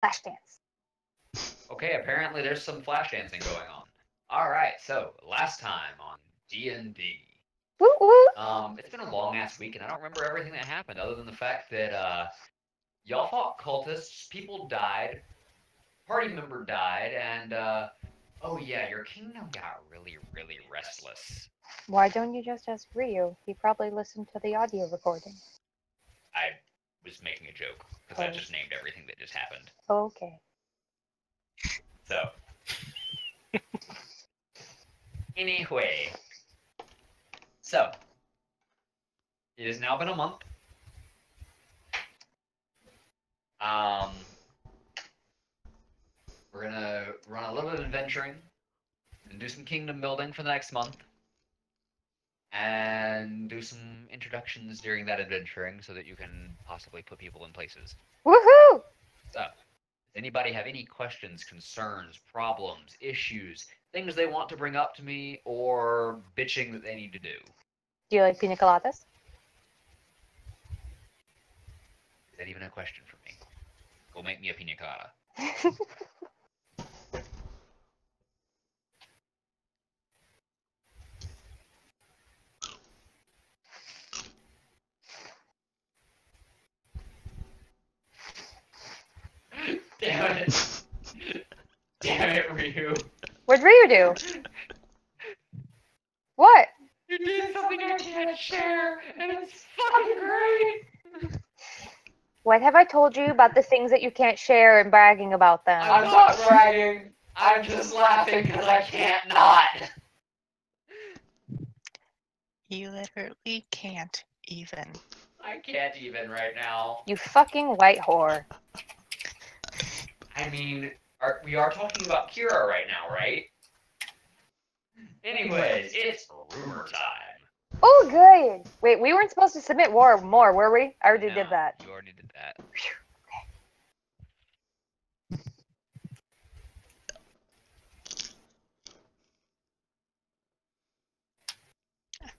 Flashdance. Okay, apparently there's some flash dancing going on. Alright, so, last time on D&D. Woo woo. It's been a long-ass week, and I don't remember everything that happened, other than the fact that, y'all fought cultists, people died, party member died, and, oh yeah, your kingdom got really, really restless. Why don't you just ask Ryu? He probably listened to the audio recording. I was making a joke, because I just named everything that just happened. Okay. So. Anyway. So. It has now been a month. We're gonna run a little bit of adventuring and do some kingdom building for the next month. And do some introductions during that adventuring so that you can possibly put people in places. Woohoo! So, does anybody have any questions, concerns, problems, issues, things they want to bring up to me, or bitching that they need to do? Do you like pina coladas? Is that even a question for me? Go make me a pina colada. Damn it. Damn it, Ryu. What'd Ryu do? What? You did something I can't share, and it's fucking great! What have I told you about the things that you can't share and bragging about them? I'm not bragging. I'm just laughing because I can't not. You literally can't even. I can't even right now. You fucking white whore. I mean, we are talking about Kira right now, right? Anyways, it's rumor time. Oh, good. Wait, we weren't supposed to submit more, were we? I already did that. You already did that.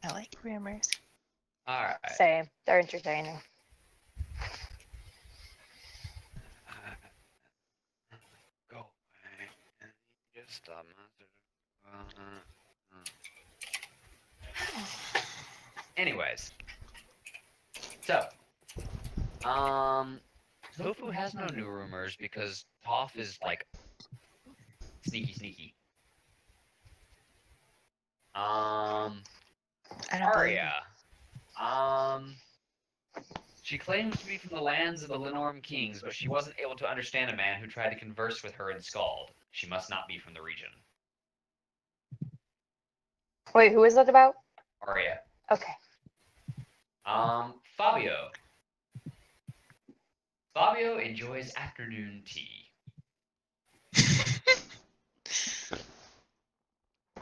I like rumors. Alright. Same. They're entertaining. Go away. Just Anyways. So. Tofu has no new rumors because Toph is, like, sneaky. I don't believe Arya. She claims to be from the lands of the Lenorm kings, but she wasn't able to understand a man who tried to converse with her in Skald. She must not be from the region. Wait, who is that about? Arya. Okay. Fabio. Fabio enjoys afternoon tea.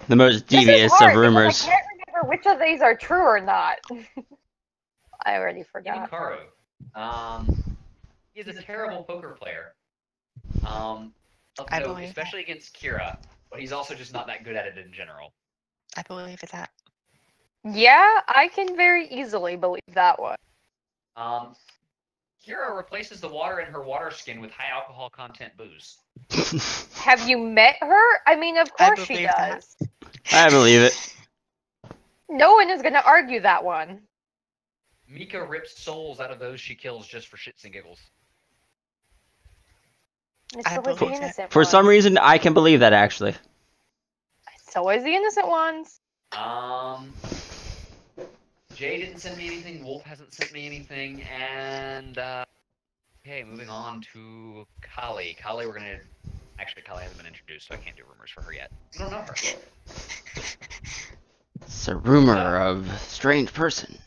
The most devious of rumors. I can't remember which of these are true or not. I already forgot. Hikaru. He's a terrible poker player. I believe especially against Kira, but he's also just not that good at it in general. I believe that. Yeah, I can very easily believe that one. Kira replaces the water in her water skin with high alcohol content booze. Have you met her? I mean, of course she does. I believe it. No one is going to argue that one. Mika rips souls out of those she kills just for shits and giggles. For some reason, I can believe that, actually. So is the innocent ones. Jay didn't send me anything, Wolf hasn't sent me anything, and, okay, moving on to Kali. Kali, actually, Kali hasn't been introduced, so I can't do rumors for her yet. You don't know her. It's a rumor of a strange person.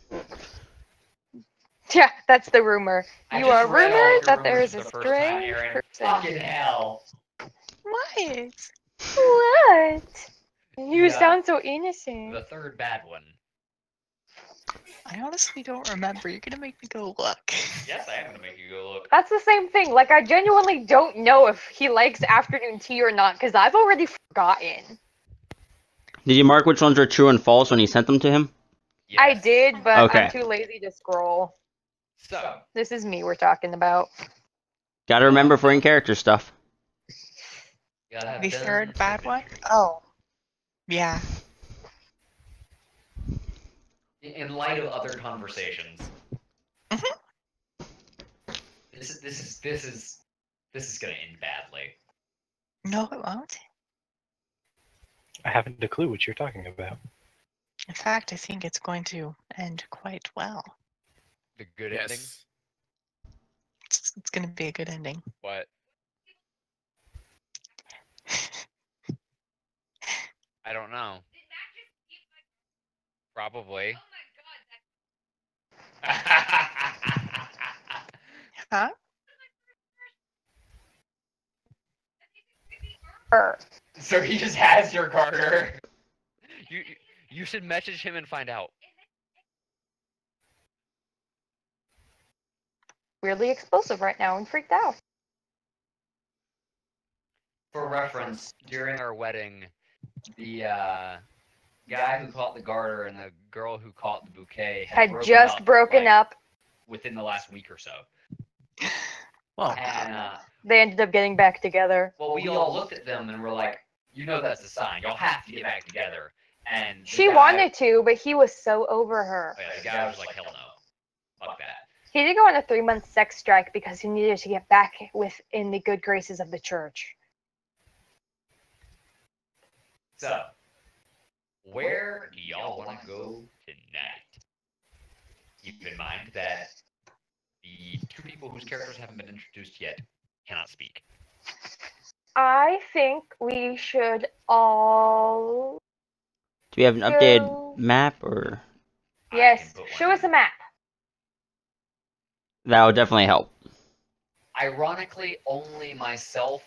Yeah, that's the rumor. You are rumored that there is a strange person. Fucking hell. What? What? You sound so innocent. The third bad one. I honestly don't remember. You're gonna make me go look. Yes, I am gonna make you go look. That's the same thing. Like, I genuinely don't know if he likes afternoon tea or not, because I've already forgotten. Did you mark which ones are true and false when you sent them to him? Yes. I did, but Okay. I'm too lazy to scroll. So. This is me we're talking about. Gotta remember for in-character stuff. You gotta have The done third bad something. one? Oh. Yeah. In light of other conversations. Mhm. This is gonna end badly. No, it won't. I haven't a clue what you're talking about. In fact, I think it's going to end quite well. The good ending. It's going to be a good ending. What? I don't know. Probably. Huh? So he just has your Carter. You should message him and find out. Weirdly explosive right now and freaked out. For reference, during Our wedding, the guy who caught the garter and the girl who caught the bouquet Had broken just up, broken like, up. within the last week or so. Well, And They ended up getting back together. well, we all looked at them and were like, "You know that's a sign. Y'all have to get back together." And the She guy- wanted to, but he was so over her. Oh, yeah, the guy was like, "Hell no, fuck that." He did go on a 3-month sex strike because he needed to get back within the good graces of the church. So, where do y'all want to go tonight? Keep in mind that the two people whose characters haven't been introduced yet cannot speak. I think we should all. Do we have an updated So- map, or I Yes, can put one show us in. a map. that would definitely help? Ironically, only myself,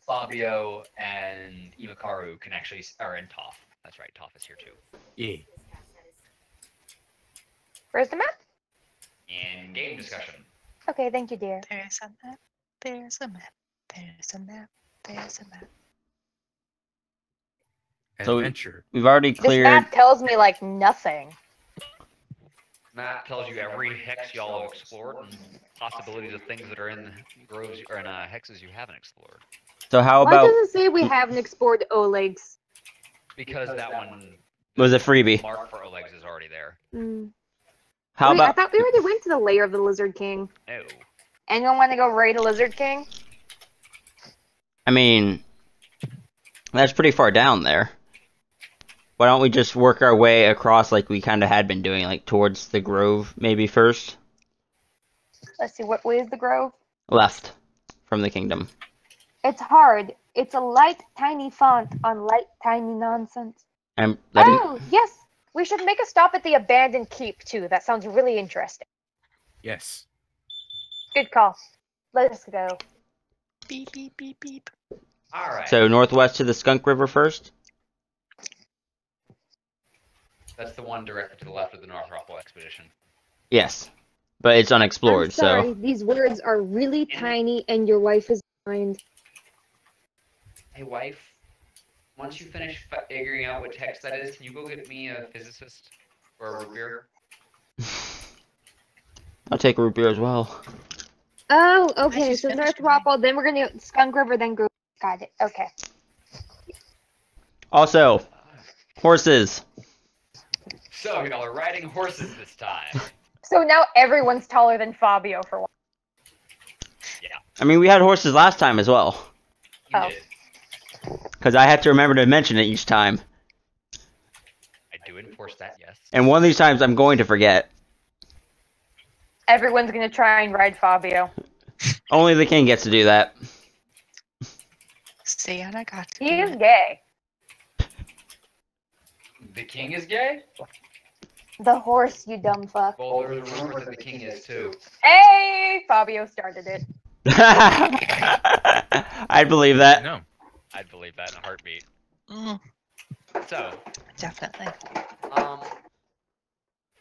Fabio, and Imakaru can actually, and Toph. That's right, Toph is here too. yeah. Where's the map? In game discussion. Okay, thank you, dear. There's a map. There's a map. There's a map. There's a map. So- Adventure. We've already This cleared. map tells me like nothing. Map tells you every hex y'all have explored and possibilities of things that are in groves or in hexes you haven't explored. So how Why about does it say we haven't explored Oleg's? Because that one was a freebie? mark for Oleg's is already there. How Wait, I about thought we already went to the lair of the Lizard King. No. Anyone want to go raid a Lizard King? I mean, that's pretty far down there. Why don't we just work our way across like we kind of had been doing, like towards the grove maybe first? Let's see, what way is the grove? Left from the kingdom. It's hard. It's a light, tiny font on light, tiny nonsense. And letting, Oh, yes. We should make a stop at the abandoned keep, too. That sounds really interesting. Yes. Good call. Let us go. Beep, beep, beep, beep. Alright. so northwest to the Skunk River first? That's the one directly to the left of the North Rothwell expedition. Yes. But it's unexplored, I'm sorry, so these words are really tiny and your wife is blind. Hey, wife. Once you finish figuring out what text that is, can you go get me a physicist or a root beer? I'll take a root beer as well. Oh, I okay. just So finished North Rockwell, then we're gonna Skunk River, then Grove. Got it. Okay. Also, horses. So, y'all are riding horses this time. So now everyone's taller than Fabio for one. I mean, we had horses last time as well, You Oh. did. because I had to remember to mention it each time. I do enforce that, yes. And one of these times I'm going to forget. Everyone's gonna try and ride Fabio. Only the king gets to do that. See, and I got to He do is it. gay. The king is gay? The horse, you dumb fuck. Well, there's a rumor that the king is too. Hey, Fabio started it. I'd believe that. No. I'd believe that in a heartbeat. Mm, So, definitely.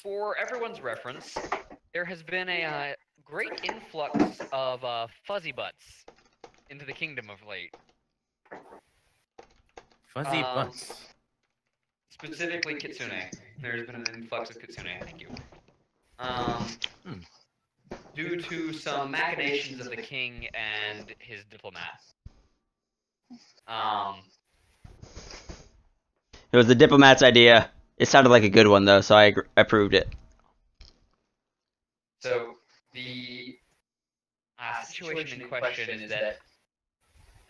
for everyone's reference, there has been a great influx of fuzzy butts into the kingdom of late. Fuzzy Um, butts. Specifically Kitsune. There's been an influx of Kitsune, thank you. due to some machinations of the king and his diplomat. It was the diplomat's idea. It sounded like a good one though, so I approved it. So the situation in question is that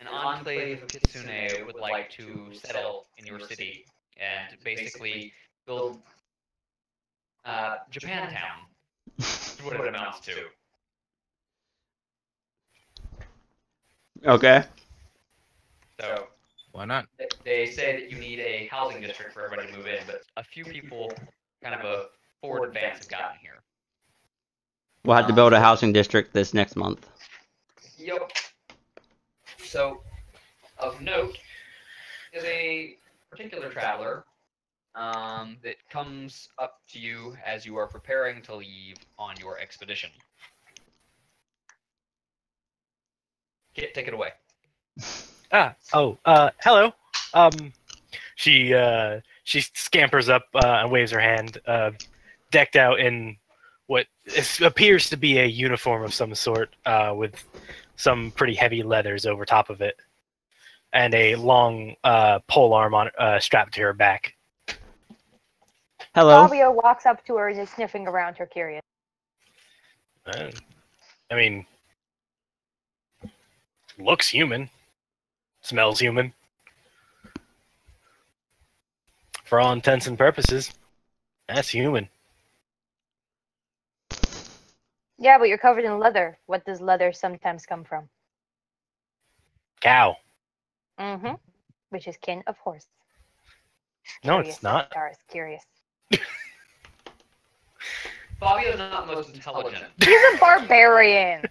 an enclave of Kitsune would like to settle in your city and basically build Japantown. Is what it amounts to. Okay. So Why not? they say that you need a housing district for everybody to move in, but a few people, kind of a forward advance, have gotten here. We'll have to build a housing district this next month. Yep. So, of note, is a particular traveler that comes up to you as you are preparing to leave on your expedition. Kit, take it away. Hello. She scampers up and waves her hand, decked out in what appears to be a uniform of some sort, with some pretty heavy leathers over top of it, and a long pole arm on strapped to her back. Hello. Fabio walks up to her and is sniffing around her, curious. I mean, looks human, smells human. For all intents and purposes, that's human. Yeah, but you're covered in leather. What does leather sometimes come from? Cow. Mm-hmm. Which is kin of horse. No, Curious, it's not. Doris, curious. Fabio's not the most intelligent. He's a barbarian.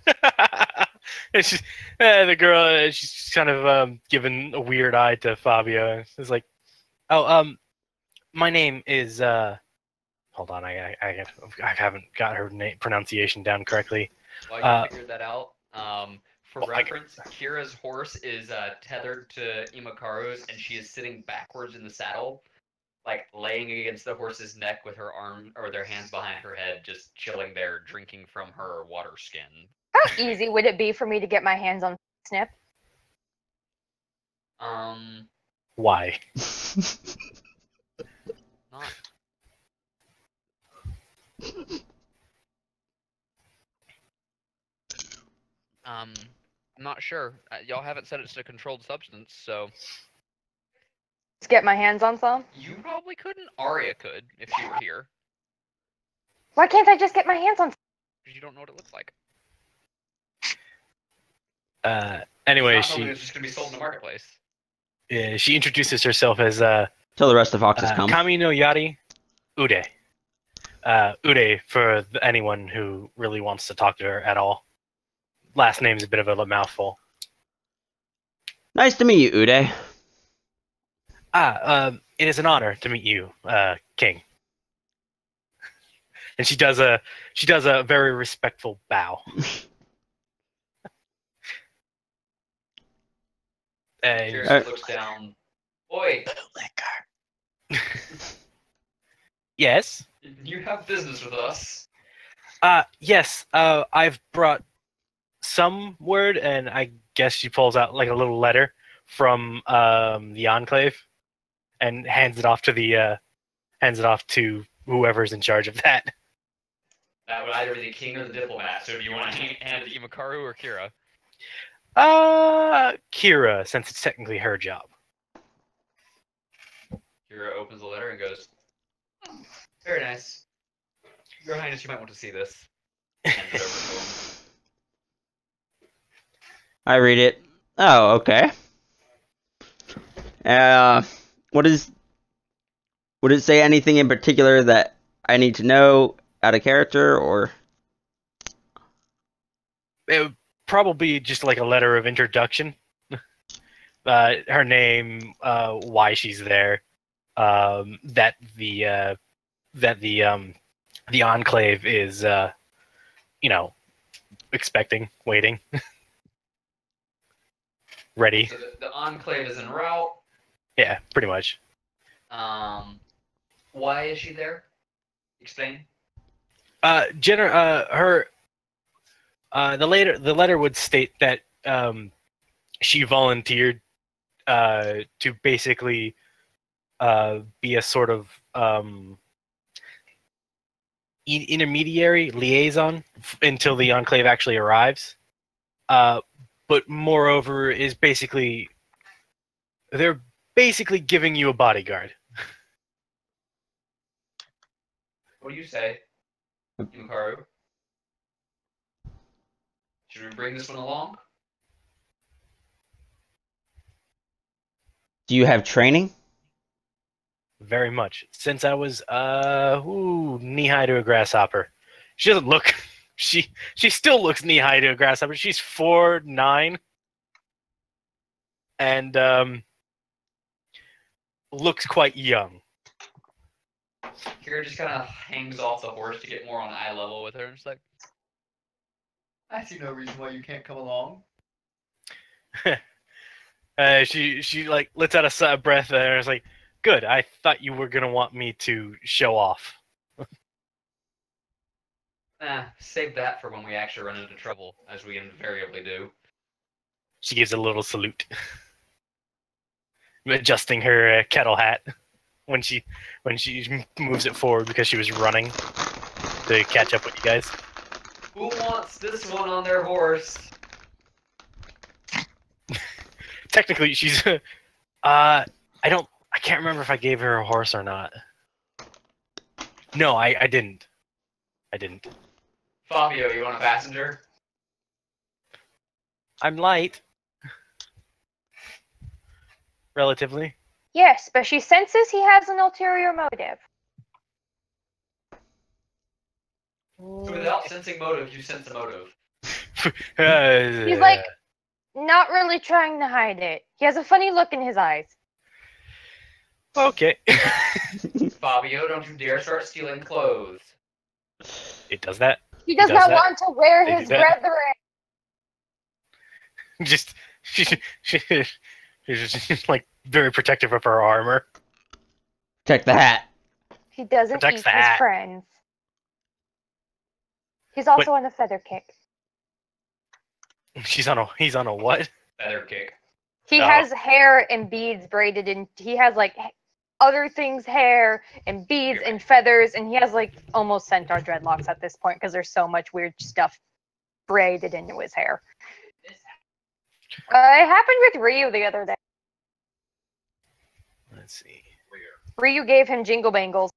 It's just, the girl, she's kind of giving a weird eye to Fabio. It's like, my name is, hold on, I haven't got her pronunciation down correctly. While you figured that out, for well, reference, Kira's horse is tethered to Imakaru's, and she is sitting backwards in the saddle, like laying against the horse's neck with her arm or their hands behind her head, just chilling there, drinking from her water skin. How easy would it be for me to get my hands on Snip? Why? Not. I'm not sure. Y'all haven't said it's a controlled substance, so Let's get my hands on some? you probably couldn't. Arya could if she were here, Why can't I just get my hands on some? because you don't know what it looks like. Anyway, It's not something that's just gonna be sold in the marketplace. she introduces herself as Till the rest of Foxes come. Kami no Yari Ude. Ude for anyone who really wants to talk to her at all. Last name's a bit of a mouthful. Nice to meet you, Uday. It is an honor to meet you, King. And she does a very respectful bow. And Kira looks down. Oi, yes. you have business with us. Yes. I've brought some word, and I guess she pulls out like a little letter from the Enclave, and hands it off to whoever's in charge of that. That would either be the king or the diplomat. So do you want to hand it to Imakaru or Kira? Kira, since it's technically her job. Kira opens the letter and goes, "Oh, very nice. Your Highness, you might want to see this." Hands it over to him. I read it. Oh, okay. Would it say anything in particular that I need to know out of character, or? It would probably just like a letter of introduction. Her name, why she's there, that the Enclave is, expecting, waiting, ready. So the Enclave is en route. Yeah, pretty much. Why is she there? Explain. Her The letter would state that she volunteered to basically be a sort of intermediary liaison until the Enclave actually arrives. But moreover, is basically they're basically giving you a bodyguard. What do you say, Yukaru? Should we bring this one along? Do you have training? Very much. Since I was knee high to a grasshopper. She doesn't look she still looks knee high to a grasshopper. She's 4'9" and looks quite young. Kira just kind of hangs off the horse to get more on eye level with her, and she's like, I see no reason why you can't come along. She like lets out a breath and is like, good, I thought you were gonna want me to show off. Save that for when we actually run into trouble, as we invariably do. She gives a little salute, adjusting her kettle hat when she moves it forward because she was running to catch up with you guys. Who wants this one on their horse? Technically, she's I can't remember if I gave her a horse or not. No, I didn't. I didn't. Fabio, you want a passenger? I'm light. Relatively. Yes, but she senses he has an ulterior motive. So without sensing motive, you sense a motive. He's like, not really trying to hide it. He has a funny look in his eyes. Okay. Fabio, don't you dare start stealing clothes. It does that. He does does not that. want to wear They do his that. brethren. She's just like very protective of her armor. Check the hat. He doesn't Protects eat the his hat. friends. He's also on a feather kick. He's on a what? Feather kick. He Oh. has hair and beads braided in. He has like other things, hair and beads and feathers, and he has like almost centaur dreadlocks at this point because there's so much weird stuff braided into his hair. It happened with Ryu the other day. Let's see. Ryu gave him jingle bangles.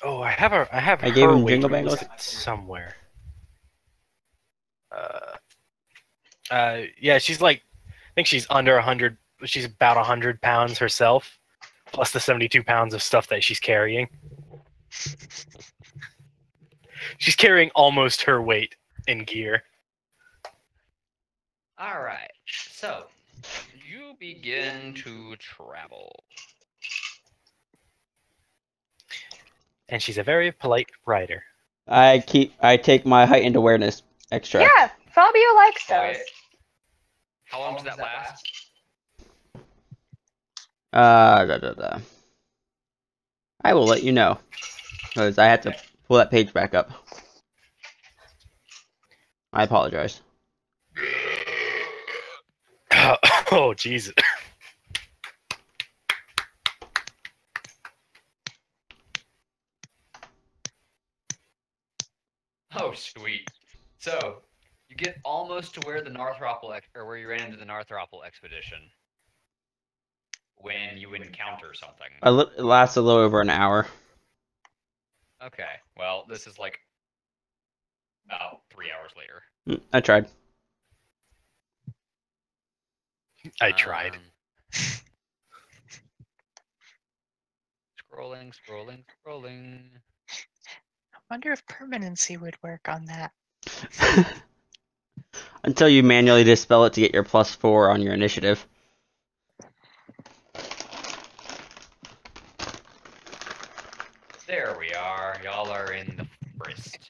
Oh, I have I gave her him weight jingle bangles? listed somewhere. Yeah, she's like, I think she's under 100. She's about 100 pounds herself, plus the 72 pounds of stuff that she's carrying. She's carrying almost her weight in gear. Alright, so you begin to travel. And she's a very polite rider. I take my heightened awareness extra. Yeah, Fabio likes those. Okay. How long does that last? I will let you know. Because I have to pull that page back up. I apologize. Oh, Jesus. Oh, sweet. So, you get almost to where the Northropple or where you ran into the Northropple expedition. When you encounter something. It lasts a little over an hour. Okay, well, this is like about 3 hours later. I tried. I tried. Scrolling. I wonder if permanency would work on that. Until you manually dispel it to get your +4 on your initiative. There we are. Y'all are in the forest.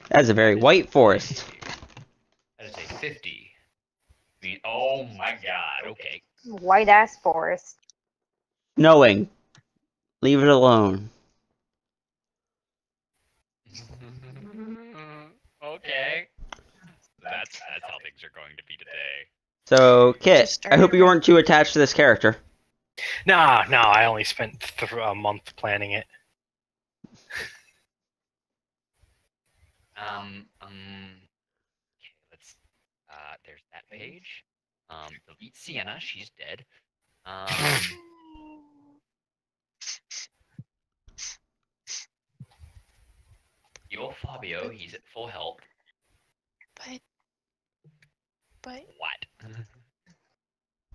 That's a very white forest. That is a 50. Oh my god, okay. White ass forest. Knowing. Leave it alone. Okay. That's how things are going to be today. So, Kit, Just I hope you started weren't too attached to this character. Nah, I only spent a month planning it. Okay, let's. There's that page. Delete Sienna. She's dead. Heal Fabio. He's at full health. But What?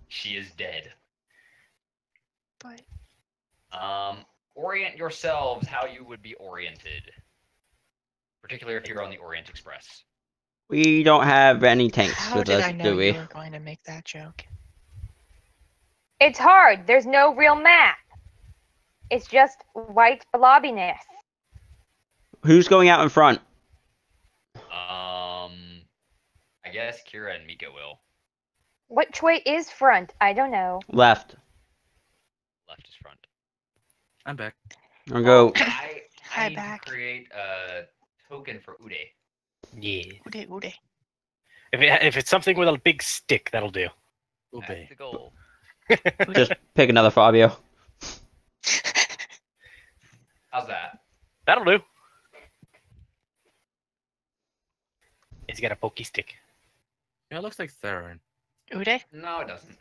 She is dead. but Orient yourselves how you would be oriented. Particularly if you're on the Orient Express. We don't have any tanks how with did us, I know do we? you were going to make that joke? It's hard. There's no real map. It's just white blobbiness. Who's going out in front? I guess Kira and Mika will. Which way is front? I don't know. Left. Left is front. I'm back. I'll go. I Hi, need back. to create a token for Ude. Yeah. Ude. If it's something with a big stick, that'll do. Will That's be. the goal. Just pick another Fabio. How's that? That'll do. He's got a pokey stick. Yeah, it looks like Theron. Ude? No, it doesn't.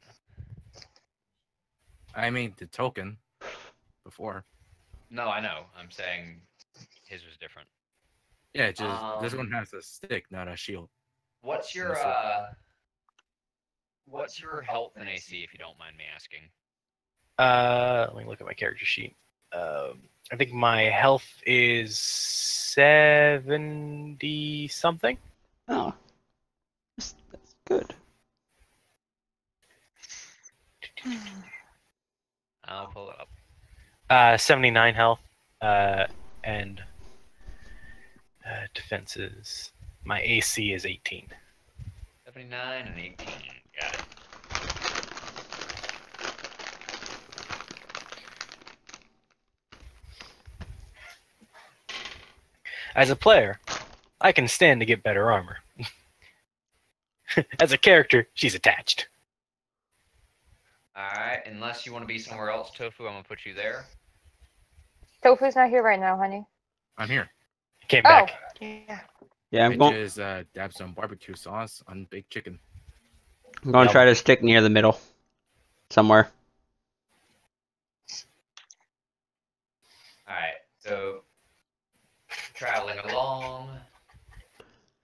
I mean, the token before. No, I know. I'm saying his was different. Yeah, just this Um, one has a stick, not a shield. What's your That's what's your health and AC, if you don't mind me asking? Let me look at my character sheet. I think my health is 70 something. Oh. That's good. I'll pull it up. 79 health. And defenses. My AC is 18. 79 and 18. Got it. As a player, I can stand to get better armor. As a character, she's attached. Alright, unless you want to be somewhere else, Tofu, I'm gonna put you there. Tofu's not here right now, honey. I'm here. Came Oh. back. Yeah. Yeah, I just dab some barbecue sauce on baked chicken. I'm going to try to stick near the middle. Somewhere. Alright, so traveling along.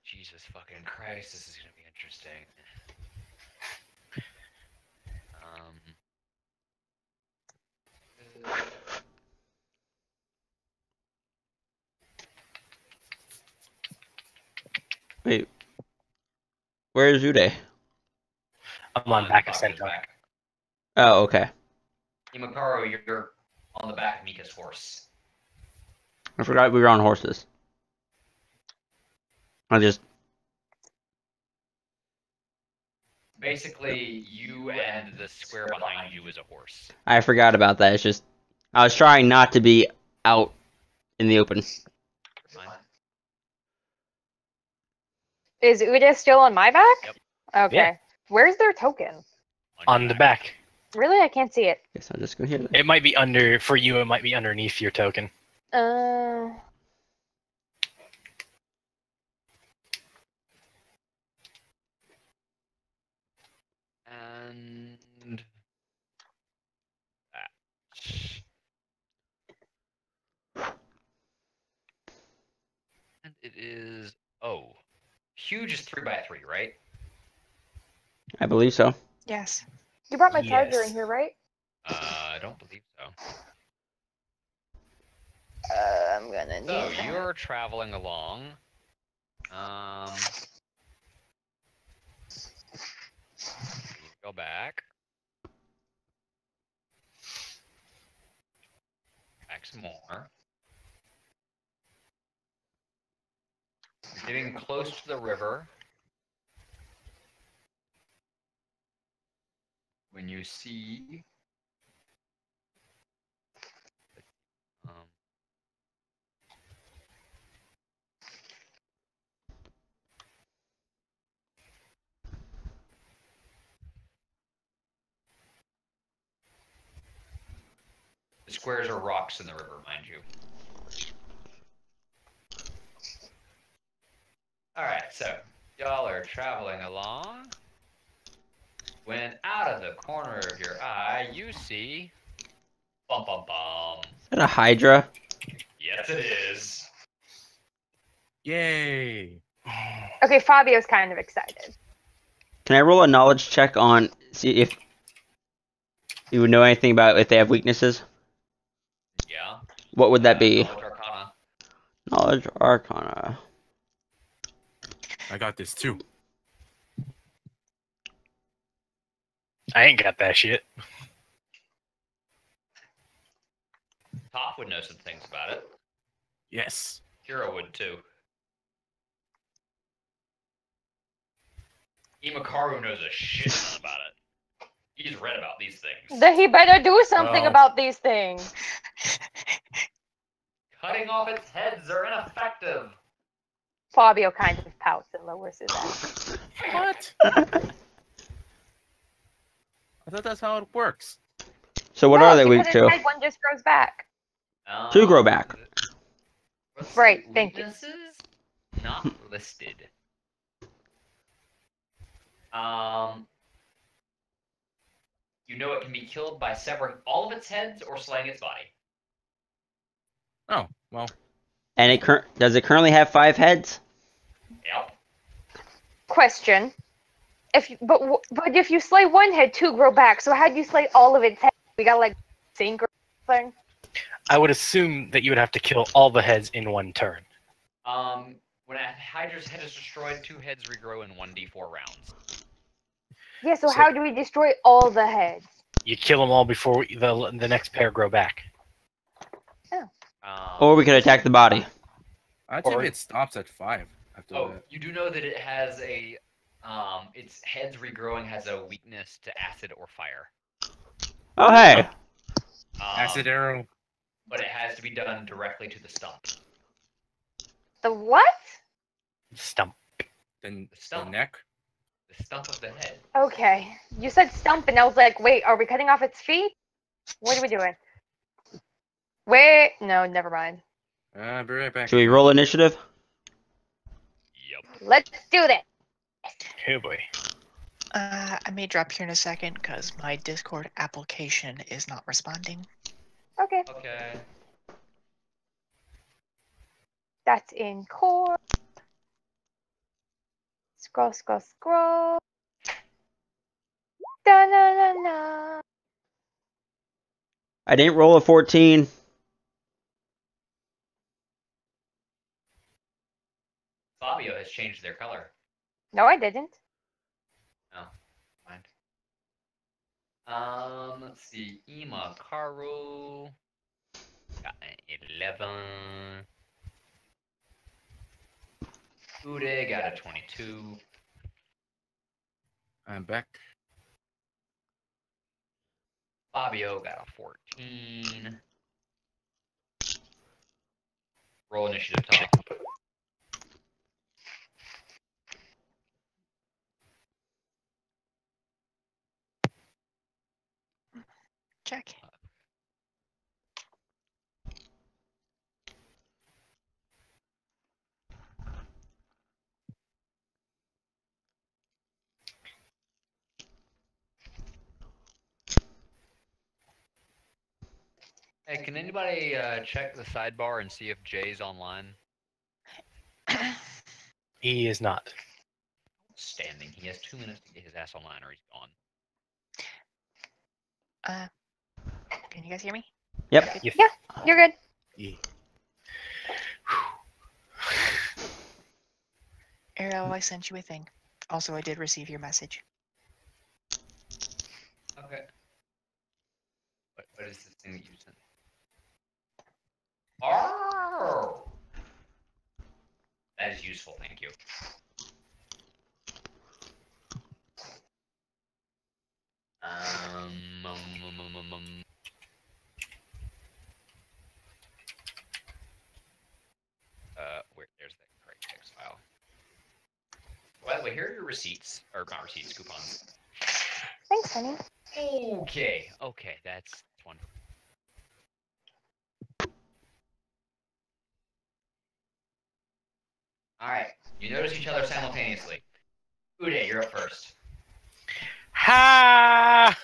Jesus fucking Christ, this is gonna be interesting. Wait. Where's Ude? I'm on back of Baku's Centaur. back. Oh, okay. Imakaro, you're on the back of Mika's horse. I forgot we were on horses. I just... Basically, you and the square behind you is a horse. I forgot about that. It's just... I was trying not to be out in the open. Fine. Is Ude still on my back? Yep. Okay. Yeah. Where's their token? On the back. Really? I can't see it. Guess I'll just go here then. It might be under, for you, it might be underneath your token. Uh, And that. And it is huge is 3x3, right? I believe so. Yes. you brought my charger Yes. in here, right? I don't believe so. I'm gonna need So that. you're traveling along. Go back. Back some more. You're getting close to the river. When you see The squares are rocks in the river, mind you. Alright, so y'all are traveling along. When out of the corner of your eye, you see. Bum bum bum. Is that a Hydra? Yes, it is. Yay! Okay, Fabio's kind of excited. Can I roll a knowledge check on see if you would know anything about if they have weaknesses? Yeah. What would that be? Knowledge Arcana. Knowledge Arcana. I got this too. I ain't got that shit. Toph would know some things about it. Yes. Hero would too. Imakaru knows a shit ton about it. He's read about these things. Then he better do something Well. about these things. Cutting off its heads are ineffective. Fabio kind of pouts and lowers his eyes. What? I thought that's how it works. So what No, are they if you weak cut his to? head, one just grows back. Two grow back. Let's Right, see, thank you. weaknesses not listed. You know it can be killed by severing all of its heads or slaying its body. Oh, well. And does it currently have 5 heads? Yep. Question: but if you slay one head, 2 grow back. So how do you slay all of its head? We got like sink or something. I would assume that you would have to kill all the heads in one turn. When a Hydra's head is destroyed, 2 heads regrow in 1d4 rounds. Yeah. So So- how do we destroy all the heads? You kill them all before the next pair grow back. Or we could attack the body. I think Or- it stops at 5 after Oh, that. you do know that it has a its heads regrowing has a weakness to acid or fire. Oh hey. Acid arrow. But it has to be done directly to the stump. The what? Stump. Then The the stump. neck. The stump of the head. Okay. You said stump, and I was like, wait, are we cutting off its feet? What are we doing? Wait, no, never mind. I'll be right back. Should we roll initiative? Yep. Let's do this. Oh boy. I may drop here in a second because my Discord application is not responding. Okay. Okay. That's in core. Scroll, scroll, scroll. Da na na na. I didn't roll a 14. Fabio has changed their color. No, I didn't. Mind. Let's see. Imakaru got an 11. Ude got a 22. I'm back. Fabio got a 14. Roll initiative top. Check. Hey, can anybody check the sidebar and see if Jay's online? He is not. Standing. He has 2 minutes to get his ass online or he's gone. Can you guys hear me? Yep. You're good. Yeah. Ariel, I sent you a thing. Also, I did receive your message. Okay. What is this thing that you sent? Oh! That is useful, thank you. There's that correct text file. By the way, here are your receipts, or not receipts, coupons. Thanks, honey. Okay, that's wonderful. All right. You notice each other simultaneously. Uday, you're up first. Ha!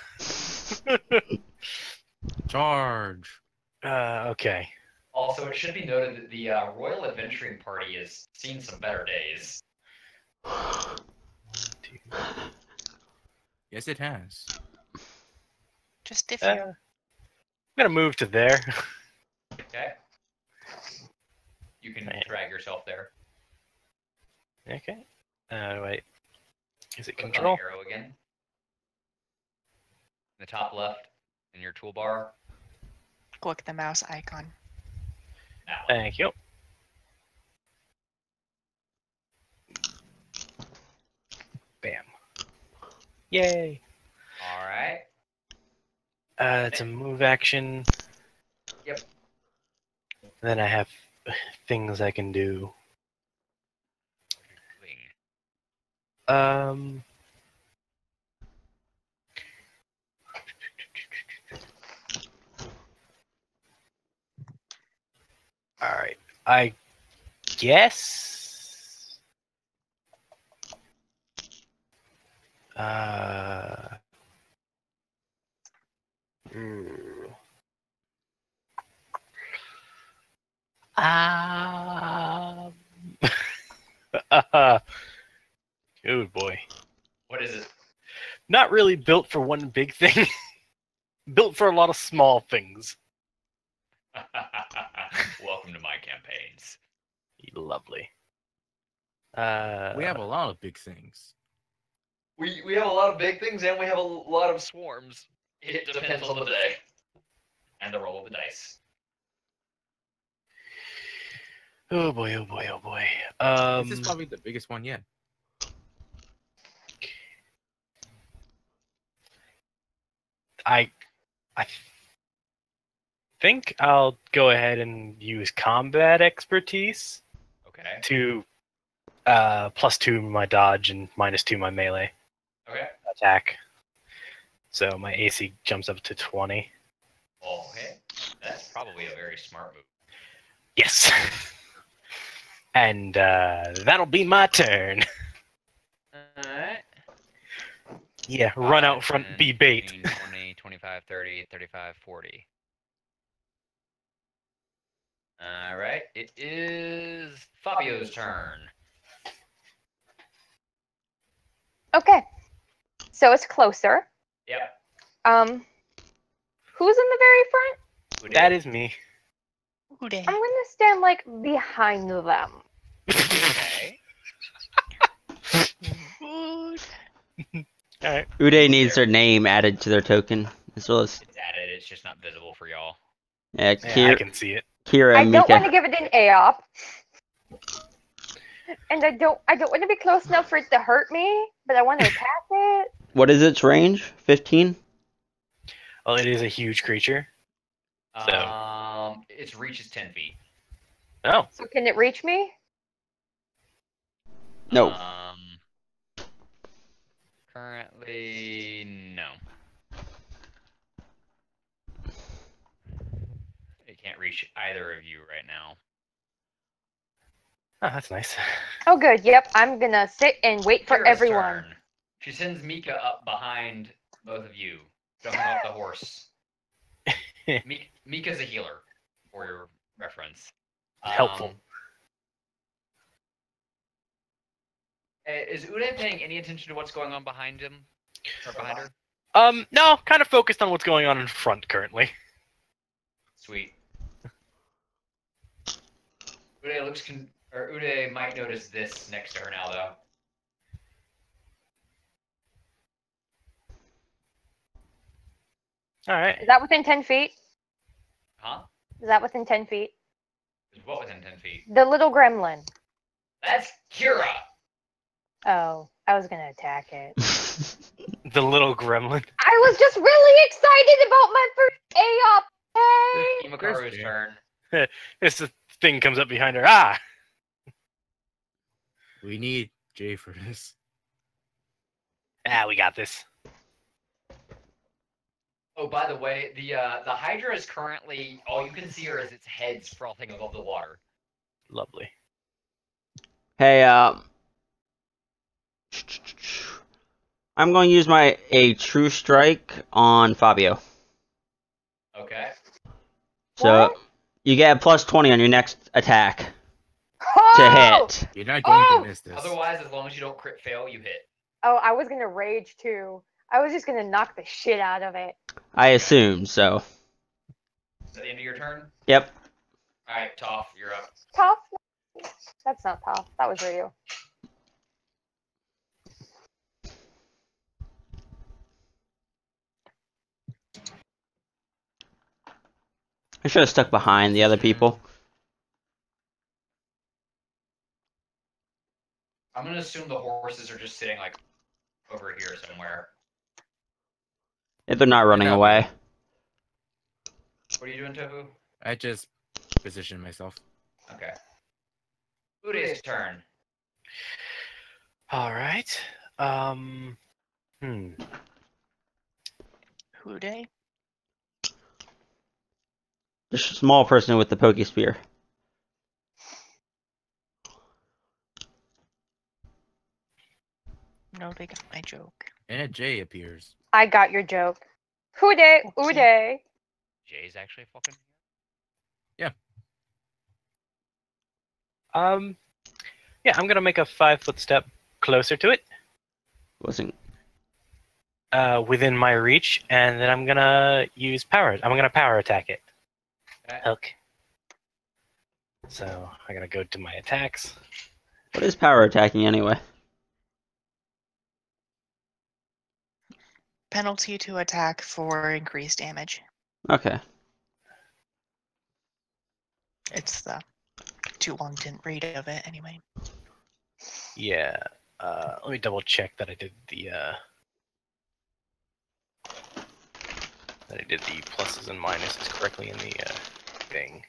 Charge. Okay. Also, it should be noted that the Royal Adventuring Party has seen some better days. Yes, it has. Just if I'm you. gonna move to there. Okay. You can Right. drag yourself there. Okay. Wait. Is it Click on control? the arrow again. In the top left in your toolbar. Click the mouse icon. That one. Thank you. Bam. Yay. All right. It's a move action. Yep. Then I have things I can do. Um. All right. I guess. Ooh. Oh boy. What is it? Not really built for one big thing. Built for a lot of small things. Welcome to my campaigns. Lovely. We have a lot of big things. We have a lot of big things and we have a lot of swarms. It depends on the day. And the roll of the dice. Oh boy, oh boy, oh boy. This is probably the biggest one yet. I think I'll go ahead and use combat expertise Okay. to +2 my dodge and -2 my melee Okay. attack. So my AC jumps up to 20. Okay. That's probably a very smart move. Yes. And that'll be my turn. Alright. Yeah, run out front, be bait. 20, 25, 30, 35, 40. Alright. It is Fabio's turn. Okay. So it's closer. Yep. Who's in the very front? That is me. Uday. I'm gonna stand like behind them. Okay. Food. Alright. Uday needs their name added to their token, as well as It's added. It's just not visible for y'all. yeah, Yeah, I can see it. Kira I and don't want to Mika. give it an AOP. And I don't want to be close enough for it to hurt me, but I want to attack it. What is its range? 15? Well, it is a huge creature. Its reach is 10 feet. Oh, So can it reach me? No. Currently, no. It can't reach either of you right now. oh, that's nice. Oh, good. Yep. I'm gonna sit and wait for Kira's everyone. turn. She sends Mika up behind both of you, jumping off the horse. Mika's a healer, for your reference. Helpful. Is Uday paying any attention to what's going on behind him? Or behind her? No, kind of focused on what's going on in front currently. Sweet. Uday might notice this next to her now, though. All right. Is that within 10 feet? Huh? Is that within 10 feet? Is what within 10 feet? The little gremlin. That's Kira! Oh, I was gonna attack it. The little gremlin. I was just really excited about my first AOP. Hey! Imakaru's turn. This thing comes up behind her. Ah! We need Jay for this. Ah, we got this. Oh, by the way, the Hydra is currently, all you can see her is its heads frothing above the water. Lovely. Hey, I'm going to use a true strike on Fabio. Okay. So What? you get a plus 20 on your next attack to Oh! hit. You're not going Oh! to miss this. Otherwise, as long as you don't crit fail, you hit. Oh, I was gonna rage too. I was just gonna knock the shit out of it. I assumed so. Is that the end of your turn? Yep. Alright, Toph, you're up. Tough? That's not tough. That was Ryu. I should have stuck behind the other people. I'm gonna assume the horses are just sitting like over here somewhere. If they're not running that away. What are you doing, Tofu? I just positioned myself. Okay. Uday's turn. All right. Who day? The small person with the pokey spear. No, they got my joke. And a J appears. I got your joke. Uday, Uday. Jay's actually fucking. Yeah, I'm gonna make a 5-foot step closer to it, Wasn't within my reach, and then I'm gonna use power. I'm gonna power attack it. Okay. Okay. So I gotta go to my attacks. what is power attacking anyway? Penalty to attack for increased damage. Okay. It's the too long didn't read of it anyway. Yeah. Let me double check that I did the pluses and minuses correctly in the thing.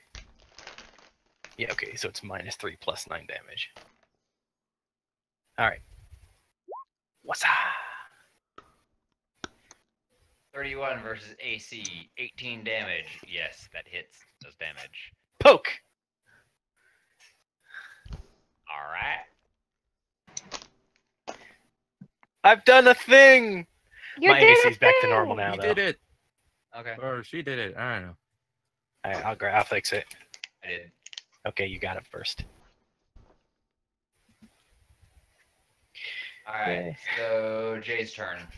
Yeah. Okay. So it's -3 + 9 damage. All right. What's up? 31 versus AC, 18 damage. Yes, that hits. Does damage. Poke. Alright. I've done a thing. You My did AC's a back to thing! normal now, He though. did it. Okay. Or she did it. I don't know. All right, I'll fix it. I did. Okay, you got it first. Alright, so Jay's turn.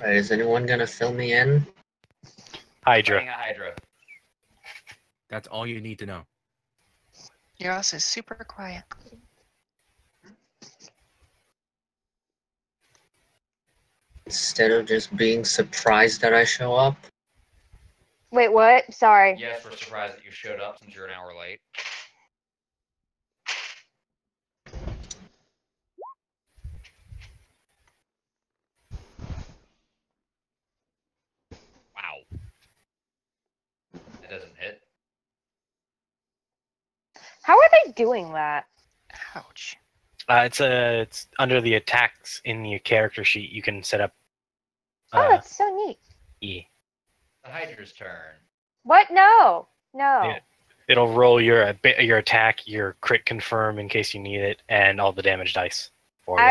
Alright, is anyone gonna fill me in? Hydra. Fighting a Hydra. That's all you need to know. Yours is super quiet. Instead of just being surprised that I show up? Wait, what? Sorry. Yes, we're surprised that you showed up since you're an hour late. Wow. It doesn't hit. How are they doing that? Ouch. It's under the attacks in your character sheet. You can set up. Oh, that's so neat. Yeah. The Hydra's turn. What? No. No. Yeah. It'll roll your attack, your crit confirm in case you need it, and all the damage dice for you.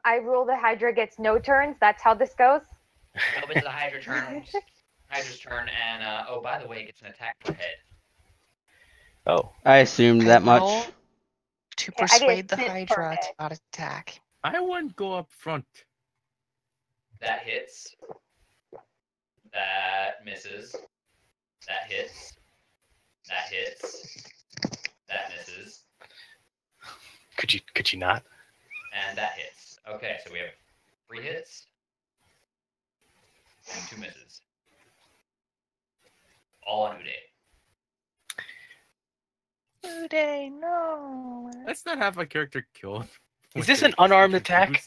I rule the Hydra gets no turns. That's how this goes. Oh, it's the Hydra turn. Hydra's turn, and oh, by the way, it gets an attack per head. Oh, I assumed that much. Roll to Okay, I get persuade the hit Hydra per to not attack. I wouldn't go up front. That hits. That misses. That hits. That hits. That misses. could you not? And that hits. Okay, so we have 3 hits. And 2 misses. All on Uday. Uday, no. Let's not have a character killed. Is this an unarmed attack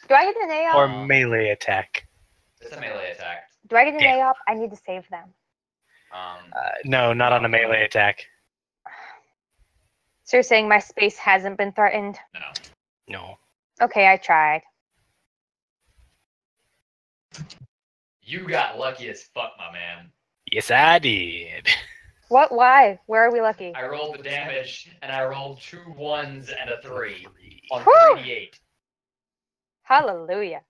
Do I get an A or up? melee attack? It's a melee attack. Do I get an Damn. A up? I need to save them. No, not on a melee attack. So you're saying my space hasn't been threatened? No. No. Okay, I tried. You got lucky as fuck, my man. Yes, I did. What? Why? Where are we lucky? I rolled the damage, and I rolled 2 1s and a 3 on Whew! 3d8. Hallelujah.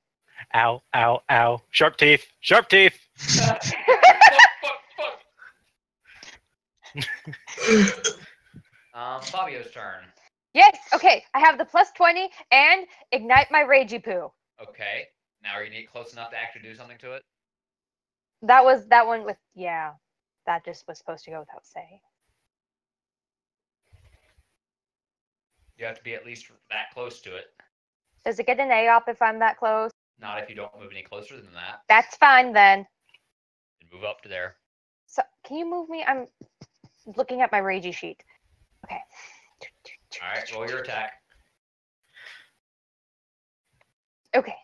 Ow, ow, ow. Sharp teeth. Sharp teeth. Fuck, fuck, fuck. Fabio's turn. Yes. Okay. I have the +20 and ignite my ragey poo. Okay. Now are you gonna get close enough to actually do something to it? That was that one with yeah. That just was supposed to go without saying. You have to be at least that close to it. Does it get an A up if I'm that close? Not if you don't move any closer than that. That's fine then. And move up to there. So can you move me? I'm looking at my ragey sheet. Okay. Alright, roll your attack. Okay.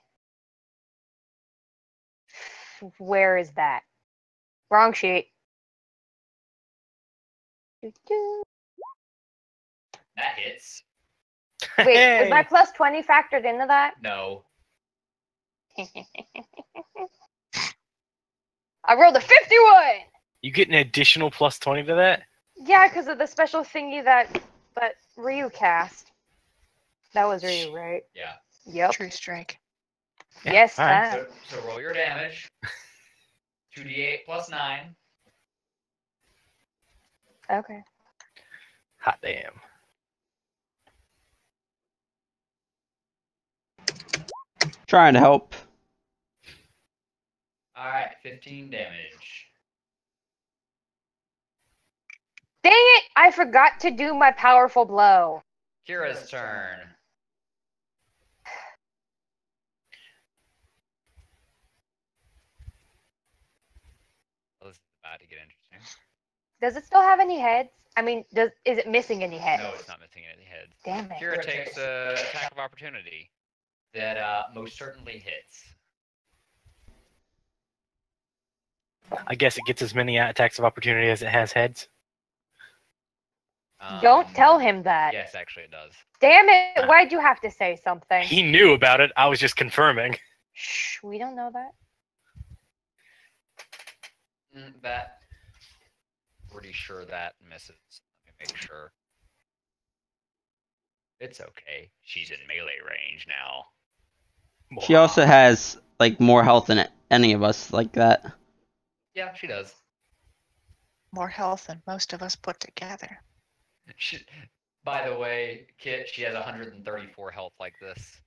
Where is that? Wrong sheet. That hits. Wait, was my +20 factored into that? No. I rolled a 51! You get an additional +20 to that? Yeah, because of the special thingy that Ryu cast. That was Ryu, right? Yeah. Yep. True strike. Yeah, Yes, all right. that. So roll your damage. 2d8 plus 9. Okay. Hot damn. Trying to help. Alright, 15 damage. Dang it! I forgot to do my powerful blow. Kira's turn. Well, this is about to get interesting. Does it still have any heads? I mean, is it missing any heads? No, it's not missing any heads. Damn it. Kira takes a attack of opportunity that most certainly hits. I guess it gets as many attacks of opportunity as it has heads. Don't tell him that. Yes, actually it does. Damn it! Why'd you have to say something? He knew about it. I was just confirming. Shh, we don't know that. That. Pretty sure that misses. Let me make sure. It's okay. She's in melee range now. She also has like more health than any of us like that. Yeah, she does. More health than most of us put together. She, by the way, Kit, she has 134 health like this.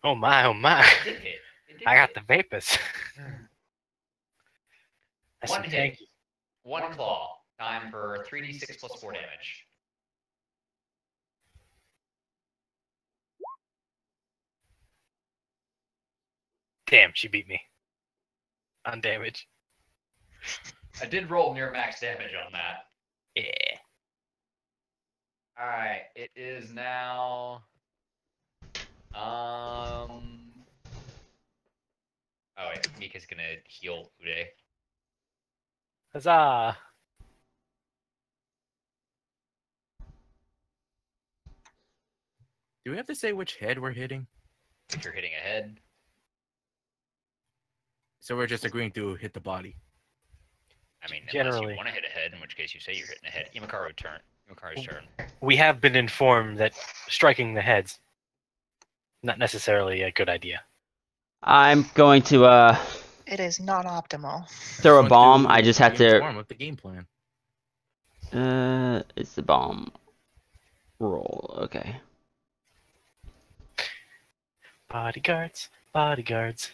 Oh my, oh my. It did hit. It did I got hit. the vapors. That's One some hit. tanky. One claw. Time for 3d6 plus 4 damage. Damn, she beat me. On damage. I did roll near max damage on that. Yeah. Alright, it is now. Oh wait, Mika's gonna heal Uday. Huzzah. Do we have to say which head we're hitting? If you're hitting a head. So we're just agreeing to hit the body. I mean, unless Generally. you want to hit a head, in which case you say you're hitting a head. Imakaru's turn. We have been informed that striking the heads not necessarily a good idea. I'm going to It is not optimal. throw a Want bomb. I just have be to. informed with the game plan. It's the bomb roll. Okay. Bodyguards, bodyguards.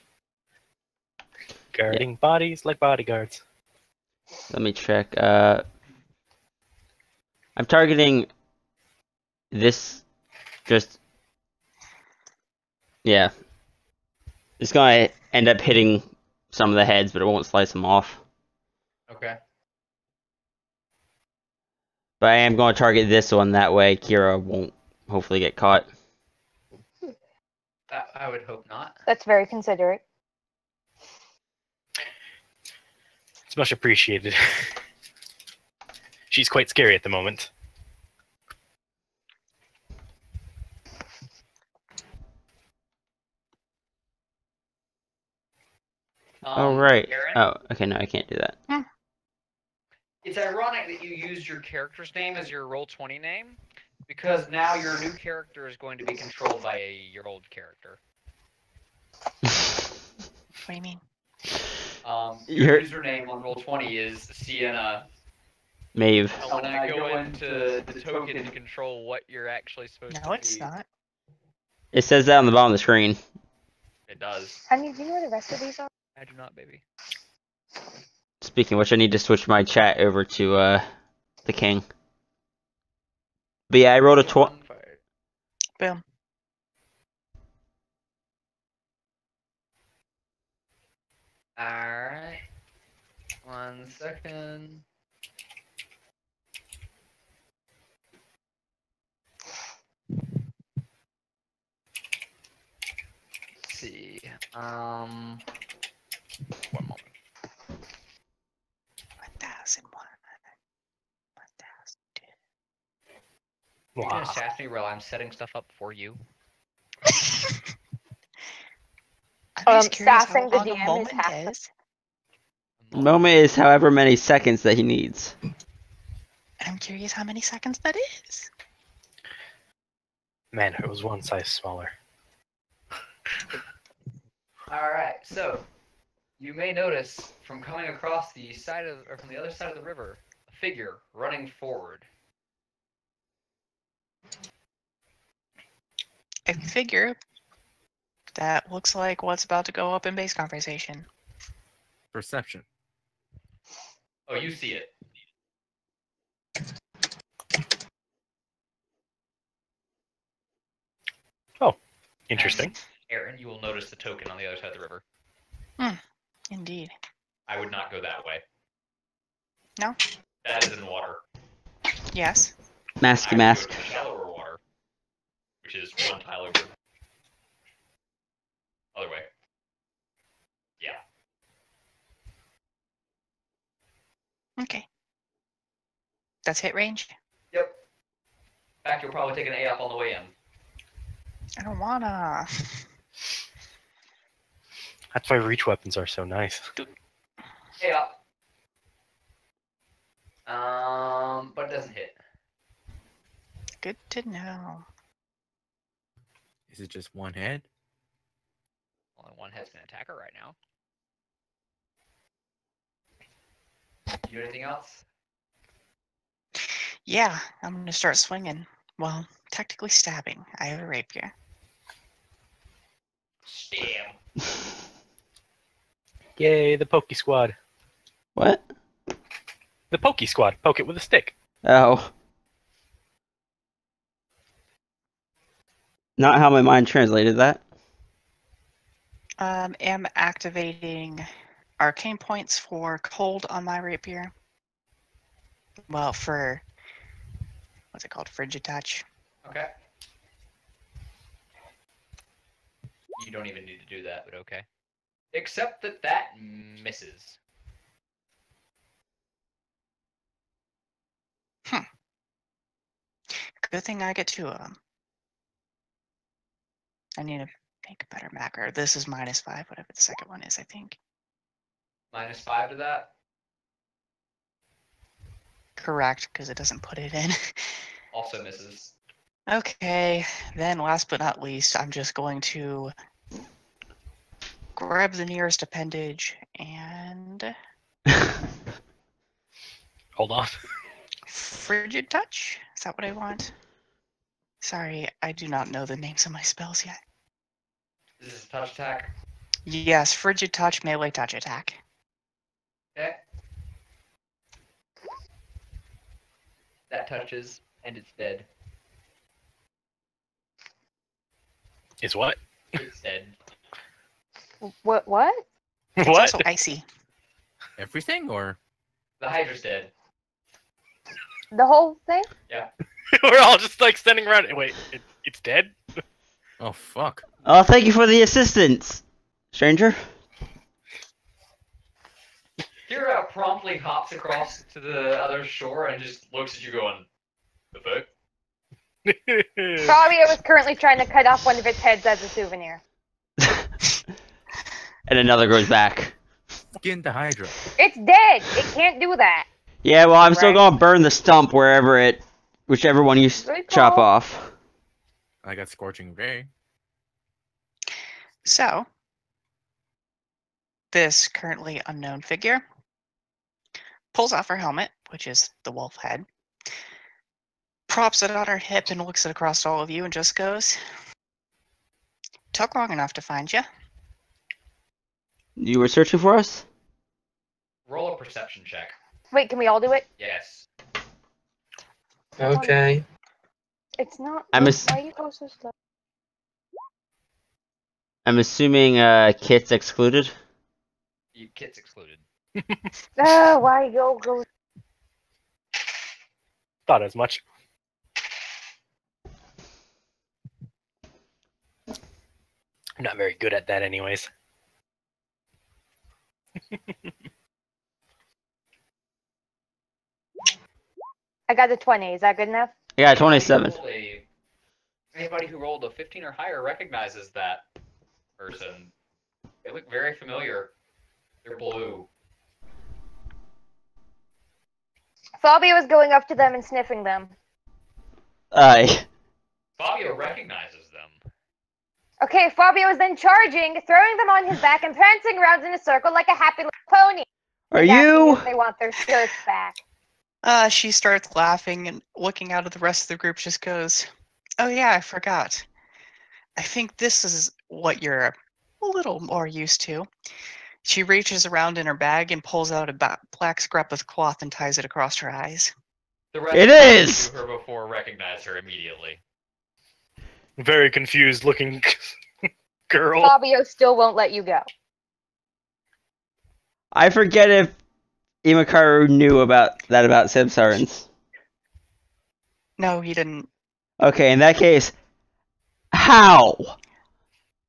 Guarding bodies like bodyguards. Let me check. I'm targeting this. Just. Yeah. It's gonna end up hitting some of the heads, but it won't slice them off. Okay. But I am going to target this one. That way, Kira won't hopefully get caught. I would hope not. That's very considerate. It's much appreciated. She's quite scary at the moment. Oh, right. Aaron, Oh, okay, no, I can't do that. it's ironic that you used your character's name as your Roll20 name, because now your new character is going to be controlled by your old character. What do you mean? Your Your- username on Roll20 is Sienna. Maeve. And when I go into the token to control what you're actually supposed to be, No, it's not. It says that on the bottom of the screen. it does. Honey, do you know where the rest of these are? I do not, baby. Speaking of which, I need to switch my chat over to the king. But yeah, I rolled a 12. Boom. Alright. 1 second. Let's see. 1 moment. 1,001. 1,000. You're gonna Wow. sass me while I'm setting stuff up for you. I'm just curious how sassing the long a DM is moment half- is. Moment is however many seconds that he needs. I'm curious how many seconds that is. Man, if it was one size smaller. Alright, so you may notice from coming across the side of, or from the other side of the river, a figure running forward. I figure that looks like what's about to go up in base conversation. Perception. Oh, you see it. Interesting. Aaron, you will notice the token on the other side of the river. Indeed. I would not go that way. No? That is in water. Yes. Masky I would mask. go to shallower water, which is 1 tile over. Other way. Yeah. Okay. That's hit range? Yep. In fact, you'll probably take an A up on the way in. I don't wanna. That's why reach weapons are so nice. A up. But it doesn't hit. Good to know. Is it just one head? Only one head's gonna attack her right now. You do anything else? Yeah, I'm gonna start swinging. Well, technically stabbing. I have a rapier. Damn. Yay, the Pokey Squad. What? The Pokey Squad. Poke it with a stick. Oh. Not how my mind translated that. Am activating arcane points for cold on my rapier. Well, for what's it called? Frigid touch. Okay. You don't even need to do that, but okay. Except that that misses. Good thing I get 2 of them. I need to make a better macro. This is -5, whatever the second one is, I think. -5 to that. Correct, because it doesn't put it in. Also misses. Okay, then last but not least, I'm just going to grab the nearest appendage and Hold on. frigid touch. Is that what I want? Sorry, I do not know the names of my spells yet. This is a touch attack. Yes, frigid touch, melee touch attack. Okay. That touches, and it's dead. Is what? It's dead. What? What? It's What? also icy. Everything or The Hydra's dead. The whole thing? We're all just like standing around. Wait, it's dead? oh fuck. Oh, thank you for the assistance, stranger. Kira promptly hops across to the other shore and just looks at you going, the fuck? Probably I was currently trying to cut off one of its heads as a souvenir. And another grows back. Skin the Hydra. It's dead. It can't do that. Yeah, well, I'm still Right. gonna burn the stump whichever one you Good chop call. off. I got Scorching Ray. So, this currently unknown figure pulls off her helmet, which is the wolf head, props it on her hip and looks it across all of you and just goes, "Took long enough to find you." You were searching for us? Roll a perception check. Wait, can we all do it? Yes. Okay. It's not. I'm why ass- are you go so slow? I'm assuming Kit's excluded. Kit's excluded. Why you go? Thought as much. I'm not very good at that, anyways. I got the 20. Is that good enough? Yeah, 27. Anybody who rolled a 15 or higher recognizes that person. They look very familiar. They're blue. Fabio was going up to them and sniffing them. Fabio recognizes them. Okay, Fabio is then charging, throwing them on his back and prancing around in a circle like a happy little pony. Are And asking you? if they want their shirts back. She starts laughing and looking out at the rest of the group just goes, "Oh yeah, I forgot. I think this is what you're a little more used to." She reaches around in her bag and pulls out a black scrap of cloth and ties it across her eyes. The rest It of them is! who knew her before recognize her immediately. Very confused looking girl. Fabio still won't let you go. I forget if Imakaru knew about Samsarans. No, he didn't. Okay, in that case, how?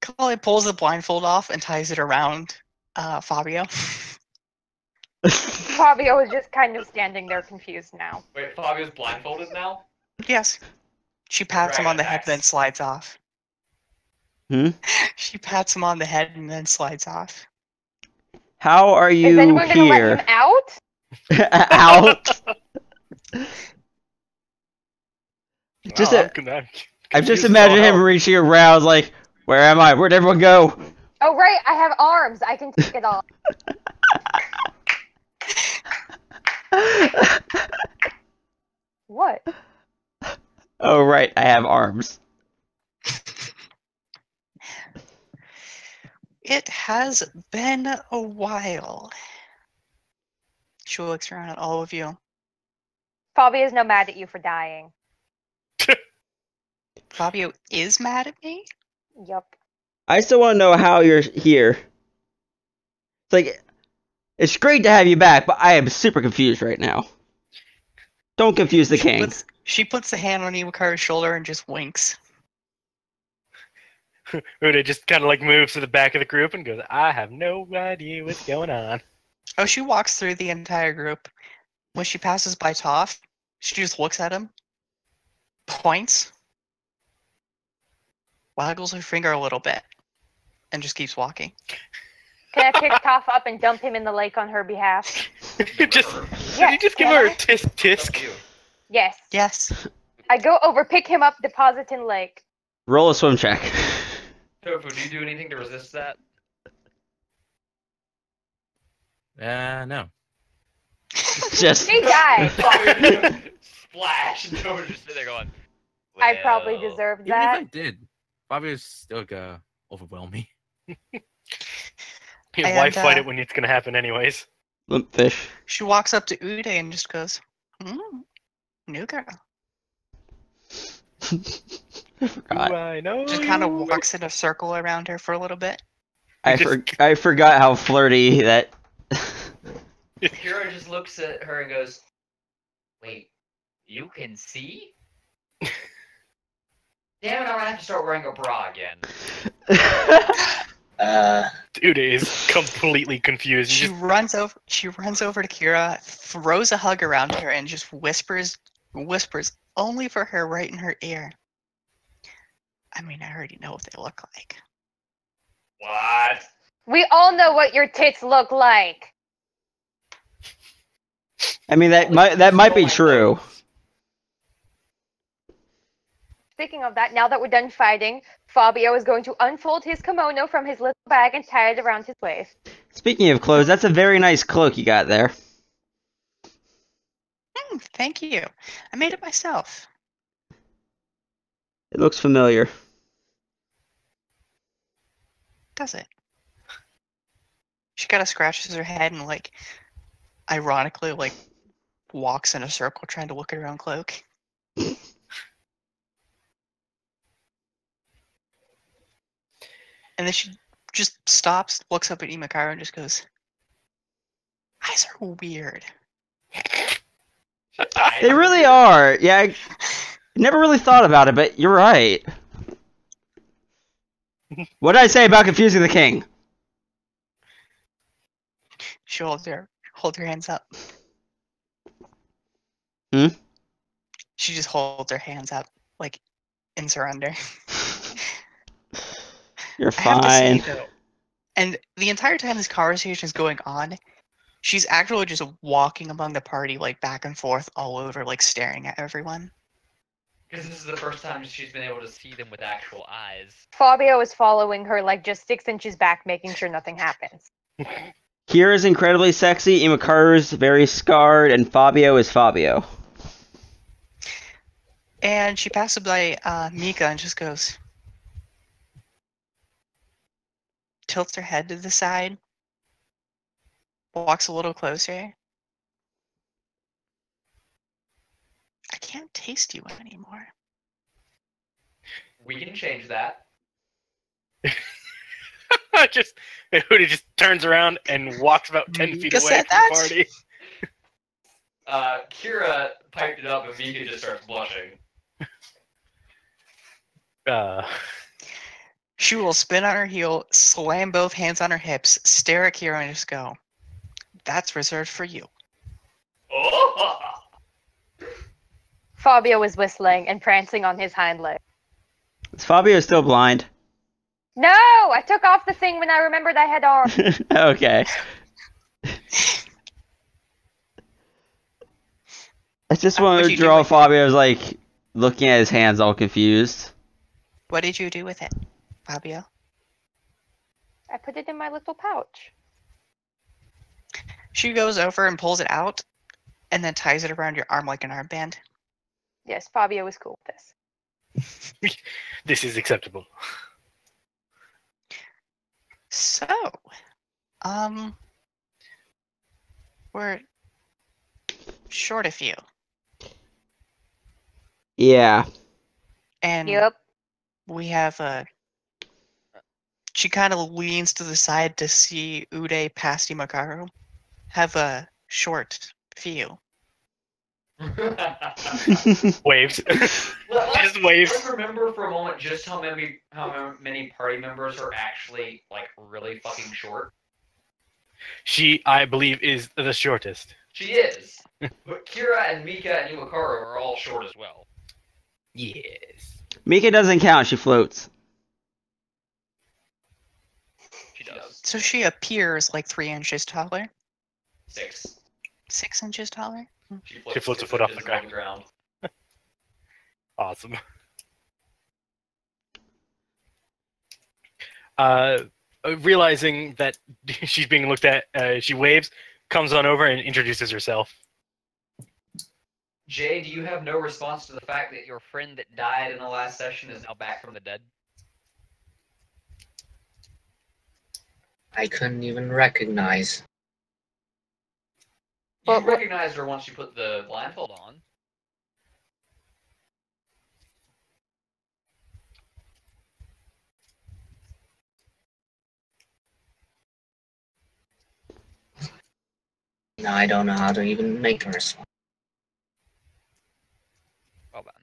Kali pulls the blindfold off and ties it around Fabio. Fabio is just kind of standing there confused now. Wait, Fabio's blindfolded now? Yes. She pats him on the head, then slides off. Hmm? She pats him on the head and then slides off. How are Is you anyone gonna let him here? out? Out? Just Wow, I'm just confused imagining as him hell. reaching around like, where am I? Where'd everyone go? Oh right, I have arms. I can take it off. What? Oh right, I have arms. It has been a while. She looks around at all of you. Fabio's no mad at you for dying. Fabio is mad at me? Yup. I still want to know how you're here. It's like, it's great to have you back, but I am super confused right now. Don't confuse the king. She puts the hand on Imakaru's shoulder and just winks. Uda just kind of like moves to the back of the group and goes, "I have no idea what's going on." Oh, she walks through the entire group. When she passes by Toph, she just looks at him, points, waggles her finger a little bit, and just keeps walking. Can I pick Toph up and dump him in the lake on her behalf? just did Yes, you just give can her I? a tisk? You. Yes. Yes. I go over, pick him up, deposit in lake. Roll a swim check. Tofu, do you do anything to resist that? No. Just He died. Splash! And Tofu just sitting there going, I probably "Well." deserve Even if I that. did, Fabio's still gonna overwhelm me. Why And, fight it when it's going to happen anyways? limp fish. She walks up to Uday and just goes, new girl. I forgot. Do I know Just kind of you? walks in a circle around her for a little bit. I forgot how flirty that. Hero just looks at her and goes, "Wait, you can see?" Damn it, I'm gonna have to start wearing a bra again. Uda is completely confused. She runs over to Kira, throws a hug around her, and just whispers only for her right in her ear. I mean, I already know what they look like. What? We all know what your tits look like. I mean, that might be true. Speaking of that, now that we're done fighting, Fabio is going to unfold his kimono from his little bag and tie it around his waist. Speaking of clothes, that's a very nice cloak you got there. Thank you. I made it myself. It looks familiar. Does it? She kind of scratches her head and, like, ironically, like, walks in a circle trying to look at her own cloak. And then she just stops, looks up at Imakaru, and just goes, "Eyes are weird." They really are. Yeah, I never really thought about it, but you're right. What did I say about confusing the king? She hold her hands up. Hmm? She just holds her hands up, like, in surrender. You're I have to say, fine. though, and the entire time this conversation is going on, she's actually just walking among the party, like, back and forth all over, like, staring at everyone. Because this is the first time she's been able to see them with actual eyes. Fabio is following her like just 6 inches back, making sure nothing happens. Kira's incredibly sexy, Imakaru's very scarred, and Fabio is Fabio. And she passes by Mika and just goes, tilts her head to the side, walks a little closer. I can't taste you anymore. We can change that. Just Hootie just turns around and walks about 10 feet Mika away said from that? the party. Kira piped it up and Mika just starts blushing. She will spin on her heel, slam both hands on her hips, stare at Kira, and just go, "That's reserved for you." Oh! Fabio is whistling and prancing on his hind leg. Is Fabio still blind? No! I took off the thing when I remembered I had arms. Okay. I just wanted What'd to you do draw with it? Fabio's like looking at his hands all confused. What did you do with it, Fabio? I put it in my little pouch. She goes over and pulls it out, and then ties it around your arm like an armband. Yes, Fabio is cool with this. This is acceptable. So, we're short a few, Yeah. and Yep. we have a. She kind of leans to the side to see Uday past Imakaru. Have a short few. Waves. Just waves. Let's remember for a moment just how many party members are actually like really fucking short. She, I believe, is the shortest. She is. But Kira and Mika and Imakaru are all short as well. Yes. Mika doesn't count, she floats. She does. So she appears like 3 inches taller, 6. 6 inches taller. She floats a 6 foot off inches the above ground. Awesome. Realizing that she's being looked at, she waves, comes on over, and introduces herself. Jay, do you have no response to the fact that your friend that died in the last session is now back from the dead? I couldn't even recognize. You Well, recognized her once you put the blindfold on. Now I don't know how to even make a response. Well then.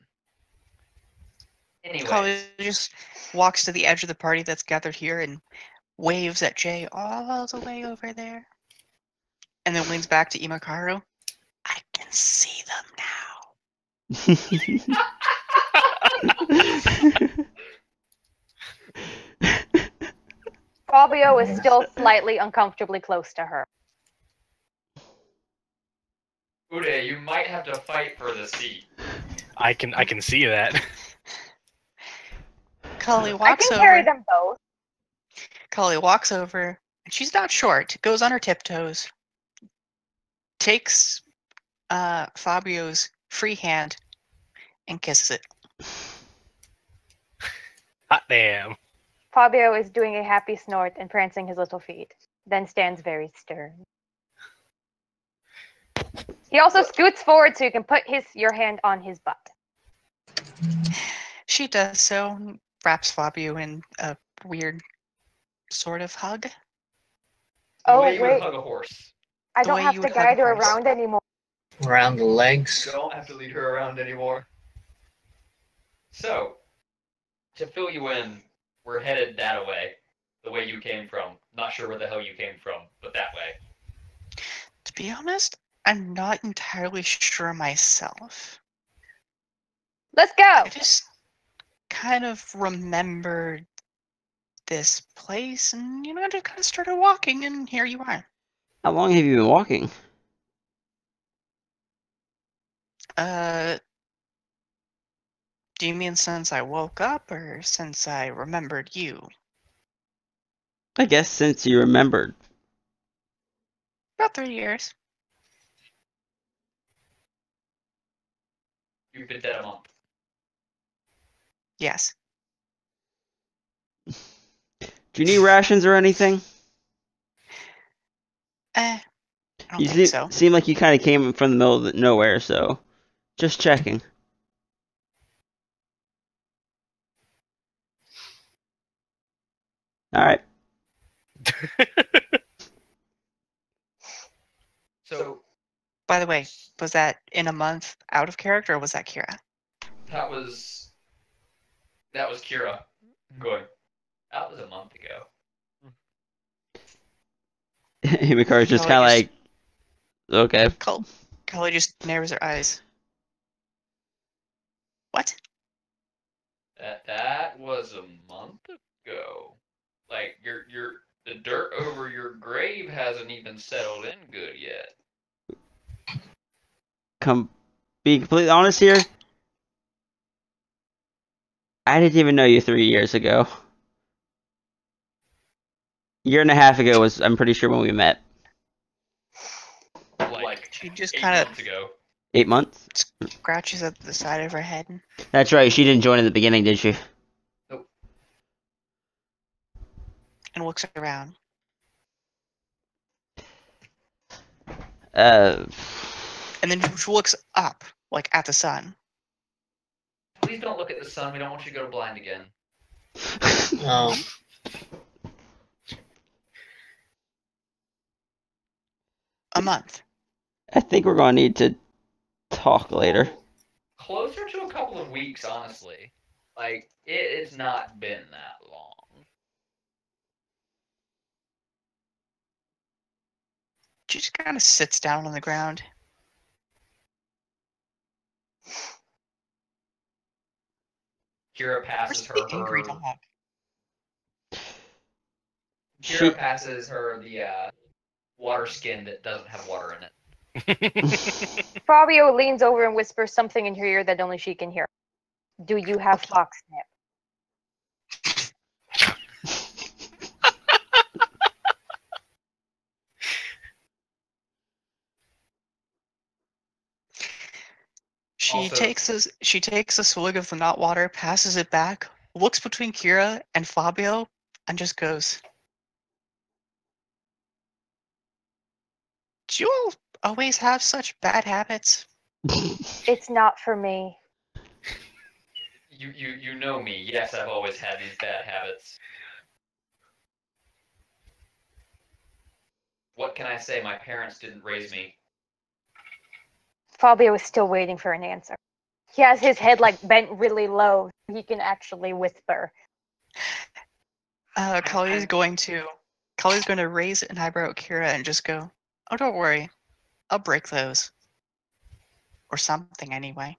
Anyway, Chloe just walks to the edge of the party that's gathered here and waves at Jay all the way over there. And then leans back to Imakaru. "I can see them now." Fabio is still slightly uncomfortably close to her. Uday, you might have to fight for the seat. I can see that. Cully I walks can carry over. them both. Cully walks over, and she's not short. Goes on her tiptoes. Takes Fabio's free hand and kisses it. Hot damn. Fabio is doing a happy snort and prancing his little feet, then stands very stern. He also scoots forward so you can put your hand on his butt. She does so, wraps Fabio in a weird sort of hug. The Oh, way you would wait. hug a horse. I The don't way have you to would hug guide a her horse. around anymore. Around the legs. You don't have to lead her around anymore. So, to fill you in, we're headed that way. The way you came from. Not sure where the hell you came from, but that way. To be honest, I'm not entirely sure myself. Let's go! I just kind of remembered this place, and I just kind of started walking, and here you are. How long have you been walking? Do you mean since I woke up, or since I remembered you? I guess since you remembered. About 3 years. You've been dead a month. Yes. Do you need rations or anything? I don't You think so. seem like you kind of came from the middle of nowhere, so just checking. All right. So, By the way, was that in a month out of character, or was that Kira? that was Kira going. That was a month ago. Himikari's just No, kind of I like, okay. Cully just narrows her eyes. What? That was a month ago. Like the dirt over your grave hasn't even settled in good yet. Be completely honest here. I didn't even know you 3 years ago. A year and a half ago was, I'm pretty sure, when we met. Like She just 8 kind months of ago. 8 months? scratches at the side of her head. That's right. She didn't join at the beginning, did she? And looks around. Uh, And then she looks up, like at the sun. Please don't look at the sun. We don't want you to go blind again. A month. I think we're gonna need to talk later. Closer to a couple of weeks, honestly. Like it's not been that long. She just kind of sits down on the ground. Kira Where's passes the her. angry dog? Kira passes her the water skin that doesn't have water in it. Fabio leans over and whispers something in her ear that only she can hear. Do you have foxnip? She Also- takes a swig of the not water, passes it back, looks between Kira and Fabio, and just goes, "Do you all always have such bad habits?" It's not for me. You know me. Yes, I've always had these bad habits. What can I say? My parents didn't raise me. Fabio is still waiting for an answer. He has his head like bent really low. So he can actually whisper. Cully's going to raise an eyebrow at Kira and just go, "Oh, don't worry, I'll break those, or something anyway."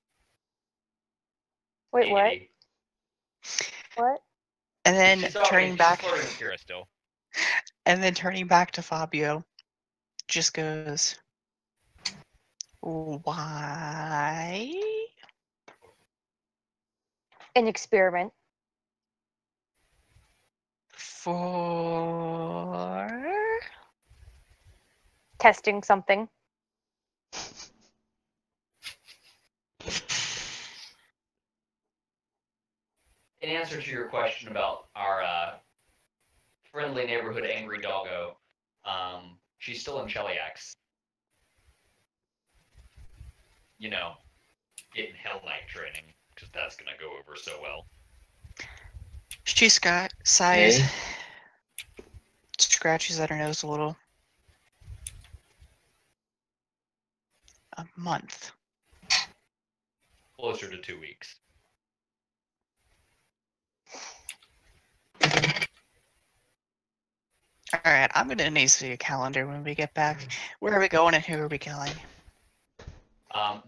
Wait, what? Giggity. What? And then She's turning she's back, flirting with Kira still. And then turning back to Fabio, just goes, why? An experiment. For... Testing something. In answer to your question about our friendly neighborhood angry doggo, she's still in Cheliax. You know, getting Hell Knight training, because that's gonna go over so well. She sighs, Okay. scratches at her nose a little. A month. Closer to 2 weeks. Alright, I'm gonna need to see a calendar when we get back. Where are we going and who are we killing?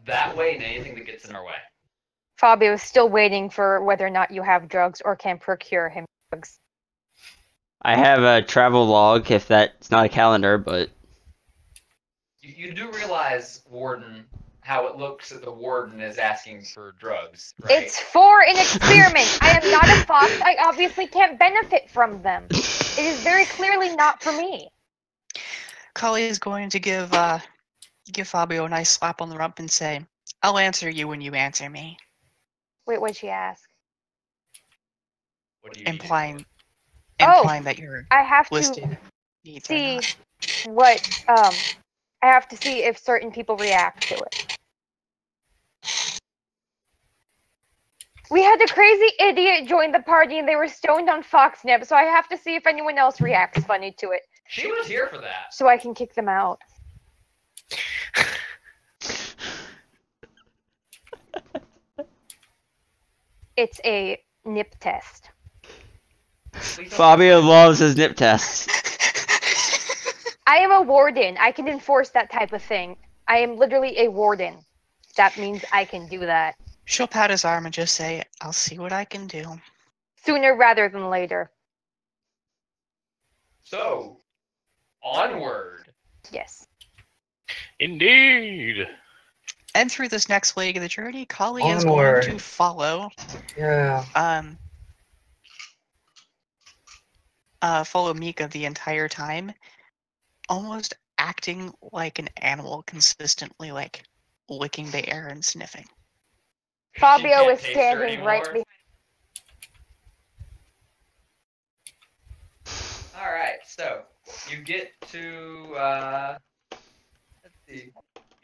That way and anything that gets in our way. Fabio is still waiting for whether or not you have drugs or can procure him drugs. I have a travel log, if that's not a calendar, but You do realize, Warden, how it looks that the Warden is asking for drugs, right? It's for an experiment. I am not a fox. I obviously can't benefit from them. It is very clearly not for me. Kali is going to give Fabio a nice slap on the rump and say, I'll answer you when you answer me. Wait, what'd she ask? What do you need it Implying Oh, implying that you're I have to listed needs or see not. what I have to see if certain people react to it. We had a crazy idiot join the party and they were stoned on Foxnip, so I have to see if anyone else reacts funny to it, She was here for that. so I can kick them out. It's a nip test. Please don't- Fabio loves his nip tests. I am a warden. I can enforce that type of thing. I am literally a warden. That means I can do that She'll pat his arm and just say, I'll see what I can do. sooner rather than later. So, onward. Yes. Indeed. And through this next leg of the journey, Kali is going Onward. to follow Yeah. follow Mika the entire time, almost acting like an animal, consistently like licking the air and sniffing. Fabio She can't is taste her standing right anymore. behind. Alright, so you get to let's see.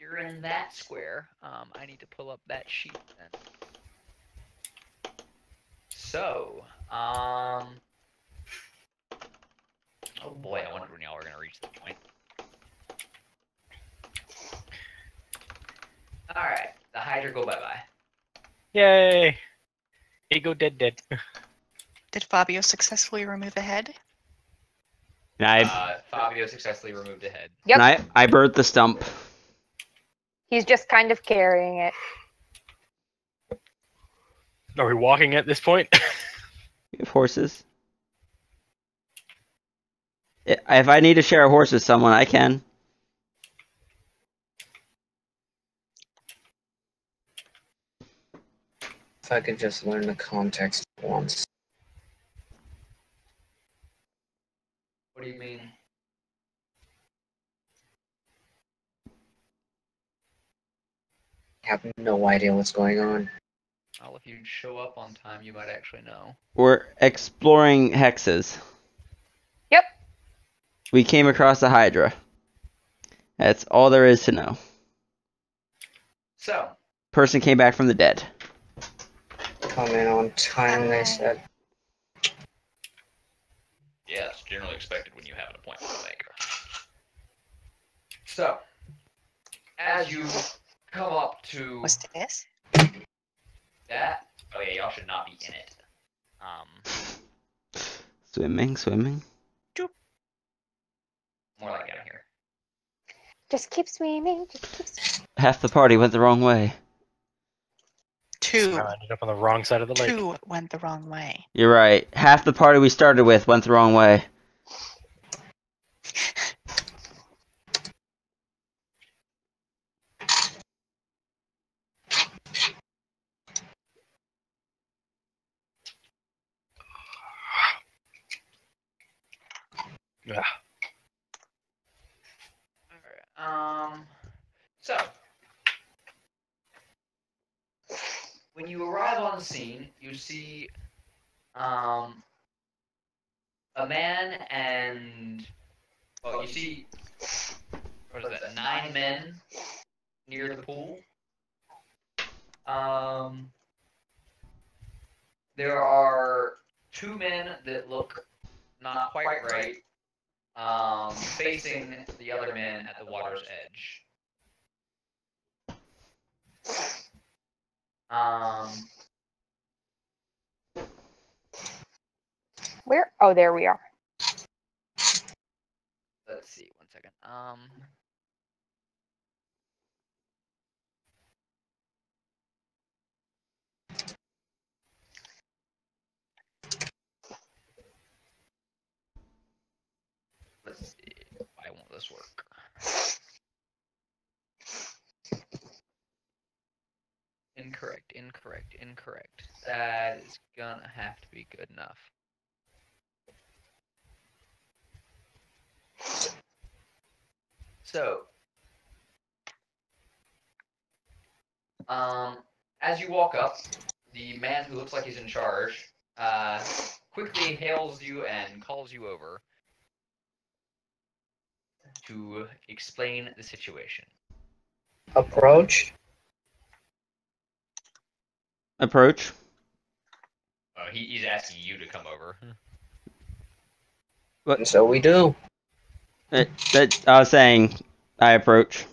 You're in that square. I need to pull up that sheet then. So, oh boy, I wonder when y'all are gonna reach the point. Alright, the Hydra go bye-bye. Yay. Ego dead. Did Fabio successfully remove a head? And Fabio successfully removed a head. Yep. I birthed the stump. He's just kind of carrying it. Are we walking at this point? We have horses. If I need to share a horse with someone, I can. If I could just learn the context once. What do you mean? I have no idea what's going on. Well, if you show up on time, you might actually know. We're exploring hexes. Yep. We came across a Hydra. That's all there is to know. So, Person came back from the dead. Come in on time, they said. yeah, it's generally expected when you have an appointment to make. So, as you come up to What's this? that, oh yeah, y'all should not be in it. Swimming. More like out here. Just keep swimming. Just keep swimming. Half the party went the wrong way. Two. I ended up on the wrong side of the lake. Two went the wrong way. You're right. Half the party we started with went the wrong way. Ah, Alright. So when you arrive on the scene, you see a man and you see what is that? 9 men near the pool. There are 2 men that look not quite right, facing the other men at the water's edge. Where? Oh, there we are. Let's see, 1 second. Let's see. Why won't this work? Incorrect. That is gonna have to be good enough. So, as you walk up, the man who looks like he's in charge quickly hails you and calls you over to explain the situation. Approach. Approach. He's asking you to come over. And so we do. I was saying, I approach.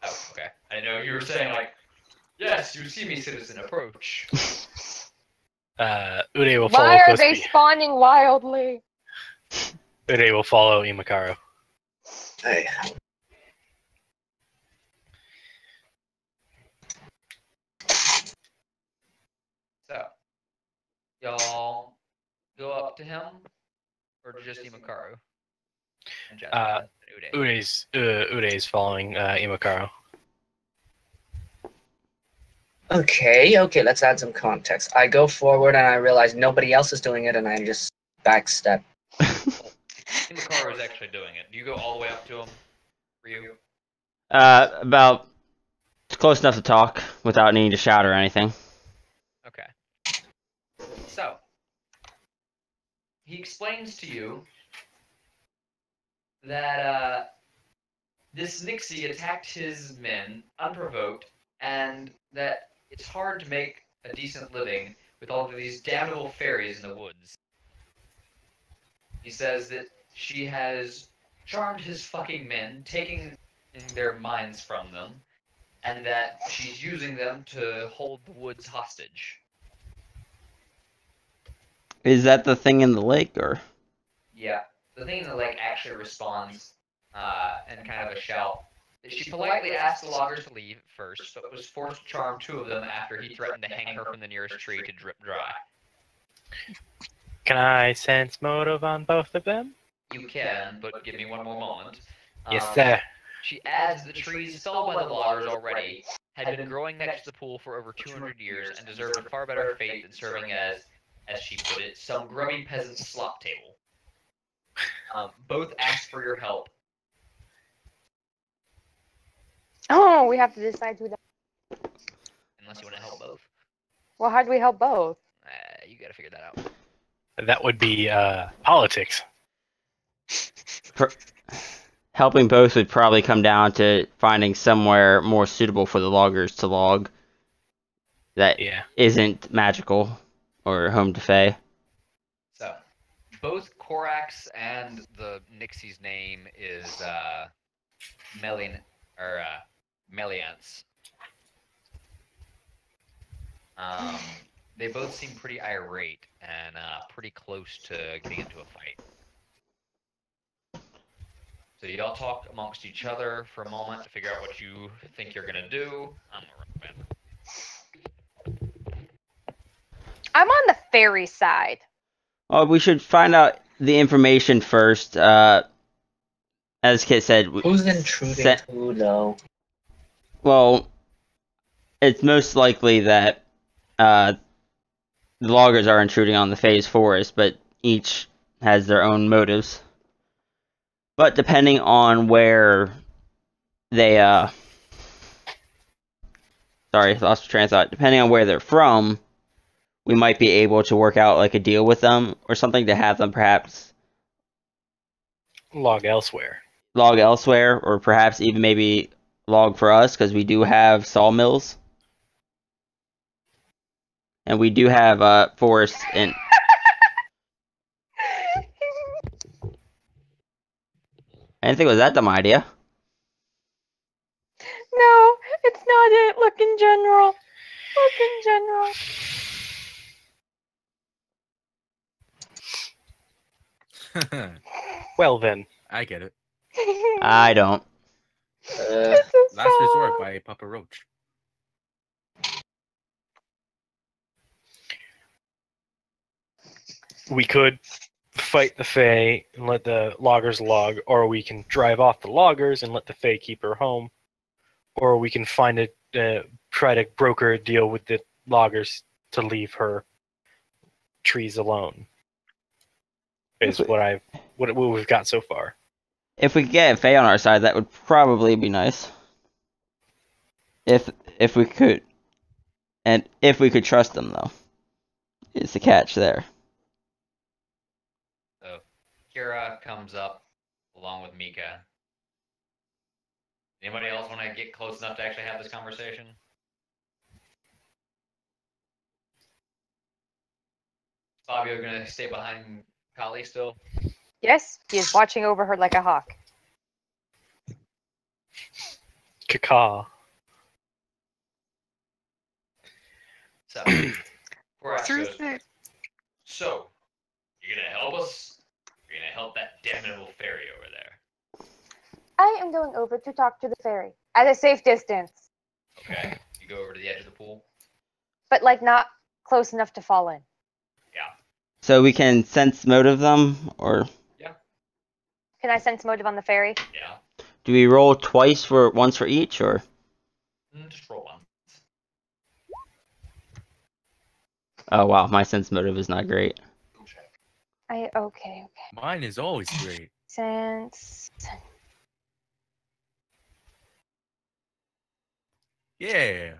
Oh, okay. I know you were saying like, yes, you see me, citizen, approach. Uday will follow Why are they closely. spawning wildly? Uday will follow Imakaru. Hey. So, y'all go up to him, or just Imakaru? And Jasmine and Uday. Uday's following Imakaru. Okay, let's add some context. I go forward and I realize nobody else is doing it and I just backstep. Imakaru is actually doing it. Do you go all the way up to him? Ryu? About close enough to talk without needing to shout or anything. Okay. So, he explains to you that this Nixie attacked his men unprovoked, and that it's hard to make a decent living with all of these damnable fairies in the woods. He says that she has charmed his fucking men, taking their minds from them, and that she's using them to hold the woods hostage. Is that the thing in the lake, or? Yeah, the thing in the lake actually responds in kind of a shout. She politely asked the loggers to leave first, but was forced to charm 2 of them after he threatened to hang her from the nearest tree to drip dry. Can I sense motive on both of them? You can, but give me one more moment. Yes, sir. She adds the trees felled by the loggers already had been growing next to the pool for over 200 years and deserved a far better fate than serving as she put it, some grubby peasant's slop table. Both asked for your help. Oh, we have to decide who that. Unless you want to help both. Well, how do we help both? You gotta figure that out. That would be politics. Helping both would probably come down to finding somewhere more suitable for the loggers to log that isn't magical or home to Fae. So, both Korax and the Nixie's name is Meliance. They both seem pretty irate and pretty close to getting into a fight. So y'all talk amongst each other for a moment to figure out what you think you're gonna do. I'm gonna recommend. I'm on the fairy side. Well, we should find out the information first. As Kit said, Who's intruding who, though? Well, it's most likely that the loggers are intruding on the Fae's forest, but each has their own motives. But depending on where they sorry, lost train of thought. Depending on where they're from, we might be able to work out like a deal with them or something to have them perhaps Log elsewhere. log elsewhere, or perhaps even maybe log for us, because we do have sawmills. And we do have forests in. I didn't think it was that dumb idea. No, it's not it. Look in general. Look in general. Well then, I get it. I don't. This is Last so Resort hard. by Papa Roach. we could fight the Fae and let the loggers log, or we can drive off the loggers and let the Fae keep her home, or we can find try to broker a deal with the loggers to leave her trees alone. Is what we've got so far. If we could get Faye on our side, that would probably be nice. If we could, and if we could trust them, though, is the catch there. So Kira comes up along with Mika. Anybody else want to get close enough to actually have this conversation? Fabio gonna stay behind Kali still? Yes, he is watching over her like a hawk. Caca. So, Korax Through goes, the so, you're gonna help us? You're gonna help that damnable fairy over there? I am going over to talk to the fairy at a safe distance, Okay. You go over to the edge of the pool? but like not close enough to fall in. Yeah. So we can sense motive them, or Can I sense motive on the fairy? Yeah. do we roll twice for once for each, or? Just roll one. Oh wow, my sense motive is not great. Go check. Okay. Mine is always great. Sense. Yeah.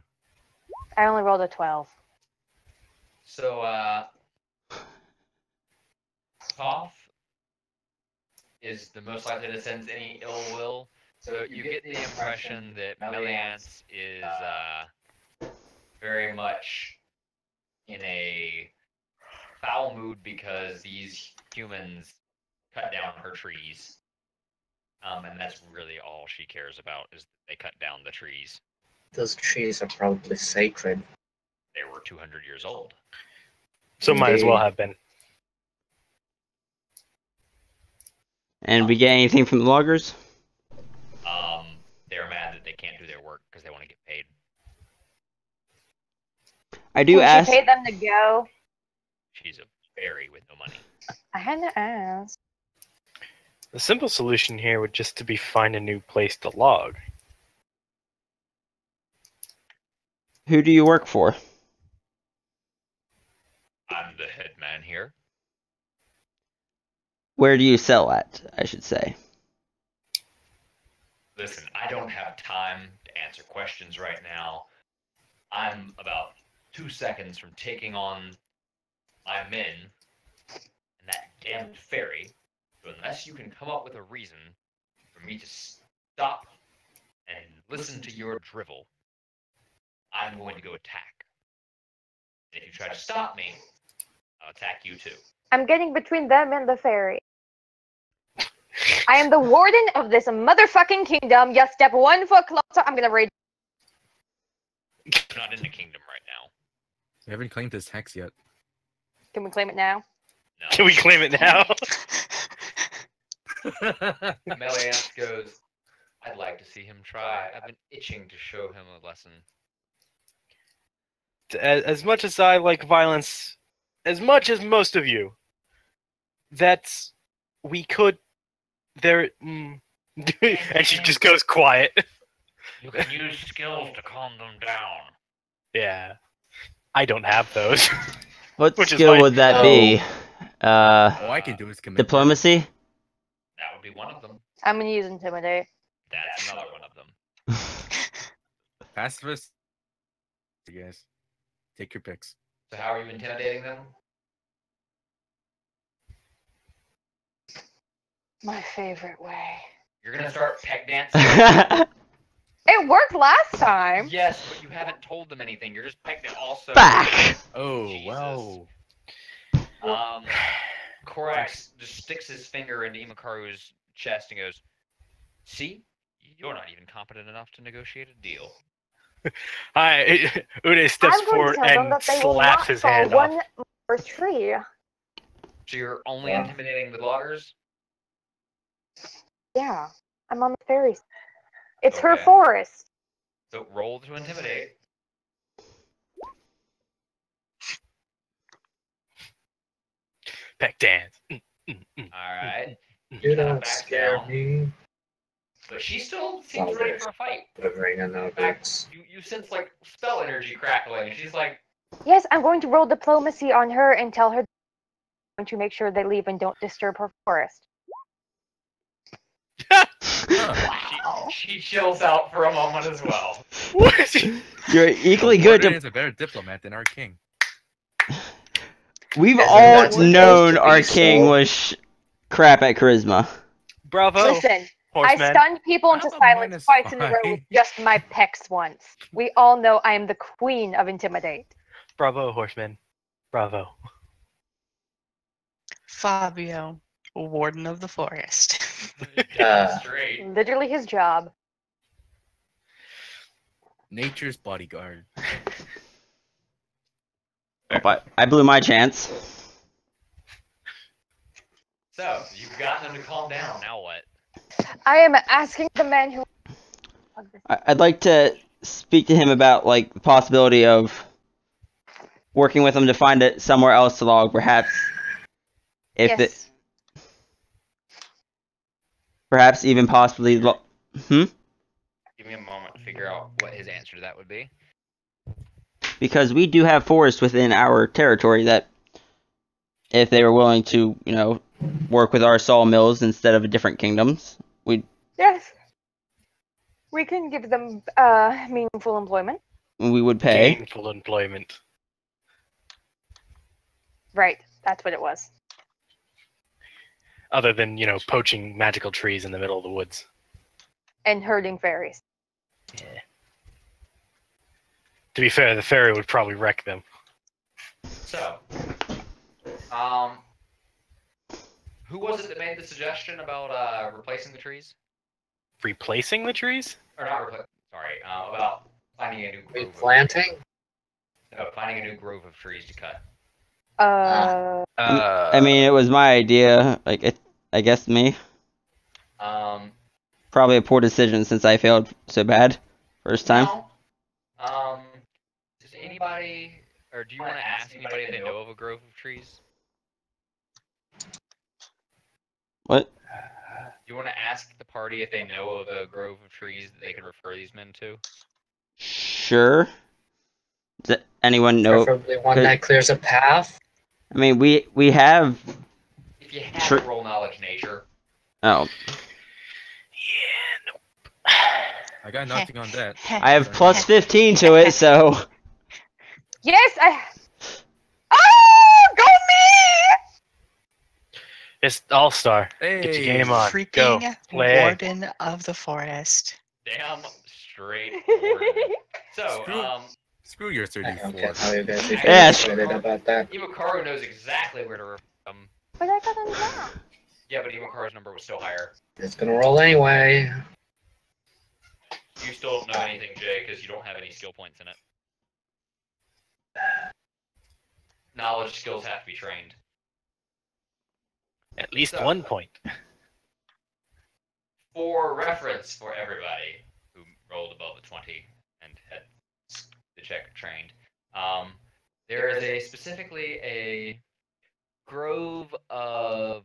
I only rolled a 12. So, Toph is the most likely to sense any ill will. So you get the impression that Meliance is very much in a foul mood because these humans cut down her trees. And that's really all she cares about, is that they cut down the trees. Those trees are probably sacred. They were 200 years old. So might as well Indeed. have been. And we get anything from the loggers? They're mad that they can't do their work because they want to get paid. I do Can ask. she pay them to go? She's a fairy with no money. I had to ask. The simple solution here would just to be find a new place to log. Who do you work for? I'm the head man here. Where do you sell at, I should say. Listen, I don't have time to answer questions right now. I'm about 2 seconds from taking on my men and that damned fairy. So unless you can come up with a reason for me to stop and listen to your drivel, I'm going to go attack. And if you try to stop me, I'll attack you too. I'm getting between them and the fairy. I am the warden of this motherfucking kingdom. You step 1 foot closer, I'm gonna rage. I'm not in the kingdom right now. We haven't claimed this hex yet. Can we claim it now? No. Can we claim it now? Meliance goes, I'd like to see him try. I've been itching to show him a lesson. As much as I like violence, as much as most of you, that's we could. There, and she just goes quiet. You can use skills to calm them down. Yeah, I don't have those. What Which is skill fine. would that be? All I can do is commit. Diplomacy? That would be one of them. I'm gonna use intimidate. That's another one of them. Pacifist. You guys, take your picks. So how are you intimidating them? My favorite way. You're gonna start peck dancing. It worked last time. Yes, but you haven't told them anything. You're just pecking also. Back. Oh, Jesus. wow. Korax just sticks his finger into Imakaru's chest and goes, "See, you're not even competent enough to negotiate a deal." Hi, Ude steps I'm going to forward tell them and that they will slaps not his fall hand one off. more tree. So you're only intimidating the loggers? Yeah, I'm on the fairy. It's her Okay. forest. So roll to intimidate. Peck dance. Alright. You kinda don't back scare down. me. But she still seems ready for a fight. Delivering In fact, notes. you sense like spell energy crackling, and she's like, Yes, I'm going to roll diplomacy on her and tell her I'm going to make sure they leave and don't disturb her forest. she chills out for a moment as well. What? You're equally The good warden to. is a better diplomat than our king. We've Isn't all that supposed known to be our king so? was crap at charisma. Bravo, Listen, horseman. I stunned people into I'm a silence twice in a row -5. with just my pecs once. We all know I am the queen of intimidate. Bravo, horseman. Bravo. Fabio, warden of the forest. Straight. Literally his job. Nature's bodyguard. Oh, I blew my chance. So you've gotten them to calm down. Now what? I am asking the man who. I'd like to speak to him about like the possibility of working with him to find it somewhere else to log, perhaps. If Yes. it, perhaps even possibly. Give me a moment to figure out what his answer to that would be. Because we do have forests within our territory that, if they were willing to, work with our sawmills instead of different kingdoms, Yes. We can give them meaningful employment. we would pay. Gainful employment. Right. That's what it was. Other than, poaching magical trees in the middle of the woods. And herding fairies. Yeah. To be fair, the fairy would probably wreck them. So, who was it that made the suggestion about replacing the trees? Replacing the trees? Or not replacing? Sorry, about finding a new grove. Replanting? Finding a new grove of trees to cut. I mean, it was my idea. I guess me. Probably a poor decision since I failed so bad first time. No. Does anybody, or do you want to ask anybody if they know of a grove of trees? What? Do you want to ask the party if they know of a grove of trees that they could refer these men to? Sure. Does anyone know? Preferably one that clears a path. I mean, we have. If you have roll knowledge nature. Oh, I got nothing on that. I have plus 15 to it, so. Yes, Oh, go me! It's All-Star. Hey, Get your game on. Freaking Go. Play. warden of the forest. Damn straight. Warden. So, Screw your I 34. don't get how you guys are Yes. excited about that. Imakaru knows exactly where to refer them. But I got on that. Yeah, but Imakaru's number was still higher. It's gonna roll anyway. You still don't know anything, Jay, because you don't have any skill points in it. Knowledge skills have to be trained. At least So- 1 point. For reference for everybody who rolled above the 20 and had the check trained, there is specifically a grove of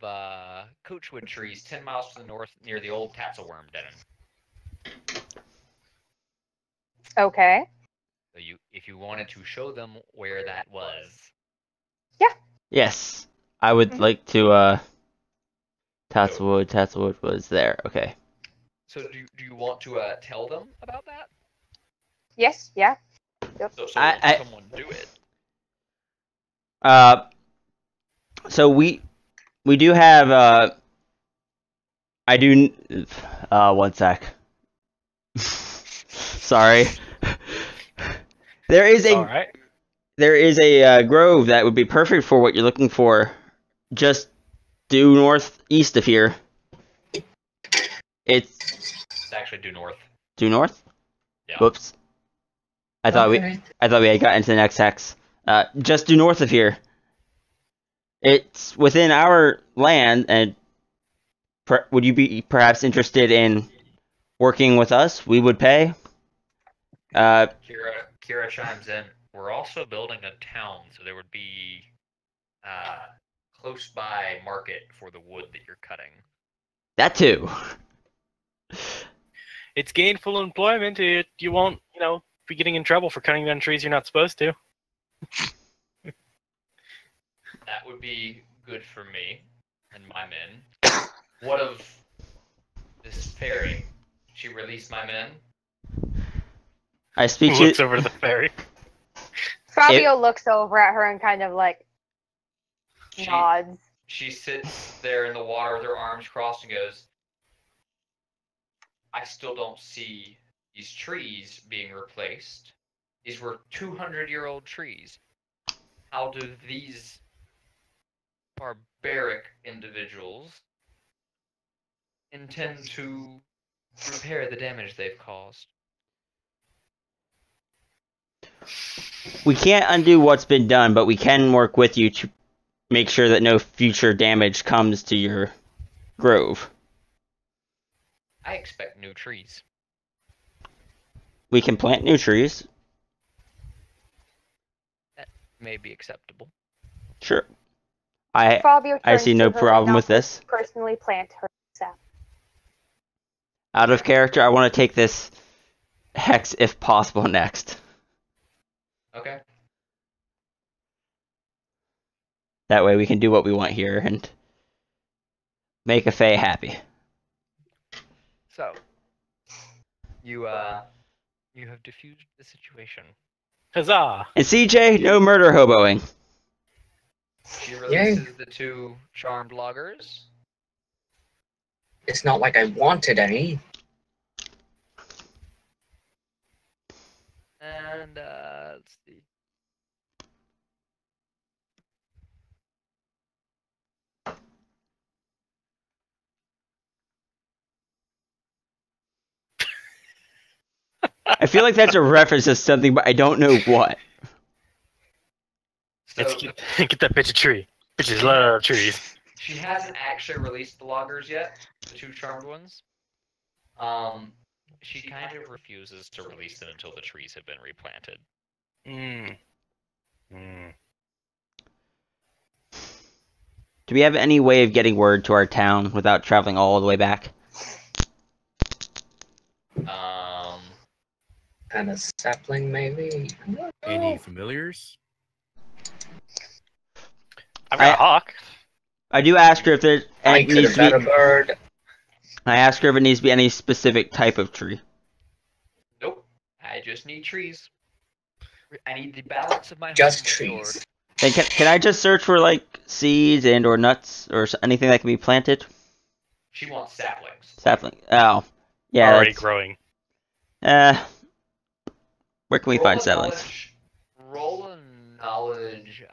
coachwood trees 10 miles to the north near the old Tatzelworm Den. Okay. So if you wanted to show them where that was, Yes, I would like to Tatzelwood was there. Okay. So do you want to tell them about that? Yes, yeah. So I- someone do it. So we do have I do. 1 sec. Sorry. There is All right. a grove that would be perfect for what you're looking for, just due northeast of here. It's actually due north. due north. Yeah. Whoops. I thought we Okay. had got into the next hex. Just due north of here. It's within our land, and would you be perhaps interested in working with us? We would pay. Kira chimes in. We're also building a town, so there would be close by market for the wood that you're cutting. That too. It's gainful employment. You won't, be getting in trouble for cutting down trees you're not supposed to. That would be good for me and my men. What of this fairy? She released my men? I speak Looks to. over to the ferry. Fabio looks over at her and kind of like nods. She sits there in the water with her arms crossed and goes, I still don't see these trees being replaced. These were 200-year-old trees. How do these barbaric individuals intend to repair the damage they've caused? We can't undo what's been done, but we can work with you to make sure that no future damage comes to your grove. I expect new trees. We can plant new trees. That may be acceptable. Sure. I Fabio turns see to no her problem and with this. personally plant her sap. Out of character, I want to take this hex if possible next. Okay. That way we can do what we want here and make a Fae happy. So, you have diffused the situation. Huzzah! And CJ, no murder hoboing. She releases the 2 charmed loggers. It's not like I wanted any. And let's see. I feel like that's a reference to something, but I don't know what. So Let's get that bitch a tree. Bitches love trees. she hasn't actually released the loggers yet, the 2 charmed ones. She kind of refuses to release them until the trees have been replanted. Do we have any way of getting word to our town without traveling all the way back? And a sapling, maybe. Any familiars? I've got a hawk. I do ask her if there I could have needs to had a be. bird. I ask her if it needs to be any specific type of tree. Nope. I just need trees. I need the balance of my Just home trees. restored. And can I just search for like seeds and or nuts or anything that can be planted? She wants saplings. Sapling. Oh, yeah. Already that's- growing. Where can we Roll find a saplings? Roll a knowledge.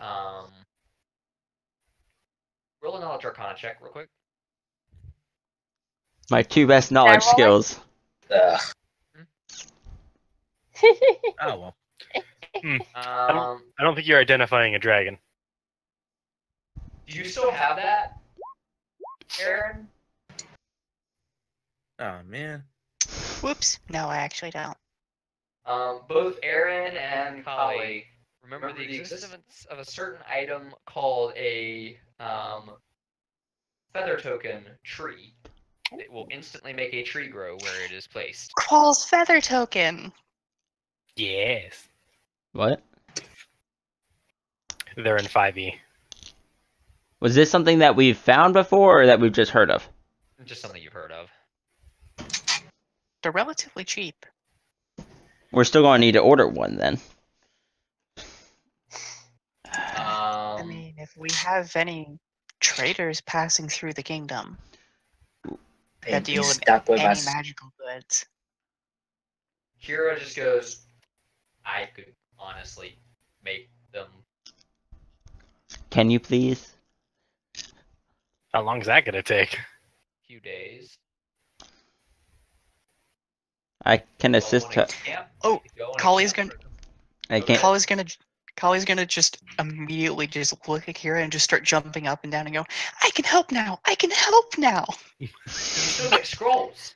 Roll a knowledge arcana check real quick. My 2 best knowledge roll it? skills. Ugh. Oh well. I don't think you're identifying a dragon. Do you still have that, Aaron? Oh man. Whoops. No, I actually don't. Both Aaron and Kali remember the existence of a certain item called a feather token tree. It will instantly make a tree grow where it is placed. Quall's feather token. Yes. What? They're in 5e. Was this something that we've found before or that we've just heard of? Just something you've heard of. They're relatively cheap. We're still going to need to order one then. I mean, if we have any traders passing through the kingdom that Be deal in stuck with any us. magical goods. Kira just goes, I could honestly make them. Can you please? How long is that gonna take? Few days. I can assist Go on her. a camp. Oh, Go on a Kali's camp. gonna I can't. Kali's gonna just immediately just look at Kira and just start jumping up and down and go, I can help now! I can help now! You still get scrolls.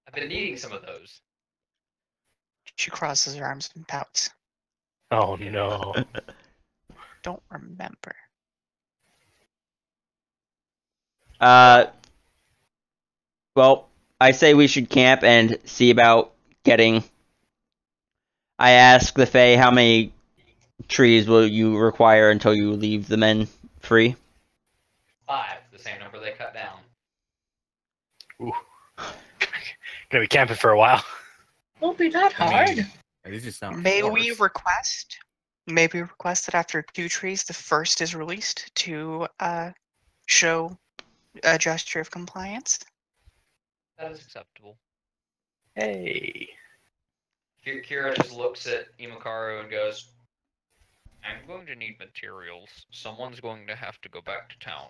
I've been needing some of those. She crosses her arms and pouts. Oh no. Don't remember. Well, I say we should camp and see about getting. I ask the Fae how many trees will you require until you leave the men free? 5, the same number they cut down. Ooh. Gonna be camping for a while. Won't be that hard. This is not May we force. request that after 2 trees, the first is released to show a gesture of compliance? That is acceptable. Hey. Kira just looks at Imakaru and goes, I'm going to need materials. Someone's going to have to go back to town.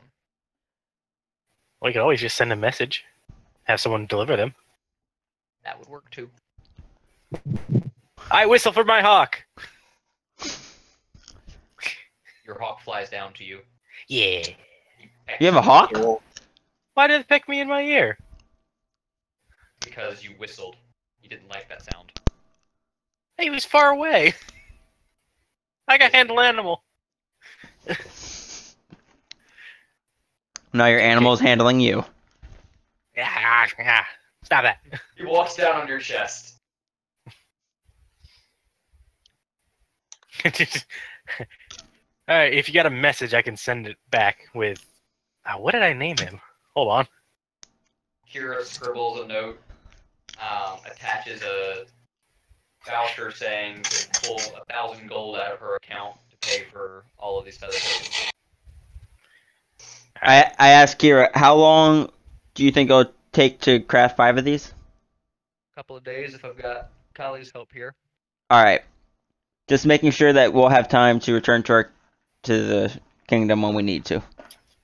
Well, you could always just send a message. Have someone deliver them. That would work too. I whistle for my hawk! Your hawk flies down to you. Yeah. You have a hawk? Cool. Why did it pick me in my ear? Because you whistled. You didn't like that sound. He was far away. I can handle animal. Now your animal's handling you. Yeah. Stop that. He walks down on your chest. Alright, if you got a message, I can send it back with... what did I name him? Hold on. Kira scribbles a note, attaches a voucher saying to pull 1,000 gold out of her account to pay for all of these feather tokens. I asked Kira, how long do you think it'll take to craft 5 of these? Couple of days if I've got Kali's help here. Alright. Just making sure that we'll have time to return to the kingdom when we need to.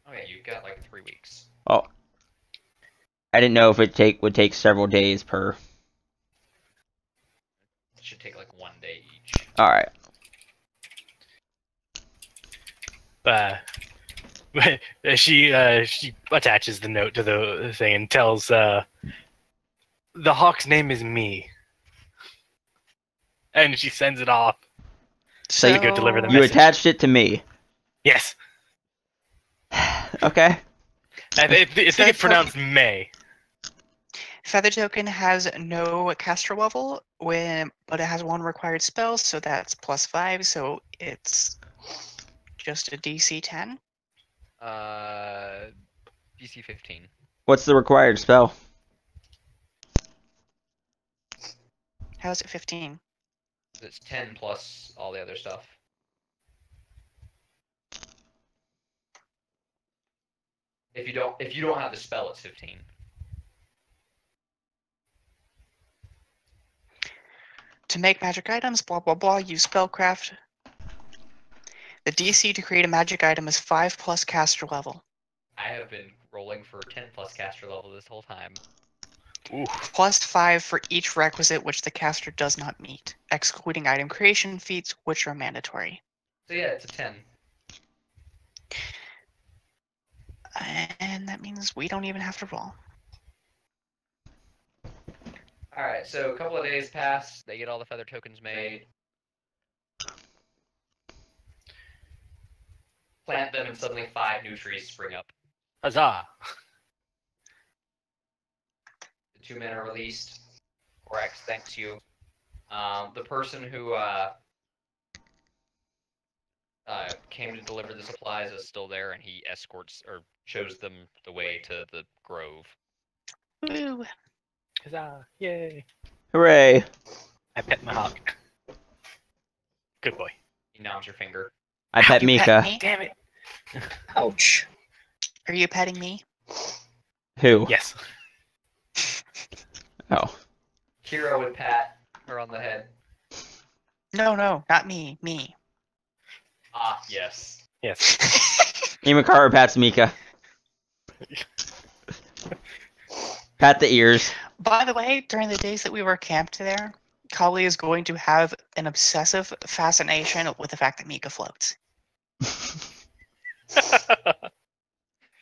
Oh yeah, you've got like 3 weeks. Oh. I didn't know if it would take several days per. It should take like 1 day each. Alright. She attaches the note to the thing and tells the hawk's name is me, and she sends it off. So you go deliver the You message. attached it to me. Yes, Okay. I think it's pronounced May. Feather Token has no caster level, but it has 1 required spell, so that's +5, so it's just a DC 10. DC 15. What's the required spell? How is it 15? It's 10 plus all the other stuff. If you don't have the spell, it's 15. To make magic items, blah blah blah, use spellcraft. The DC to create a magic item is 5 plus caster level. I have been rolling for 10 plus caster level this whole time. Plus 5 for each requisite which the caster does not meet, excluding item creation feats, which are mandatory. So yeah, it's a 10. And that means we don't even have to roll. Alright, so a couple of days pass, they get all the feather tokens made. Plant them and suddenly 5 new trees spring up. Huzzah! The 2 men are released. Korax thanks you. The person who came to deliver the supplies is still there, and he escorts or shows them the way to the grove. Woo. Huzzah! Yay! Hooray! I pet my hawk. Good boy. He nods your finger. I pet You Mika. me? Damn it! Ouch. Are you petting me? Who? Yes. Oh. Kira would pat her on the head. No, not me. Me. Ah, yes. Yes. Imakara pats Mika. Pat the ears. By the way, during the days that we were camped there, Kali is going to have an obsessive fascination with the fact that Mika floats.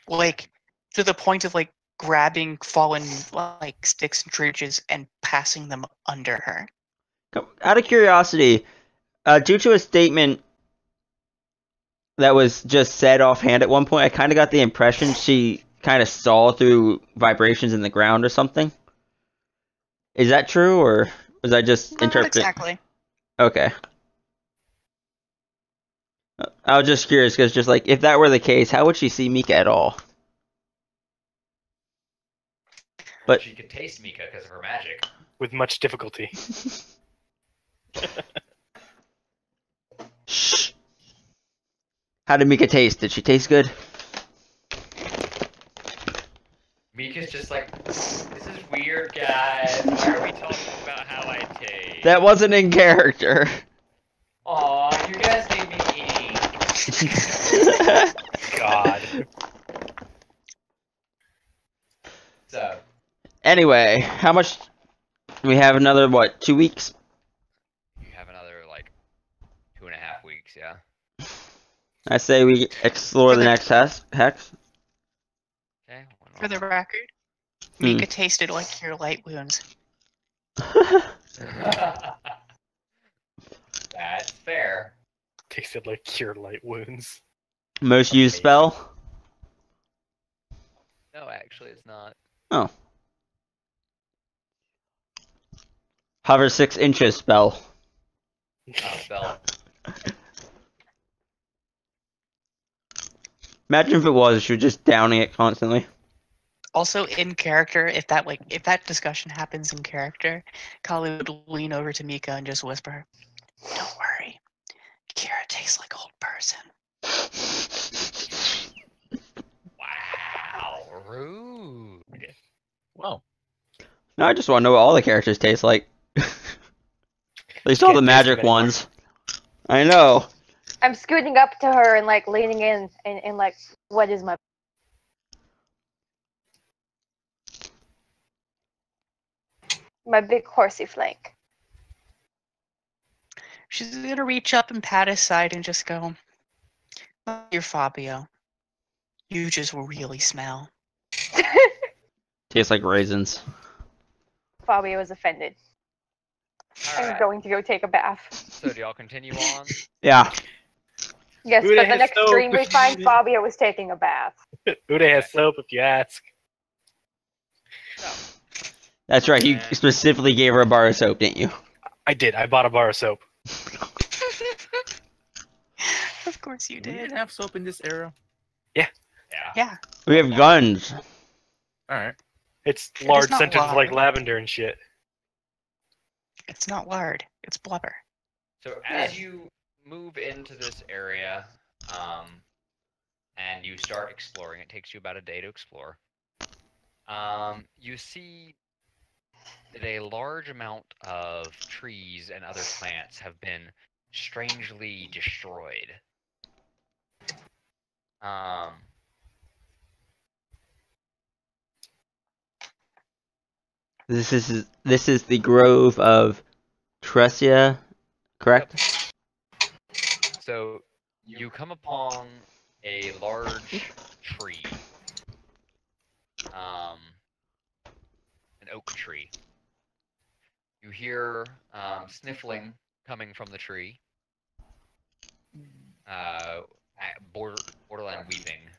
Like, to the point of, like, grabbing fallen, like, sticks and trees and passing them under her. Out of curiosity, due to a statement that was just said offhand at one point, I kind of got the impression she kind of saw through vibrations in the ground or something. Is that true, or was I just Not interpreting? exactly. Okay. I was just curious, because just like, if that were the case, how would she see Mika at all? But She could taste Mika because of her magic. With much difficulty. Shh. How did Mika taste? Did she taste good? Mika's just like, this is weird, guys. Why are we talking about how I taste? That wasn't in character. Aw, you guys made me eat. God. So, Anyway, how much? We have another, what, 2 weeks? you have another, like, 2.5 weeks, yeah? I say we explore the next hex. Okay. For the record, Mika tasted like your light wounds. That's fair. Tasted like cure light wounds. Most used spell? No, actually, it's not. Oh. Hover 6 inches spell. Not a spell. Imagine if it was, you're just downing it constantly. Also, in character, if that discussion happens in character, Kali would lean over to Mika and just whisper, "Don't worry, Kira tastes like old person." Wow, rude. Whoa. No, I just want to know what all the characters taste like. At least all the Can't taste magic them anymore. ones. I know. I'm scooting up to her and like leaning in and like, what is my big horsey flank? She's gonna reach up and pat his side and just go, "You're Fabio. You just really smell." Tastes like raisins. Fabio is offended. I'm Alright, going to go take a bath. so do y'all continue on? Yeah. Yes, Who the but the heck next knows? dream we find Fabio was taking a bath. Uday has soap if you ask. That's right, you Yeah. specifically gave her a bar of soap, didn't you? I did. I bought a bar of soap. Of course you We did. didn't have soap in this era. Yeah. Yeah. We have guns. Alright. It's is large not scented lard. like lavender and shit. It's not lard. It's blubber. So as you move into this area, and you start exploring, it takes you about a day to explore. You see that a large amount of trees and other plants have been strangely destroyed. This is the grove of Tresia, correct? So you come upon a large tree, an oak tree. You hear sniffling coming from the tree, borderline weeping.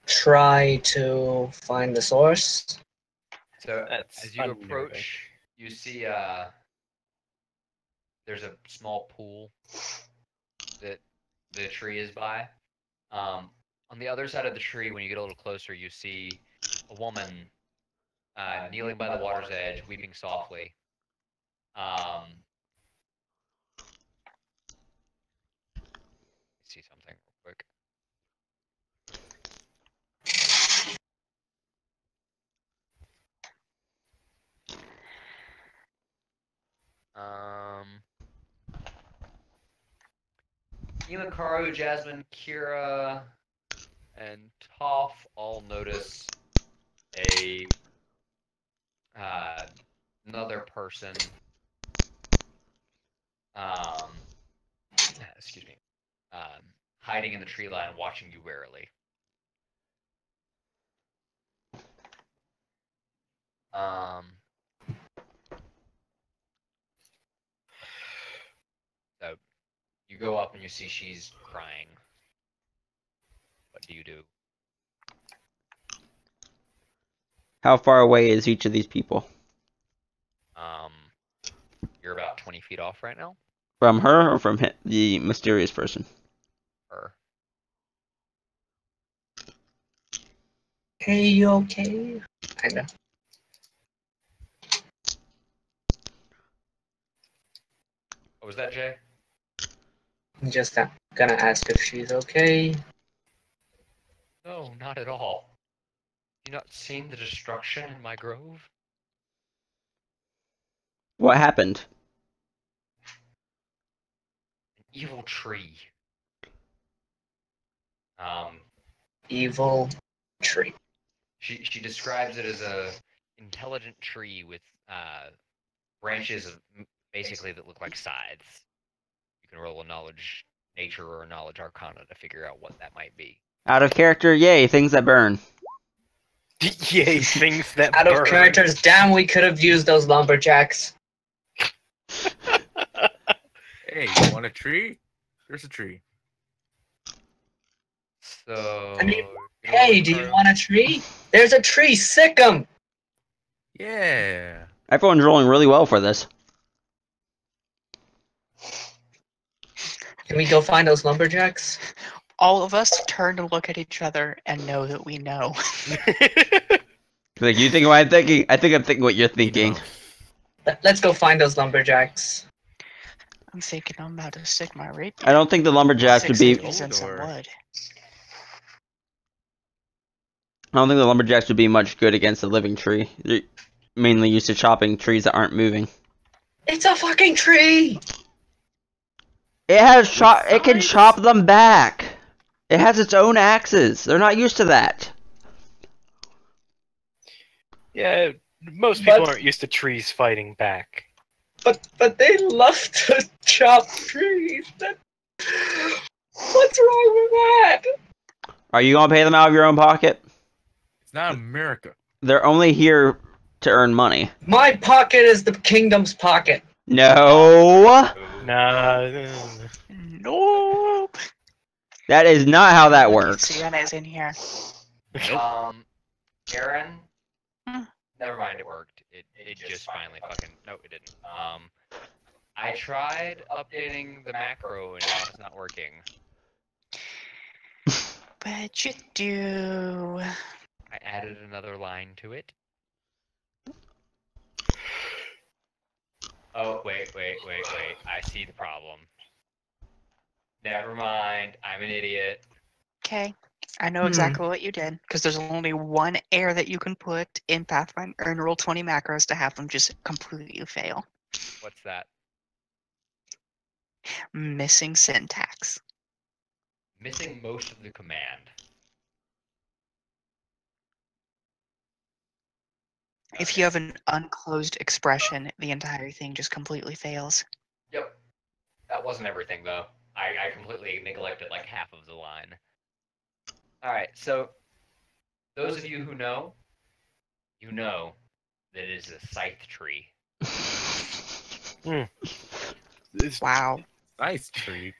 Try to find the source. So That's as you unnerving. approach, you see there's a small pool that the tree is by. On the other side of the tree, when you get a little closer, you see a woman kneeling by the water's edge, weeping softly. See something real quick. Imakaru, Jasmine, Kira, and Toph all notice another person. Excuse me. Hiding in the tree line, watching you warily. So you go up and you see she's crying. What do you do? How far away is each of these people? You're about 20 feet off right now. From her or from the mysterious person? Her. Hey, you okay? Kinda. What was that, Jay? I'm just gonna ask if she's okay. No, not at all. You not seen the destruction in my grove? What happened? An evil tree. Evil tree. She describes it as a intelligent tree with branches of basically that look like scythes. You can roll a knowledge nature or a knowledge arcana to figure out what that might be. Out of character, yay, things that burn. Yay, things that Out burn. of characters, damn, we could have used those lumberjacks. Hey, you want a tree? There's a tree. So. I mean, hey, do you want a tree? There's a tree, sick 'em! Yeah. Everyone's rolling really well for this. Can we go find those lumberjacks? All of us turn to look at each other and know that we know. Like, you think what I'm thinking? I think I'm thinking what you're thinking. Let's go find those lumberjacks. I'm thinking I'm about to stick my rapier. I don't think the lumberjacks would be. in some wood. I don't think the lumberjacks would be much good against a living tree. They're mainly used to chopping trees that aren't moving. It's a fucking tree! It has it can chop them back. It has its own axes. They're not used to that. Yeah, most people aren't used to trees fighting back. But they love to chop trees. What's wrong with that? Are you gonna pay them out of your own pocket? It's not America. They're only here to earn money. My pocket is the kingdom's pocket. No. Nah. Nope. That is not how that works. Sienna is in here. Aaron. Hmm. Never mind, it worked. It just finally fucking no, it didn't. I tried updating the macro and now it's not working. But you do. I added another line to it. Oh, wait. I see the problem. Never mind. I'm an idiot. Okay. I know exactly what you did, because there's only one error that you can put in Pathfinder and roll 20 macros to have them just completely fail. What's that? Missing syntax. Missing most of the command. If you have an unclosed expression, the entire thing just completely fails. Yep. That wasn't everything, though. I completely neglected like half of the line. Alright, so those of you who know, you know that it is a scythe tree. Wow. Nice tree.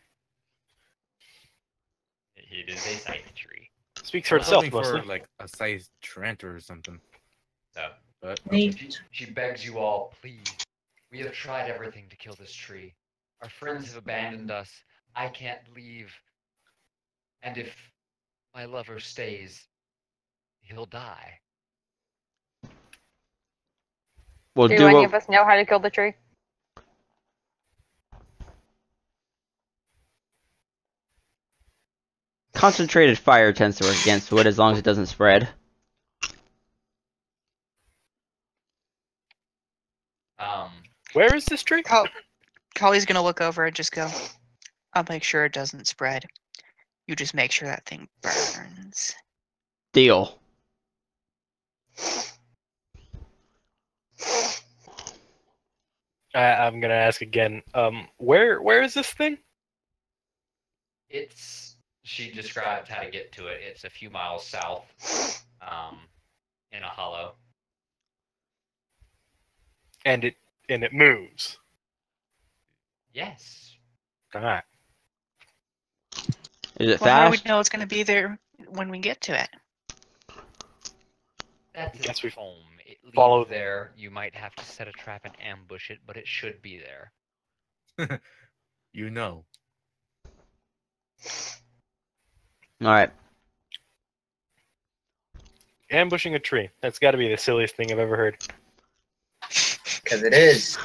It is a scythe tree. Speaks for I was itself, hoping mostly. for like a size Trent or something. So, But Neat. she begs you all, please. We have tried everything to kill this tree. Our friends have abandoned us. I can't leave. And if my lover stays, he'll die. We'll Do do any what of us know how to kill the tree? concentrated fire tends to work against wood as long as it doesn't spread. Where is this tree? Collie's gonna look over and just go, I'll make sure it doesn't spread. You just make sure that thing burns. Deal. I'm gonna ask again. Where is this thing? She described how to get to it. It's a few miles south, in a hollow. And it moves. Yes. Alright. Is it Well, how do we fast? know it's gonna be there when we get to it? That's Guess its we home. It leads follow- there. You might have to set a trap and ambush it, but it should be there. You know. Alright. Ambushing a tree. That's got to be the silliest thing I've ever heard. Because it is.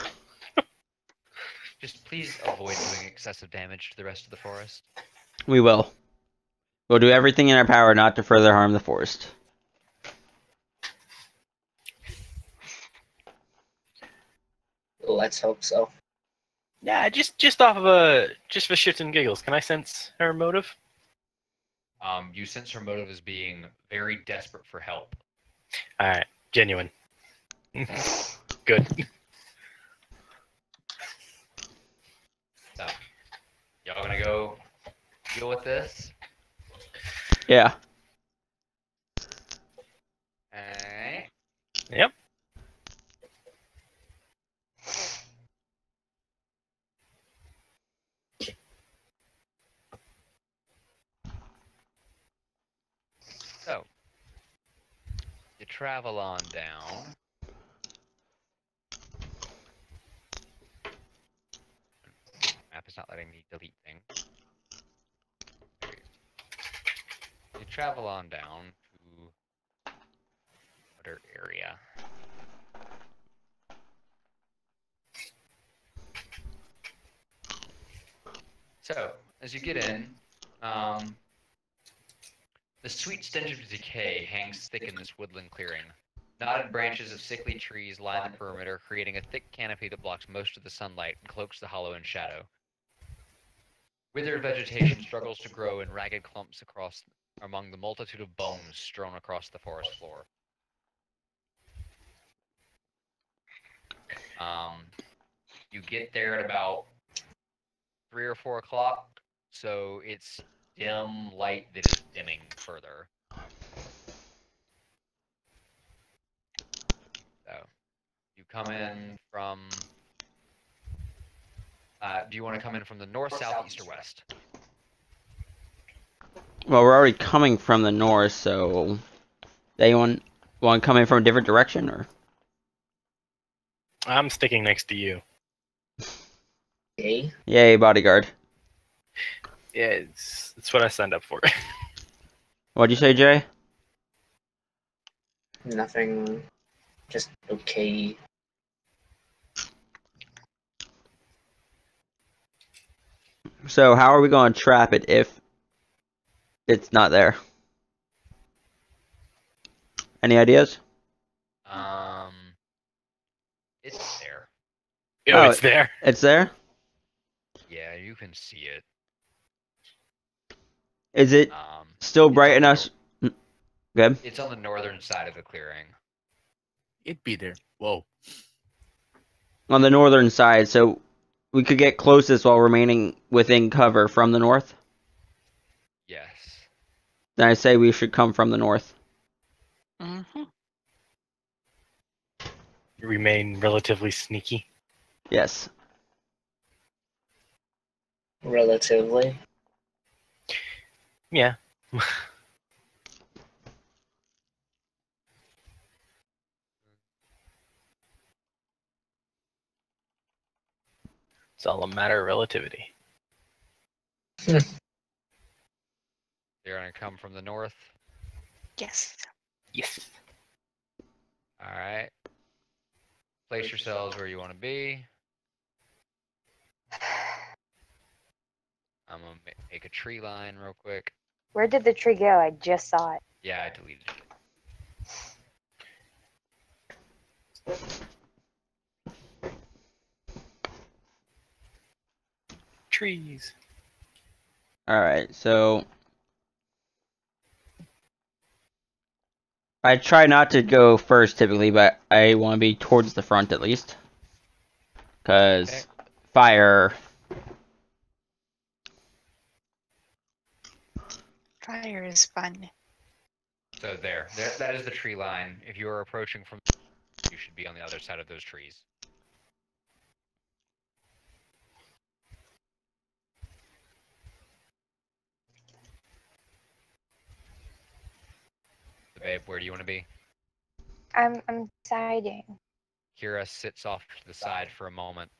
Just please avoid doing excessive damage to the rest of the forest. We will. We'll do everything in our power not to further harm the forest. Let's hope so. Yeah, just off of just for shits and giggles. Can I sense her motive? You sense her motive as being very desperate for help. All right, genuine. Good. So, y'all gonna go deal with this? Yeah. Alright. Yep. So, you travel on down. Map is not letting me delete things. There we go. You travel on down to water area. So, as you get in, the sweet stench of decay hangs thick in this woodland clearing. Knotted branches of sickly trees line the perimeter, creating a thick canopy that blocks most of the sunlight and cloaks the hollow in shadow. Withered vegetation struggles to grow in ragged clumps among the multitude of bones strewn across the forest floor. You get there at about 3 or 4 o'clock, so it's dim light that is dimming further. So, you come in from... do you want to come in from the north, south, east, or west? Well, we're already coming from the north, so... Anyone want to come in from a different direction, or...? I'm sticking next to you. Okay. Yay, bodyguard. Yeah, it's what I signed up for. What'd you say, Jay? Nothing. Just okay. So, how are we going to trap it if it's not there? Any ideas? It's there. Oh, Oh, it's there. It's there? Yeah, you can see it. Is it still It's bright on enough? Good. It's on the northern side of the clearing. It'd be there. Whoa. On the northern side, so we could get closest while remaining within cover from the north? Yes. Then I say we should come from the north. Mm-hmm. Remain relatively sneaky. Yes. Relatively. Yeah. It's all a matter of relativity. They're gonna come from the north. Yes. Yes. All right. Place yourselves where you want to be. I'm gonna make a tree line real quick. Where did the tree go? I just saw it. Yeah, I deleted it. Trees. Alright, so I try not to go first typically, but I want to be towards the front at least. Because Okay. fire. Fire is fun. So there, that is the tree line. If you are approaching from, you should be on the other side of those trees. So babe, where do you want to be? I'm deciding. Kira sits off to the side for a moment,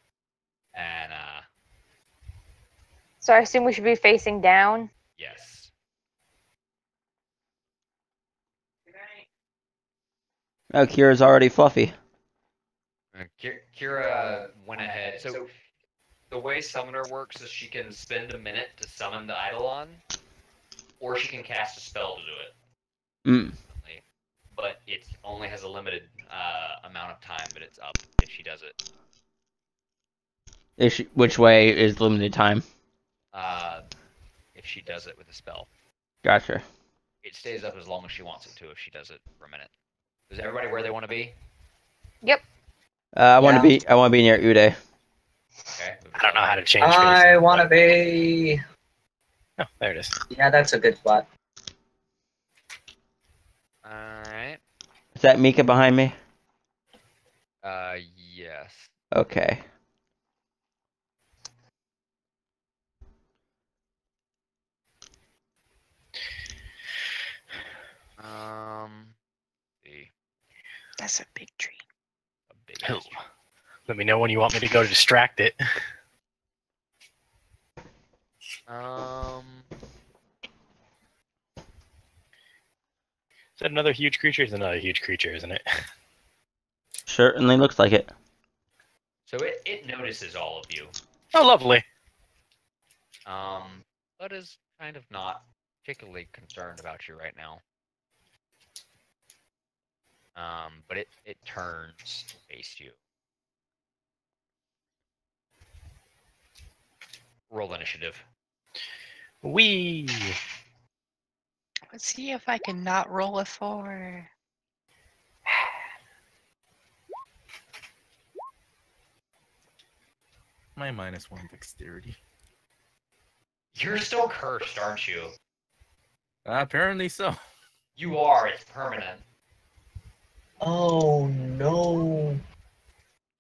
and So I assume we should be facing down. yes. Oh, Kira's already fluffy. Kira went ahead. So the way Summoner works is she can spend a minute to summon the Eidolon, or she can cast a spell to do it. Mm. But it only has a limited amount of time that it's up if she does it. Which way is limited time? If she does it with a spell. Gotcha. It stays up as long as she wants it to if she does it for a minute. Is everybody where they want to be? Yep. I want to be near Uday. Okay. I don't know how to change. I faces, want to but- be. Oh, there it is. Yeah, that's a good spot. Alright. Is that Mika behind me? Yes. Okay. See. That's a big tree. A big Oh. ass tree. Let me know when you want me to go to distract it. Is that another huge creature? It's another huge creature, isn't it? Certainly looks like it. So it notices all of you. Oh, lovely. But is kind of not particularly concerned about you right now. But it turns to face you. Roll initiative. Wee. Let's see if I can not roll a 4. My -1 dexterity. You're still cursed, aren't you? Apparently so. You are. It's permanent. Oh no.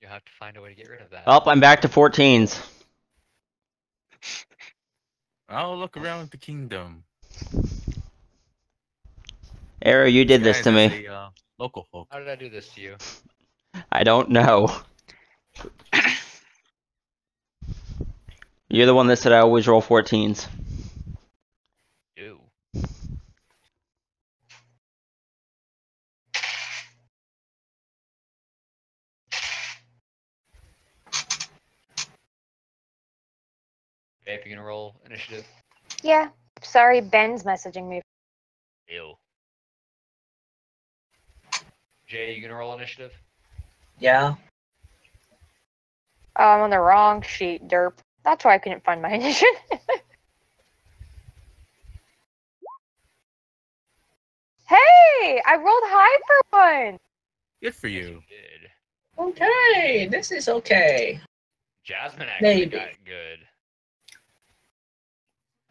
You have to find a way to get rid of that. Oh, I'm back to 14s. I'll look around the kingdom. Arrow, you did this Guys, to as me. a, local folk. How did I do this to you? I don't know. You're the one that said I always roll 14s. Do. Babe, you gonna roll initiative? Yeah. Sorry, Ben's messaging me. Ew. Jay, you gonna roll initiative? Yeah. Oh, I'm on the wrong sheet, derp. That's why I couldn't find my initiative. Hey! I rolled high for one! Good for Yes, you. did. Okay, this is okay. Jasmine actually Maybe. got good.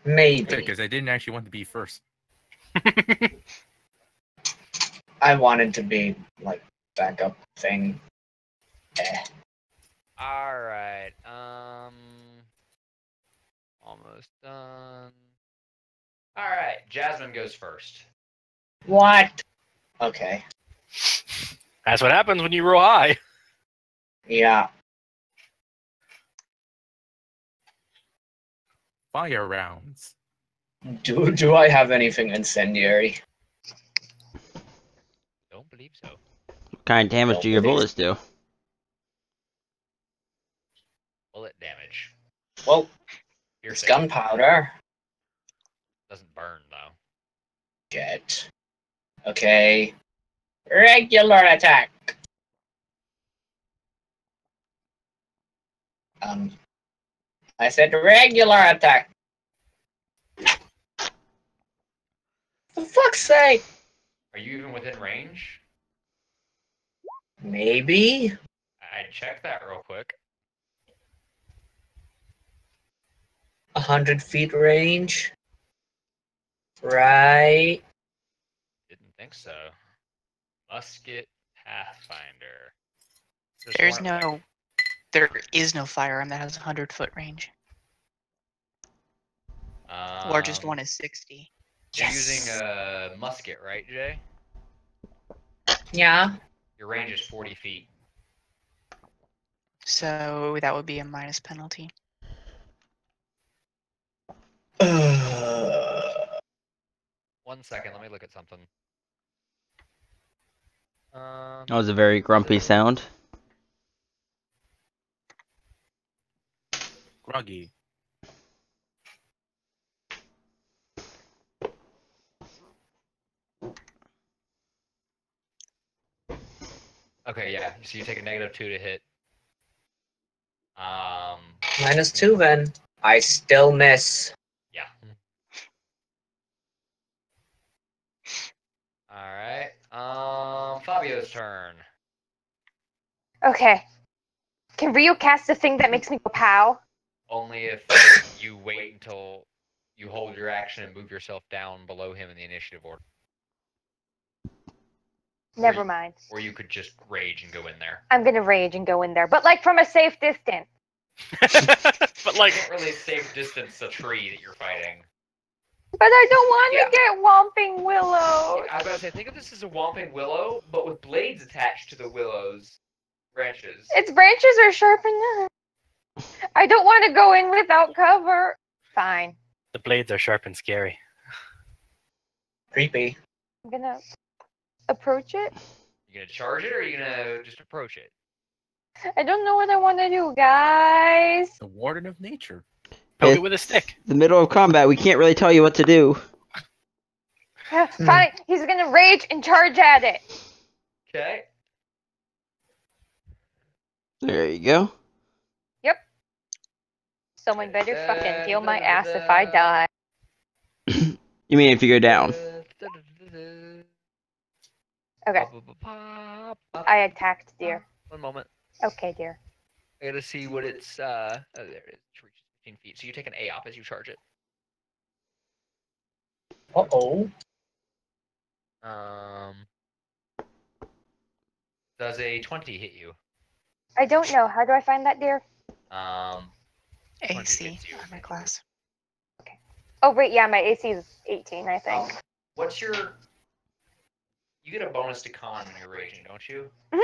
Maybe. Because I didn't actually want to be first. I wanted to be like backup thing. Alright, almost done. Alright, Jasmine goes first. What? Okay. That's what happens when you roll high. Yeah. Fire rounds. Do I have anything incendiary? Don't believe so. What kind of damage do your bullets do? Bullet damage. Well, it's Piercing. gunpowder. Doesn't burn though. Jet. Okay. Regular attack. I said regular attack. For fuck's sake. Are you even within range? Maybe. I'd check that real quick. 100 feet range. Right. Didn't think so. Musket Pathfinder. There is no firearm that has 100-foot range. Largest one is 60. You're using a musket, right, Jay? Yeah. Your range is 40 feet. So that would be a minus penalty. Uh, 1 second, let me look at something. That was a very grumpy sound. Groggy. Okay, yeah. So you take a -2 to hit. -2 then. I still miss. Yeah. All right. Fabio's turn. Okay. Can Ryu cast the thing that makes me go pow? Only if you wait until you hold your action and move yourself down below him in the initiative order. Never mind. Or you could just rage and go in there. I'm gonna rage and go in there, but like from a safe distance. But You like, can't really safe distance a tree that you're fighting. But I don't want to get Whomping Willow. I was about to say, think of this as a Whomping Willow, but with blades attached to the willow's branches. Its branches are sharpened. I don't want to go in without cover. Fine. the blades are sharp and scary. Creepy. I'm gonna approach it. You gonna charge it or are you gonna just approach it? I don't know what I want to do, guys. The Warden of Nature. Poke it with a stick. The middle of combat, we can't really tell you what to do. Fine. He's gonna rage and charge at it. Okay. There you go. Someone better fucking feel my ass if I die. You mean if you go down? Okay. I attacked, dear. 1 moment. Okay, dear. I gotta see what it's oh there it is. It reaches 15 feet. So you take an AOP as you charge it. Uh-oh. Does a 20 hit you? I don't know. How do I find that, dear? 20 AC hits you. on my class. Oh, wait, yeah, my AC is 18, I think. What's your... You get a bonus to con when you're raging, don't you? Mhm.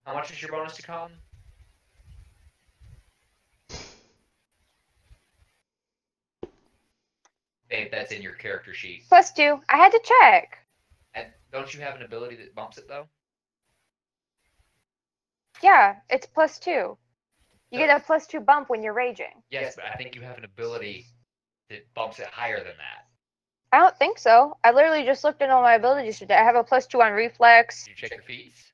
How much is your bonus to con? Babe, that's in your character sheet. +2. I had to check. And don't you have an ability that bumps it, though? Yeah, it's +2. You get a +2 bump when you're raging. Yes, but I think you have an ability that bumps it higher than that. I don't think so. I literally just looked at all my abilities today. I have a +2 on reflex. Did you check your feats?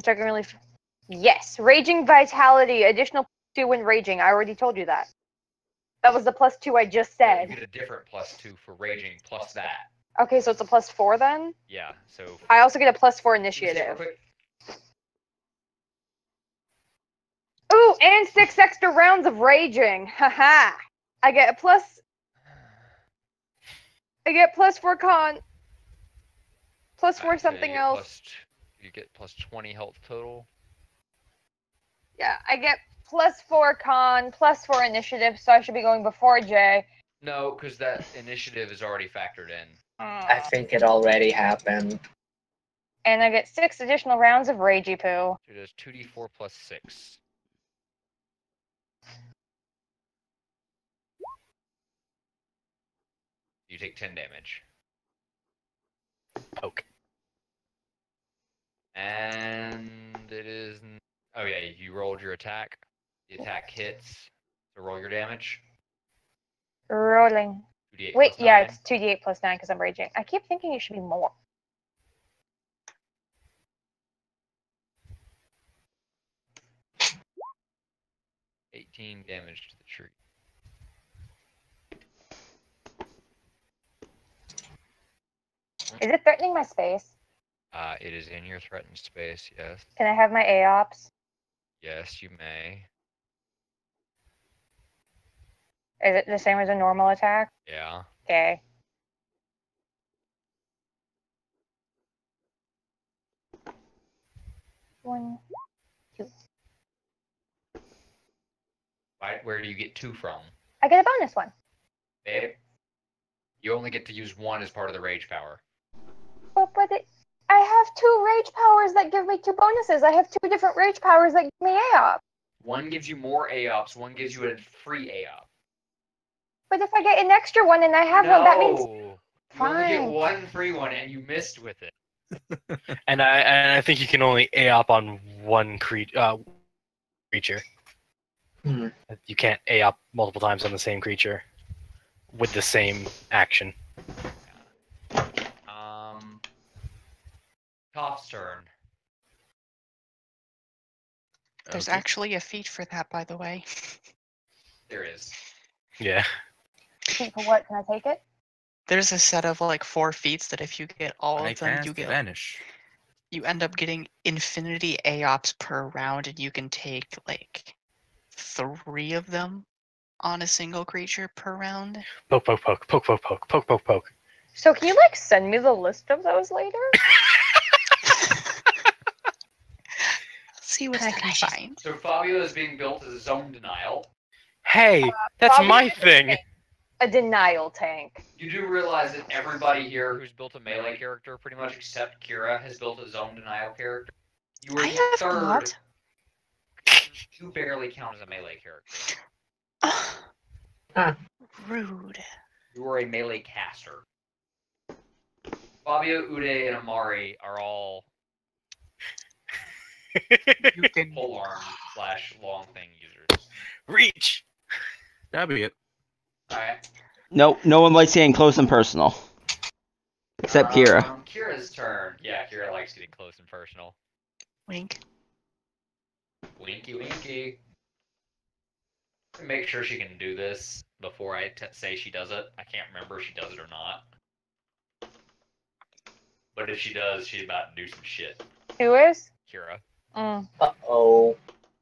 Checking really. Yes, raging vitality, additional +2 when raging. I already told you that. That was the +2 I just You said. get a different +2 for raging plus that. Okay, so it's a +4 then. Yeah, so... I also get a +4 Can you see it real initiative. quick? Ooh, and 6 extra rounds of raging. Haha. I get a +4 con. +4 Alright, so something you get else. You get +20 health total. Yeah, I get +4 con, +4 initiative, so I should be going before Jay. No, because that initiative is already factored in. I think it already happened. And I get 6 additional rounds of Ragey Poo. It is 2d4 plus 6. You take 10 damage. Poke. And it is... Oh yeah, you rolled your attack. The attack hits. So roll your damage. Rolling. 2d8 Wait, plus yeah, 9. it's 2d8 plus 9 because I'm raging. I keep thinking it should be more. Eighteen damage to the tree. Is it threatening my space? It is in your threatened space, yes. Can I have my AOPS? Yes, you may. Is it the same as a normal attack? Yeah. Okay. One. Right, where do you get 2 from? I get a bonus one. Babe? You only get to use 1 as part of the rage power. But I have 2 rage powers that give me 2 bonuses. I have 2 different rage powers that give me AOP. 1 gives you more AOPs, 1 gives you a free AOP. But if I get an extra one and I have one, that means You only get fine. 1 free one and you missed with it. And I think you can only AOP on one creature. Hmm. You can't AOP multiple times on the same creature with the same action. Toph's turn. There's Okay. actually a feat for that, by the way. There is. Yeah. For what? Can I take it? There's a set of like 4 feats that if you get all I of them, cast vanish. you end up getting infinity AOPs per round, and you can take like 3 of them on a single creature per round. Poke, poke, poke, poke, poke, poke, poke, poke, poke. So can you like send me the list of those later? See what I can find. So Fabio is being built as a zone denial. Hey, that's Probably my thing. A denial tank. You do realize that everybody here who's built a melee character, pretty much except Kira, has built a zone denial character. You were I the have third. not. You barely count as a melee character. Rude. You were a melee caster. Fabio, Uday, and Amari are all You can. polearm / long thing users. Reach. That'd be it. Alright. Nope, no one likes getting close and personal. Except Kira. Kira's turn. Yeah, Kira likes getting close and personal. Wink. Winky winky. Make sure she can do this before I say she does it. I can't remember if she does it or not. But if she does, she's about to do some shit. Who is? Kira. Uh-oh.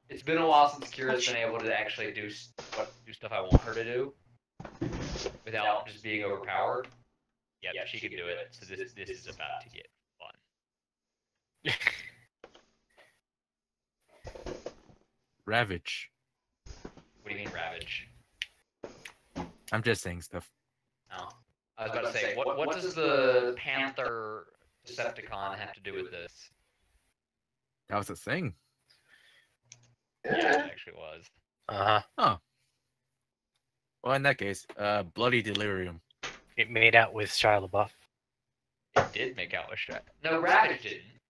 It's been a while since Kira's been able to actually do stuff I want her to do without just being overpowered. Yep, she can do it. So this is about to get fun. Ravage. What do you mean ravage? I'm just saying stuff. Oh. I was about to say, what does the Panther Decepticon have to do with this? That was a thing. Yeah, it actually was. Uh-huh. Well, in that case, bloody delirium. It made out with Shia LaBeouf. It did make out with Shrek. No, Ravage didn't.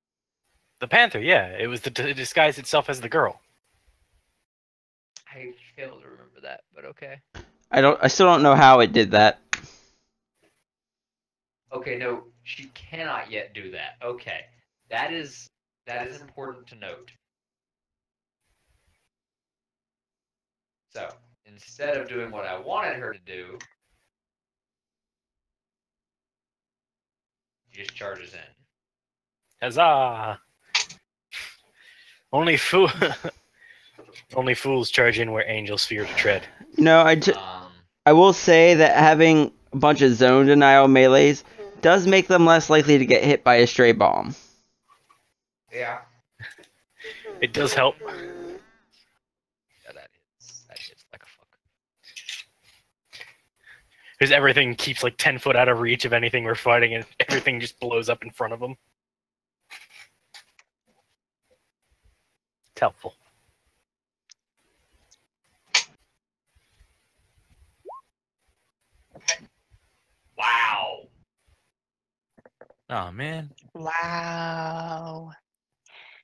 The Panther, yeah. It was it disguised itself as the girl. I fail to remember that, but okay. I still don't know how it did that. Okay, no, she cannot yet do that. Okay. That is important to note. So, instead of doing what I wanted her to do, she just charges in. Huzzah! Only fools charge in where angels fear to tread. No, I will say that having a bunch of zone denial melees does make them less likely to get hit by a stray bomb. Yeah. It does help. Yeah, that hits like a fuck. Because everything keeps like 10 foot out of reach of anything we're fighting, and everything just blows up in front of them. It's helpful. Wow. Oh man, Wow.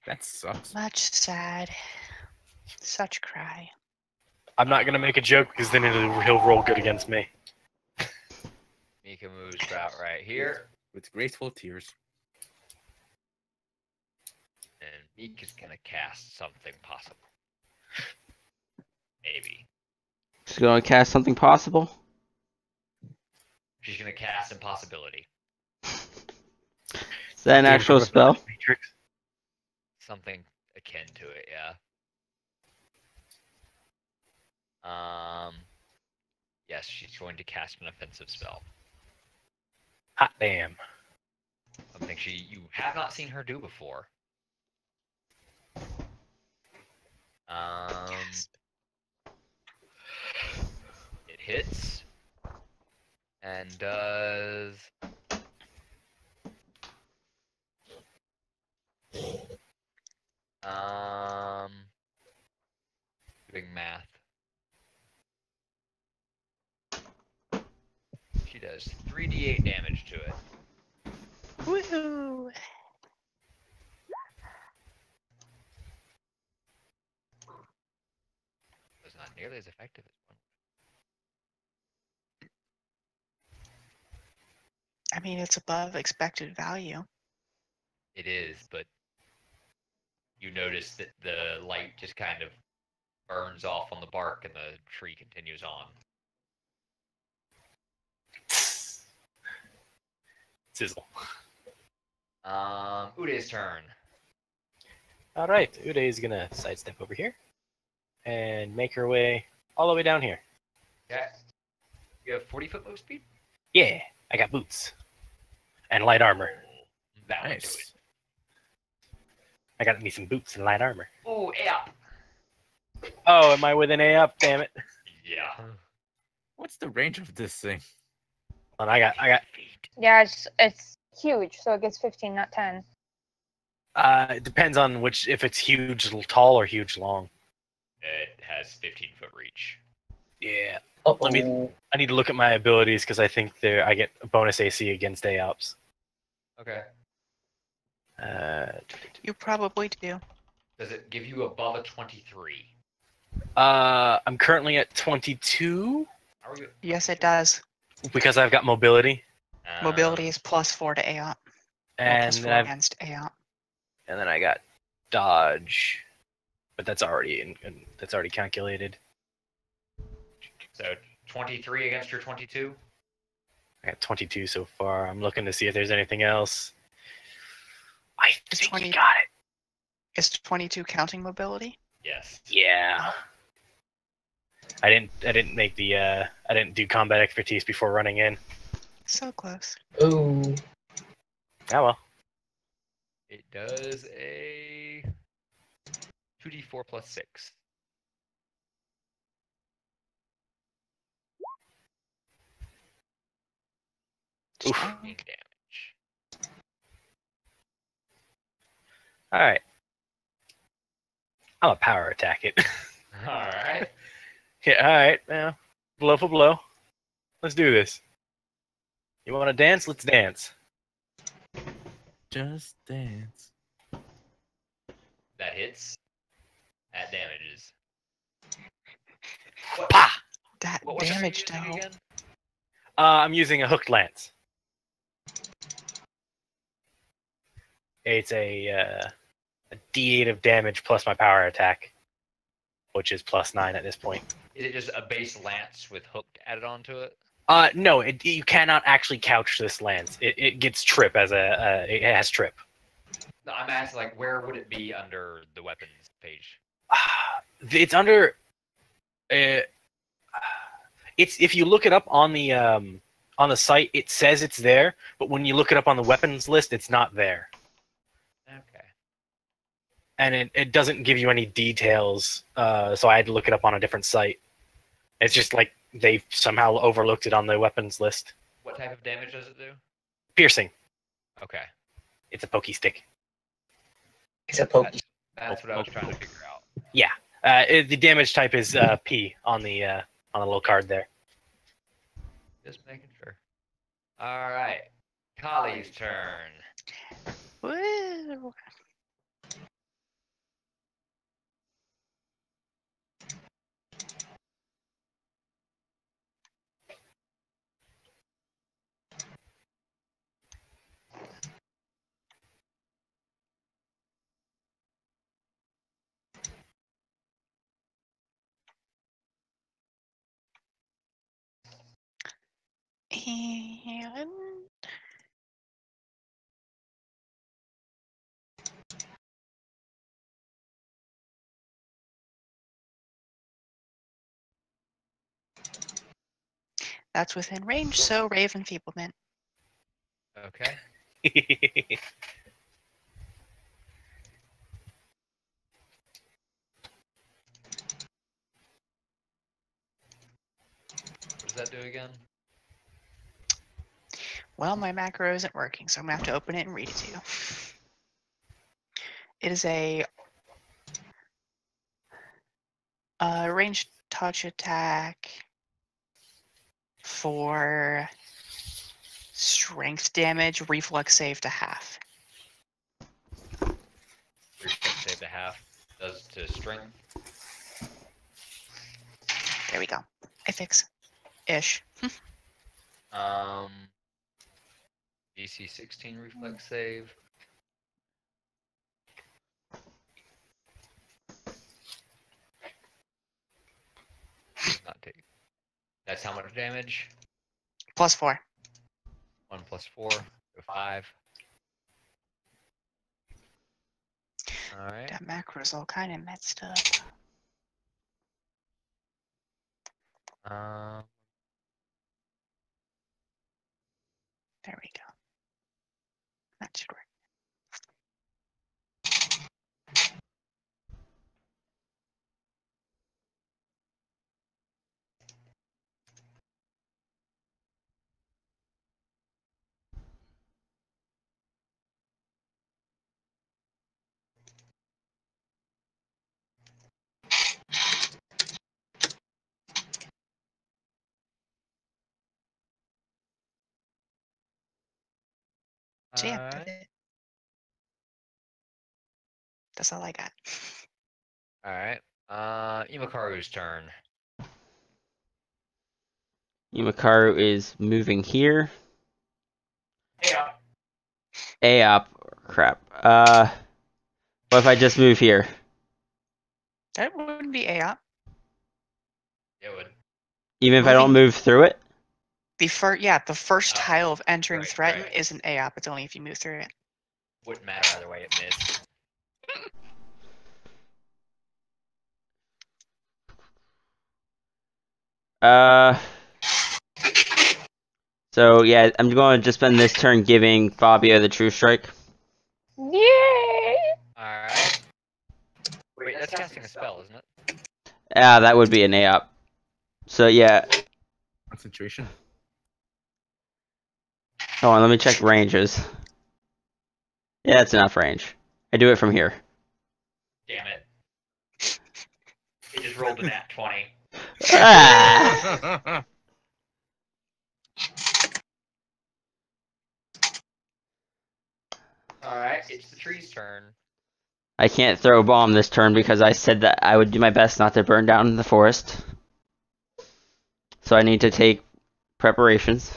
that sucks. Much sad. Such cry. I'm not gonna make a joke because then he'll roll good against me. Mika moves about right here, With graceful tears. and Mika's gonna cast something possible. Maybe. Just gonna cast something possible. She's gonna cast Impossibility. Is that an actual spell? Matrix. Something akin to it, yeah. Yes, she's going to cast an offensive spell. Hot damn. Something you have not seen her do before. It hits and does doing math. She does 3d8 damage to it. Woohoo! It's not nearly as effective as one. I mean, it's above expected value. It is, but you notice that the light just kind of burns off on the bark and the tree continues on. Sizzle. Uday's turn. All right, Uday is gonna sidestep over here and make her way all the way down here. Okay. You have 40-foot move speed? Yeah, I got boots and light armor. That would do Nice. it. I got me some boots and light armor. Oh, yeah. Oh, am I within A up? Damn it! Yeah. What's the range of this thing? And I got. Yeah, it's huge, so it gets 15, not 10. It depends on if it's huge, tall, or huge, long. It has 15-foot reach. Yeah. Uh-oh. I need to look at my abilities because I think I get a bonus AC against AOPs. Okay. You probably do. Does it give you above a 23? I'm currently at 22 Are we? Yes, it does. because I've got mobility, Mobility is +4 to AOP. and +4 then against AOP. I got dodge, but that's already that's already calculated. So 23 against your 22? I got 22 so far. I'm looking to see if there's anything else. I It's think 20. you got it. Is 22 counting mobility? Yes. Yeah. I didn't make the I didn't do combat expertise before running in. So close. Ooh. Oh well. It does a 2d4 plus 6. Oof. Strong damage. All right. I'm a power attack it. Alright. Yeah. All right. Now, blow for blow. Let's do this. You want to dance? Let's dance. Just dance. That hits. That damages. Pa! That What weapon are you damage, using though. again? I'm using a hooked lance. It's a D8 of damage plus my power attack, which is +9 at this point. Is it just a base lance with hook added onto it? No, you cannot actually couch this lance. It gets trip as it has trip. No, I'm asking, like, where would it be under the weapons page? It's under. It's if you look it up on the site, it says it's there, but when you look it up on the weapons list, it's not there, Okay. and it doesn't give you any details. So I had to look it up on a different site. It's just like they somehow overlooked it on the weapons list. What type of damage does it do? Piercing. Okay. It's a pokey stick. It's a pokey. That's what I was trying to figure out. The damage type is P on the little card there. Just making sure. All right. Kali's turn. Woo. And that's within range, so Rave Enfeeblement. Okay. What does that do again? Well, my macro isn't working, so I'm gonna have to open it and read it to you. It is a ranged touch attack for strength damage, reflex save to half. Reflex save to half. Does to strength. There we go. I fix. Ish. DC 16 reflex save. Does not take. That's how much damage? +4. 1 plus 4, so 5. Alright. That macro's all kind of messed up. There we go. That should work. So yeah, that's Alright. it. That's all I got. Alright. Imakaru's turn. Yumakaru is moving here. Yeah. Aop. Crap. What if I just move here? That wouldn't be AOP. It would. Even if I don't Moving- move through it? The first Oh, tile of entering right, threaten right. is an AOP. It's only if you move through it. Wouldn't matter either way, it missed. So yeah, I'm going to just spend this turn giving Fabio the True Strike. Yay! Alright. Wait, that's casting a spell, isn't it? Ah, that would be an AOP. So yeah, Concentration. hold on, let me check ranges. Yeah, that's enough range. I do it from here. Damn it. It just rolled a nat 20. Ah! Alright, it's the tree's turn. I can't throw a bomb this turn because I said that I would do my best not to burn down the forest. So I need to take preparations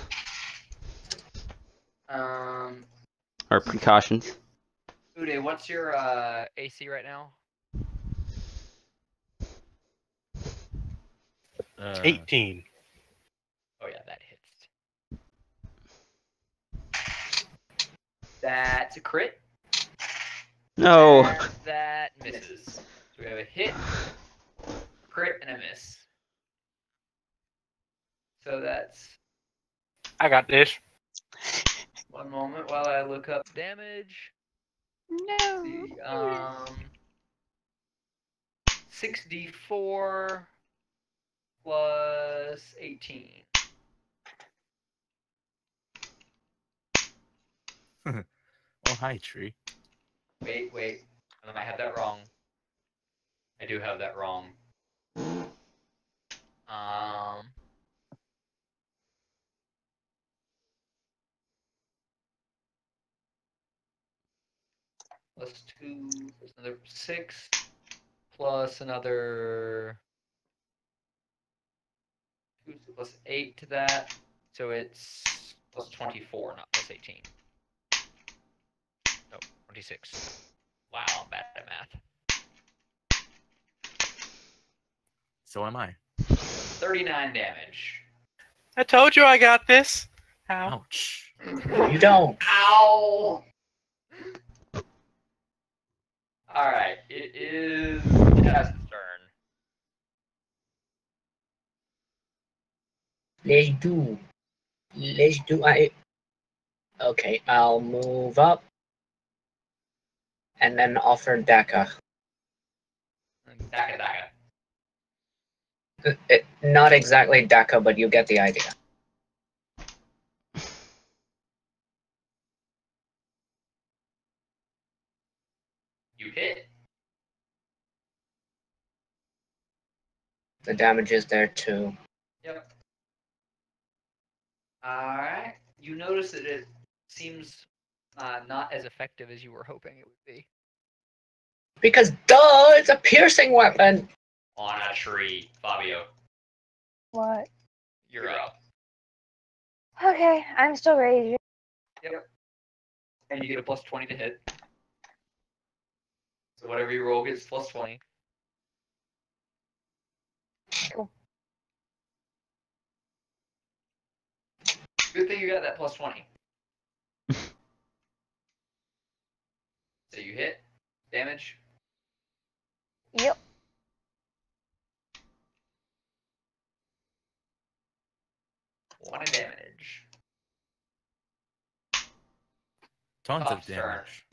or precautions. Uday, what's your AC right now? 18. Oh yeah, that hits. That's a crit. No. And that misses. So we have a hit, crit, and a miss. So that's I got this. one moment while I look up damage. No. See, 6d4 plus 18. Oh, hi, tree. Wait. I might have that wrong. I do have that wrong. Plus 2, plus another 6, plus another 2 plus 8 to that. So it's plus 24, not plus 18. No, 26. Wow, I'm bad at math. So am I. 39 damage. I told you I got this. Ow. Ouch. You don't. Ow! Alright, it is Tess's turn. Let's do. Okay, I'll move up. And then offer Daka. Daka. Not exactly Daka, but you get the idea. You hit. The damage is there too. Yep. Alright. You notice that it seems not as effective as you were hoping it would be. Because duh, it's a piercing weapon. On a tree, Fabio. What? You're up. Okay, I'm still raging. Yep. And you get a plus 20 to hit. So whatever you roll gets plus 20. Cool. Good thing you got that plus 20. So you hit. Damage. Yep. One damage. Tons Top's of turn. damage.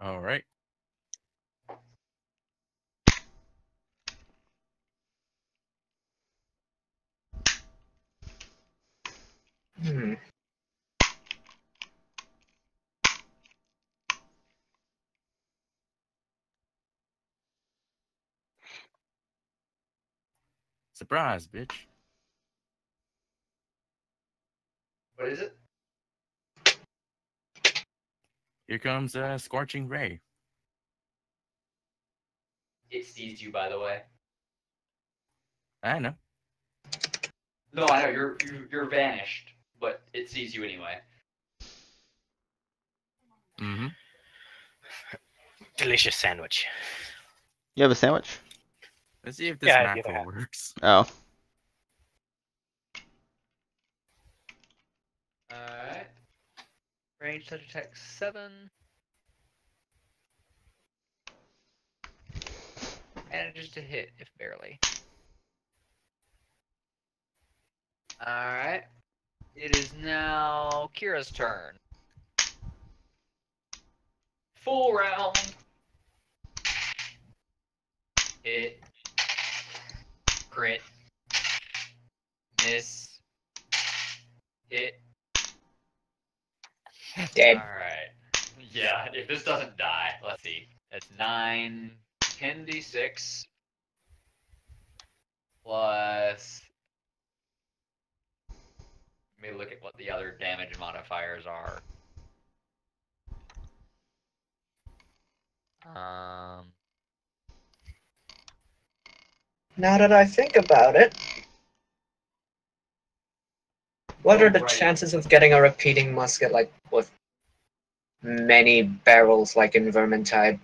All right. Hmm. Surprise, bitch. What is it? Here comes a scorching ray. It sees you, by the way. I know. No, I know you're vanished, but it sees you anyway. Mm-hmm. Delicious sandwich. You have a sandwich? Let's see if this Yeah, I do macro that. works. Oh. Alright. Range touch attack 7. Manages to hit, if barely. Alright. It is now Kira's turn. Full round. Hit. Crit. Miss. Hit. Dead. Alright. Yeah, if this doesn't die, let's see. That's 9, 10d6 plus. Let me look at what the other damage modifiers are. Now that I think about it, what are the Right. chances of getting a repeating musket like with many barrels like in Vermintide?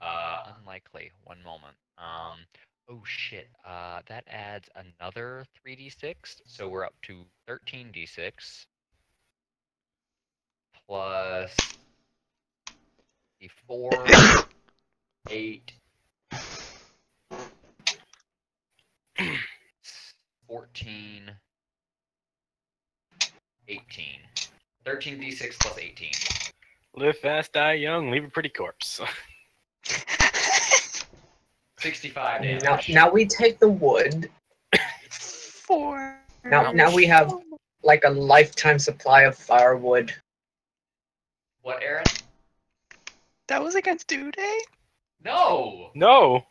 Unlikely. One moment. Oh shit. That adds another 3d6, so we're up to 13d6 plus d4, 8, 14, 18. 13d6 plus 18. Live fast, die young, leave a pretty corpse. 65 damage. Now we take the wood. 4. Now we have like a lifetime supply of firewood. What, Aaron? That was against Uday? No! No.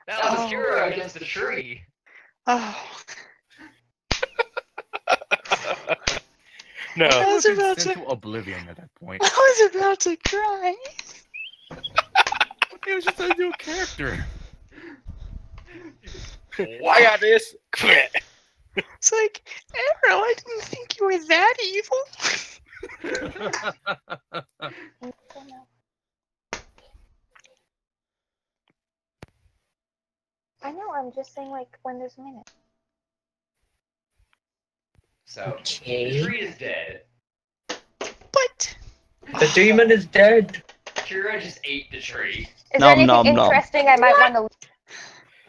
That was Oh. Kira against the tree. Oh. No. I was Been about sent to- to oblivion at that point. I was about to cry. It was just a new character. I got this. It's like, Arrow, I didn't think you were that evil. I know, I'm just saying, like, when there's a minute. So, the Okay. tree is dead. But The demon is dead. Kira just ate the tree. Is Nom, there anything nom, nom. interesting I might want to...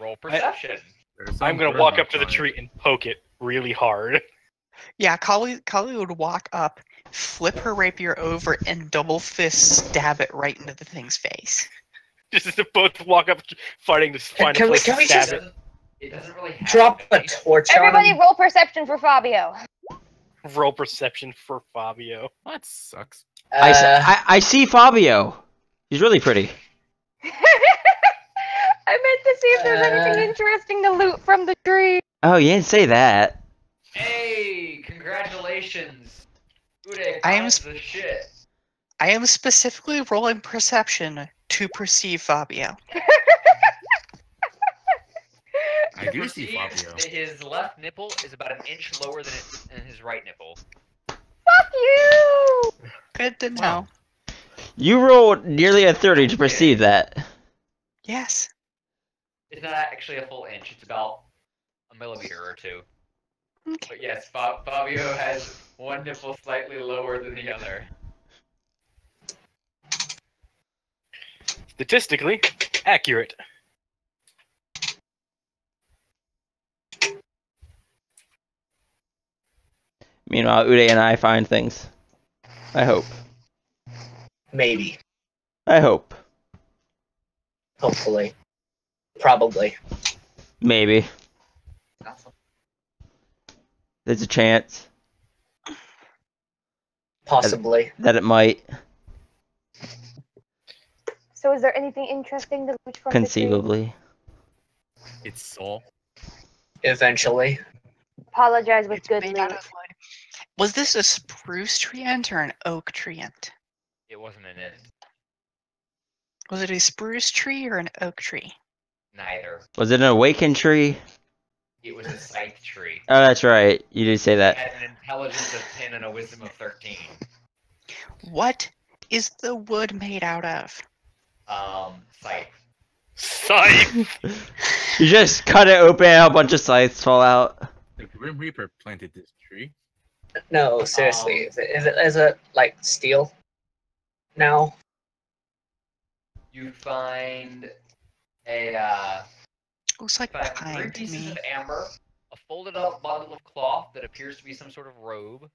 Roll perception. There's I'm some gonna bird walk up marks to the on it. tree and poke it really hard. yeah, Kali would walk up, flip her rapier over, and double fist stab it right into the thing's face. Just to both walk up, fighting to find Can a we- place can to we stab just- it. It doesn't really have Drop a face. torch on Everybody him. roll perception for Fabio. Roll perception for Fabio. That sucks. I see Fabio. He's really pretty. I meant to see if there's anything interesting to loot from the tree. Oh, you didn't say that. Hey, congratulations. Uday I am finds the shit. I am specifically rolling perception to perceive Fabio. I You do see perceive Fabio. that his left nipple is about an inch lower than his right nipple. Fuck you! Good to know. Wow. You rolled nearly a 30 to perceive that. Yes. It's not actually a full inch. It's about a millimeter or two. Okay. But yes, Fabio has one nipple slightly lower than the other. Statistically accurate. Meanwhile, Uday and I find things. I hope. Maybe. I hope. Hopefully. Probably. Maybe. There's a chance Possibly. that it might. So is there anything interesting to loot from Conceivably. It's Saul. Eventually. the tree? Apologize with It's good made loot. out of wood. Was this a spruce treant or an oak treant? It wasn't in it. Was it a spruce tree or an oak tree? Neither. Was it an awakened tree? It was a scythe tree. Oh, that's right. You did say It that. had an intelligence of 10 and a wisdom of 13. What is the wood made out of? Scythe. Scythe! You just cut it open and a bunch of scythes fall out. The Grim Reaper planted this tree. No, seriously. Is it like steel? No. You find a Looks like find three behind pieces me. of amber, a folded up bundle of cloth that appears to be some sort of robe,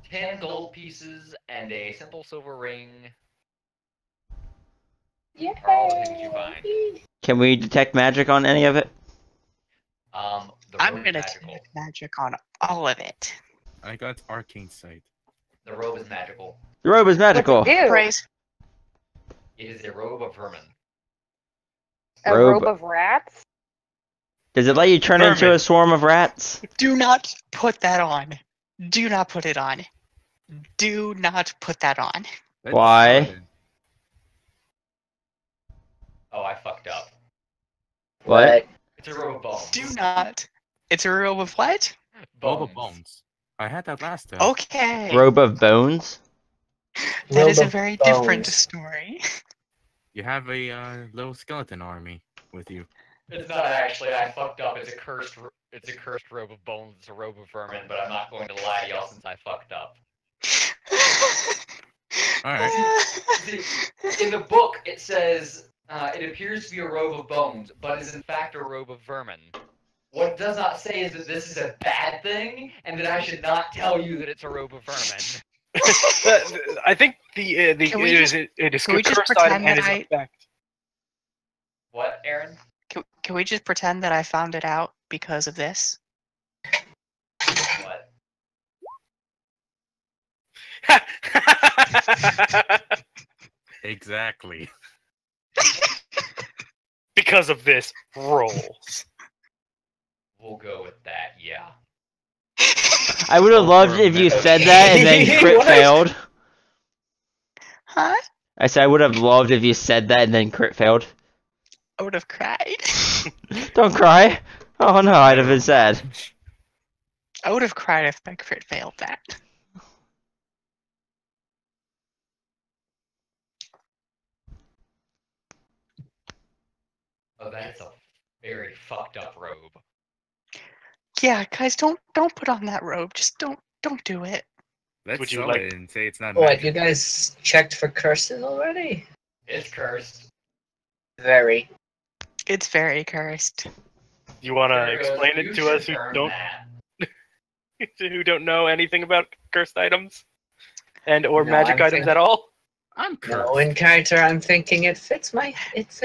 10 gold pieces, and a simple silver ring are all the things you find. Can we detect magic on any of it? The I'm robe gonna is magical. take magic on all of it. I got Arcane Sight. The robe is magical. The robe is magical. What's it do? Praise. It is a robe of vermin. A Robe. robe of rats? Does it let you turn into Vermin. a swarm of rats? Do not put that on. Do not put it on. Do not put that on. That's Why? Paladin. Oh, I fucked up. What? It's a robe of bones. Do not. It's a robe of what? Robe of Bones. I had that last time. Okay. Robe of bones? That Robe is a of very different bones. story. You have a little skeleton army with you. It's not actually. I fucked up. It's a cursed. It's a cursed robe of bones. It's a robe of vermin. But I'm not going to lie to y'all since I fucked up. Alright. In the book, it says it appears to be a robe of bones, but is in fact a robe of vermin. What it does not say is that this is a bad thing, and that I should not tell you that it's a robe of vermin. I think the Can we it just- is it is can we a just cursed pretend item and that is a fact. What, Aaron? Can we just pretend that I found it out because of this? What? Exactly. Because of this, rolls. We'll go with that. Yeah. I would have Oh, loved for a if you minute. said that and then crit What? failed. Huh? I said I would have loved if you said that and then crit failed. I would have cried. Don't cry. Oh no, I'd have been sad. I would have cried if my crit failed that. Oh, that is a very fucked up robe. Yeah, guys, don't put on that robe. Just don't do it. Let's Would you sew like- it and say it's not What, magic. you guys checked for curses already? It's cursed. Very. It's very cursed. You want to There goes, explain you it to should us earn that. who don't know anything about cursed items and or No, magic I'm items thinking- at all? I'm cursed. No, in character, I'm thinking it fits my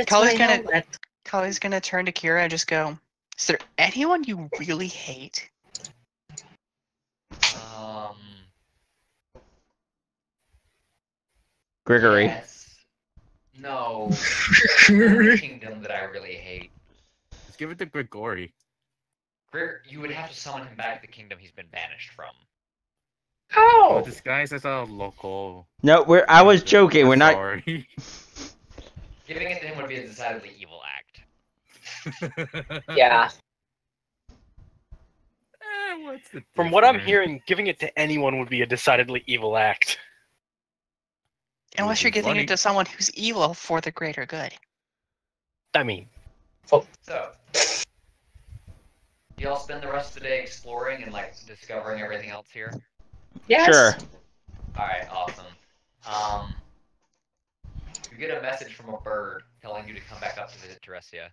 Kali's my gonna- helmet. Kali's gonna turn to Kira and just go, "Is there anyone you really hate?" Gregory. Yes. No. The kingdom that I really hate. Let's give it to Grigori. You would have to summon him back to the kingdom he's been banished from. Oh! Disguised as a local. No, I was joking. We're not. Sorry. Giving it to him would be a decidedly evil act. Yeah. What's the From what I'm difference? hearing, giving it to anyone would be a decidedly evil act. Unless Would you're be giving funny. it to someone who's evil for the greater good. I mean, So, y'all spend the rest of the day exploring and like discovering everything else here. Yes. Sure. All right, awesome. You get a message from a bird telling you to come back up to visit Teresia.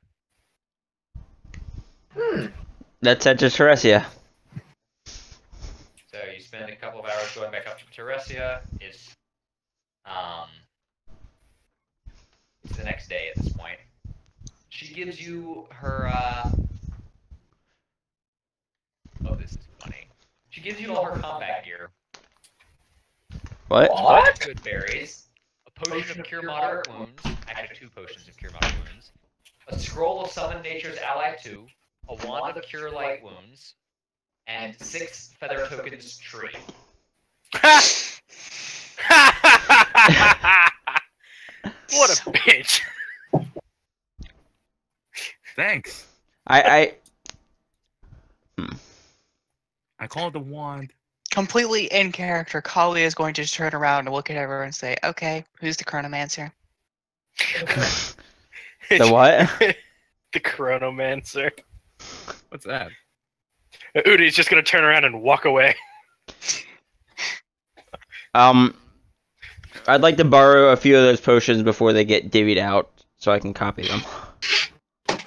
Let's head to Teresia. So you spend a couple of hours going back up to Teresia. It's the next day at this point. She gives you her oh, this is funny. She gives you all her combat gear. What? What? Good berries, a potion of cure moderate wounds, actually 2 potions of cure moderate wounds, a scroll of summon nature's ally 2, a wand of cure light wounds, and 6 feather tokens tree. what a bitch! Thanks. I I called the wand. Completely in character, Kali is going to just turn around and look at everyone and say, "Okay, who's the Chronomancer?" the what? The Chronomancer. What's that? Udi's just gonna turn around and walk away. I'd like to borrow a few of those potions before they get divvied out, so I can copy them. Does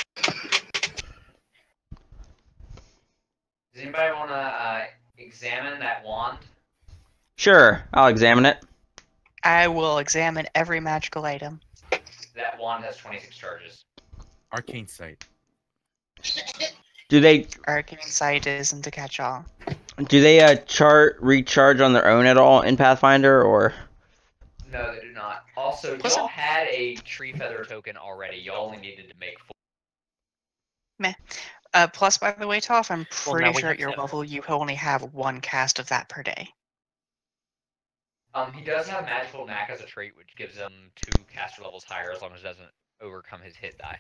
anybody want to examine that wand? Sure, I'll examine it. I will examine every magical item. That wand has 26 charges. Arcane sight. Do they Arcane Sight isn't a catch-all. recharge on their own at all in Pathfinder, or? No, they do not. Also, Plus- y'all had a tree feather token already. Y'all only needed to make 4. Plus, by the way, Toph, I'm Well, pretty now we sure have at your 7. level you only have 1 cast of that per day. He does have magical knack as a trait, which gives him 2 caster levels higher as long as it doesn't overcome his hit die.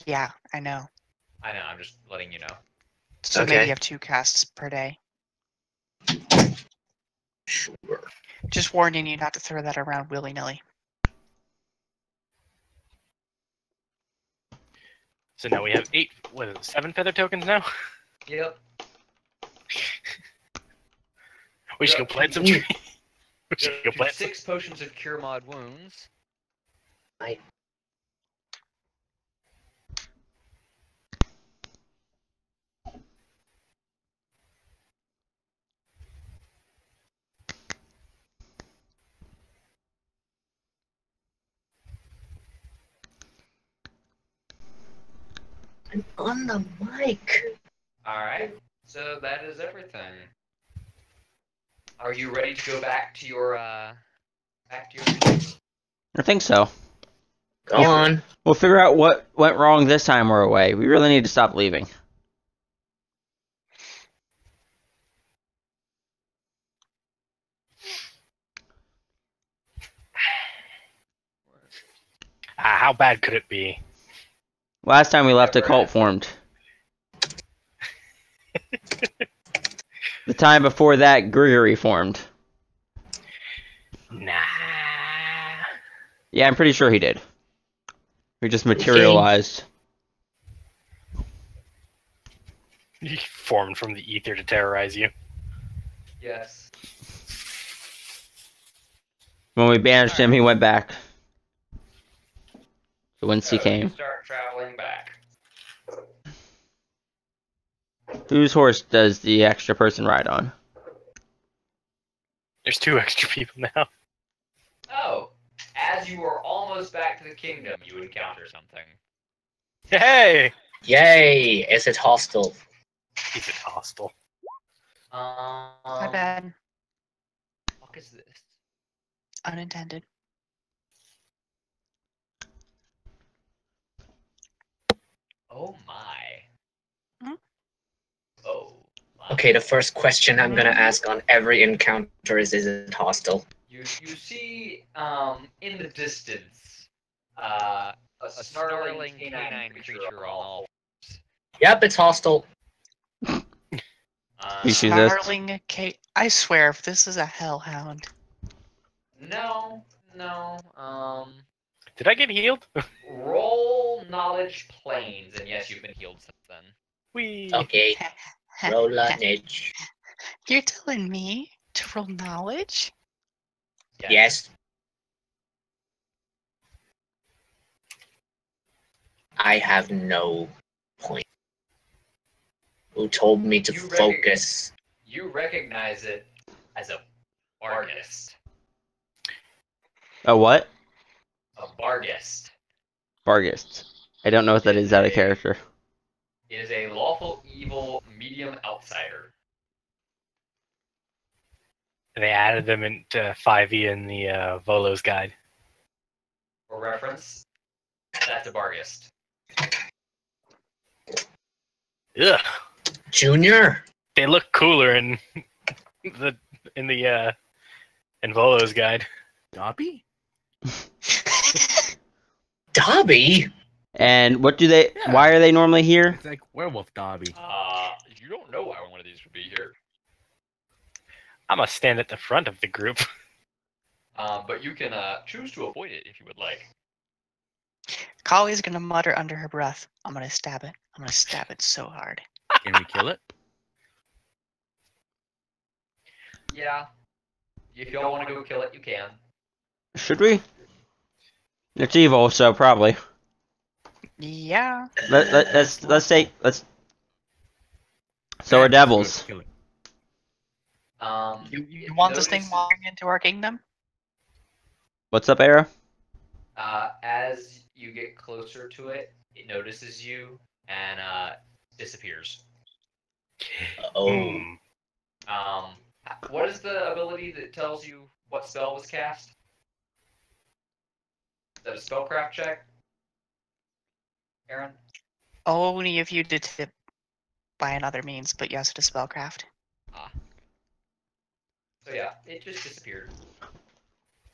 Yeah, I know. I know, I'm just letting you know. So Okay. maybe you have 2 casts per day. Sure. Just warning you not to throw that around willy-nilly. So now we have 7 feather tokens now? Yep. We should go plant some trees. We should go plant some. 6 potions of cure mod wounds. I'm on the mic. Alright, so that is everything. Are you ready to go back to your I think so. Go on. We'll figure out what went wrong this time we're away. We really need to stop leaving. How bad could it be? Last time we left, a cult formed. The time before that, Grigory formed. Nah. Yeah, I'm pretty sure he did. He just materialized. He formed from the ether to terrorize you. Yes. When we banished him, he went back. So whence he So came. you start traveling back. Whose horse does the extra person ride on? There's 2 extra people now. Oh, as you are almost back to the kingdom, you encounter something. Hey! Yay! Is it hostile? Is it hostile? My bad. Fuck is this? Unintended. Oh my. Hmm? Oh. My. Okay, the first question I'm gonna ask on every encounter is it hostile? You see in the distance a snarling canine creature on all. Yep, it's hostile. You see this? Snarling Kate. I swear, if this is a hellhound. No. Did I get healed? Roll knowledge planes, and yes, you've been healed since then. Wee. Okay, roll on edge. You're telling me to roll knowledge? Yes. I have no point. Who told me to You focus? You recognize it as a Barghest. A what? A Barghest. Barghest. I don't know what that is out of character. It is a lawful evil medium outsider. They added them into 5e in the Volo's guide. For reference, that's a Barghest. Ugh. Junior? They look cooler in the in Volo's guide. Dobby? Dobby? And what do they? Yeah. Why are they normally here? It's like werewolf Dobby. You don't know why one of these would be here. I'm gonna stand at the front of the group. But you can choose to avoid it if you would like. Kali's gonna mutter under her breath. I'm gonna stab it. I'm gonna stab it so hard. Can we kill it? Yeah. If y'all want to go kill it, you can. Should we? It's evil, so probably. Yeah. Let's say let's. So we're devils. Kill it. You want this thing wandering into our kingdom? What's up, Era? As you get closer to it, it notices you and disappears. Oh. What is the ability that tells you what spell was cast? Is that a spellcraft check? Aaron? Only if you did it by another means, but yes, it is spellcraft. So yeah, it just disappeared.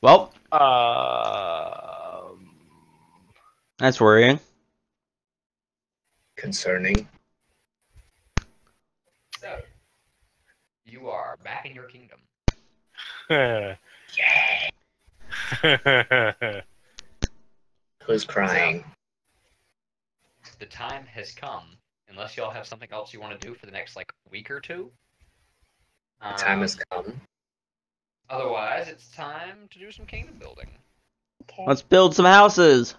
Well, Um, that's worrying. Concerning. So, you are back in your kingdom. Who's crying? The time has come, unless y'all have something else you want to do for the next, week or two. The time has come. Otherwise, it's time to do some kingdom building. Okay. Let's build some houses.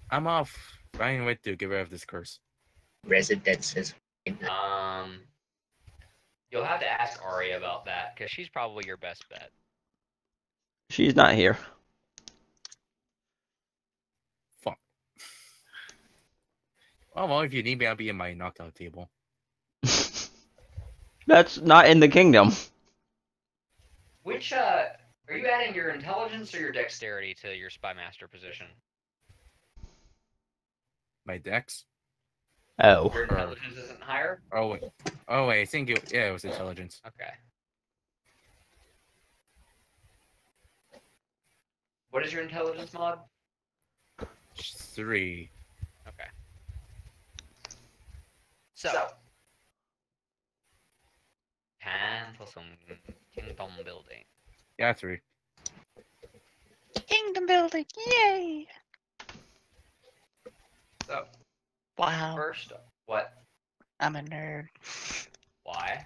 I'm off. Ryan, wait to get rid of this curse. Residences. You'll have to ask Ari about that, because she's probably your best bet. She's not here. Fuck. Oh, well, if you need me, I'll be in my knockout table. That's not in the kingdom. Which are you adding your intelligence or your dexterity to your spy master position? My dex. Oh. Your intelligence isn't higher? Oh wait. Oh wait. I think it was intelligence. Okay. What is your intelligence mod? 3. Okay. So 10 plus some kingdom building. Yeah, 3. Kingdom building, yay! So Wow, first, what? I'm a nerd. Why?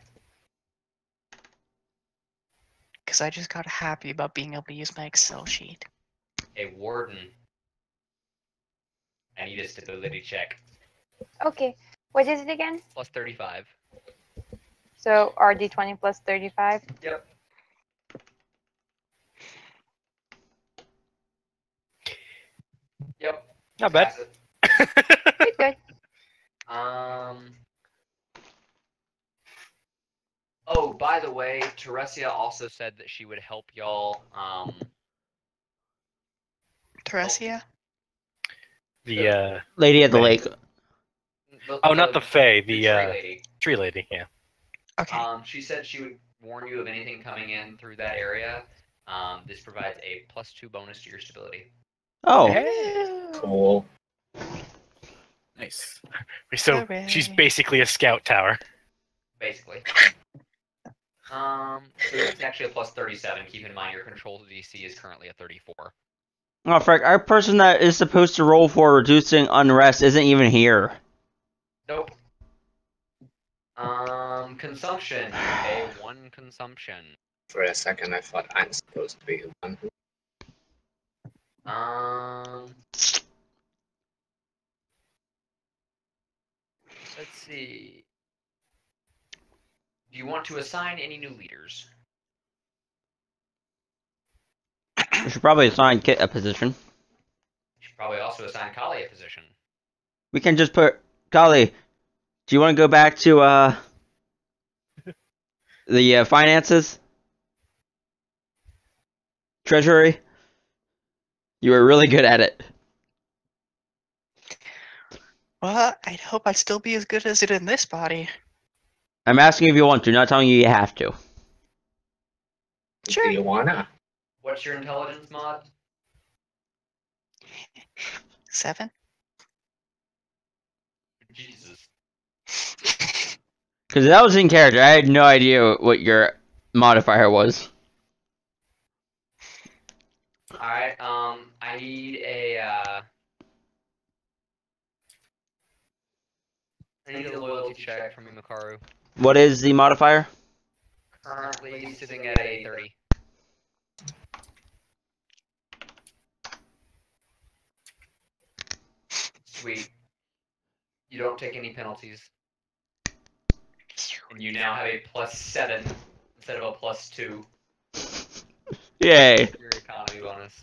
Because I just got happy about being able to use my Excel sheet. A warden. I need a stability check. Okay. What is it again? Plus 35. So RD20 plus 35. Yep. Yep. Not bad. Pass it. Good, good. Oh, by the way, Teresia also said that she would help y'all. Teresia? The Lady at the Right. lake. oh, not the Fae, the the tree lady. tree lady. Yeah. Okay. She said she would warn you of anything coming in through that area. This provides a +2 bonus to your stability. Oh. Cool. Nice. So she's Hooray. basically a scout tower. Basically. So it's actually a +37. Keep in mind your control DC is currently a 34. Oh, frick. Our person that is supposed to roll for reducing unrest isn't even here. Nope. Consumption. You pay 1 consumption. For a second, I thought I'm supposed to be the one who. Let's see. Do you want to assign any new leaders? We should probably assign Kit a position. You should probably also assign Kali a position. We can just put... Kali, do you want to go back to, the, finances? Treasury? You were really good at it. Well, I'd hope I'd still be as good as it in this body. I'm asking if you want to, not telling you you have to. Sure. Do you wanna? What's your intelligence mod? 7? Jesus. Because that was in character. I had no idea what your modifier was. Alright, I need a loyalty check from you, Makaru. What is the modifier? Currently sitting at a 30. Sweet. You don't take any penalties. And you now have a +7 instead of a +2 Yay. for your economy bonus.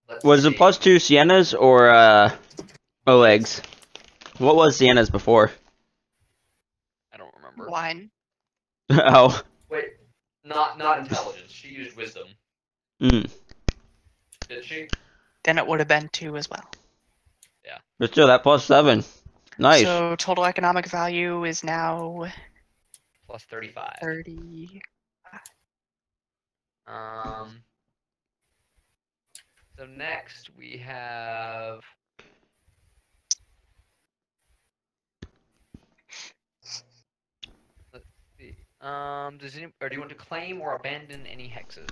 Let's Was it see. +2 Siennas or, Oleg's? What was Sienna's before? I don't remember. 1. Oh. Wait, not intelligence. She used wisdom. Mm. Did she? Then it would have been 2 as well. But still, that +7. Nice. So total economic value is now +35. 30. So next we have. Let's see. Do you want to claim or abandon any hexes?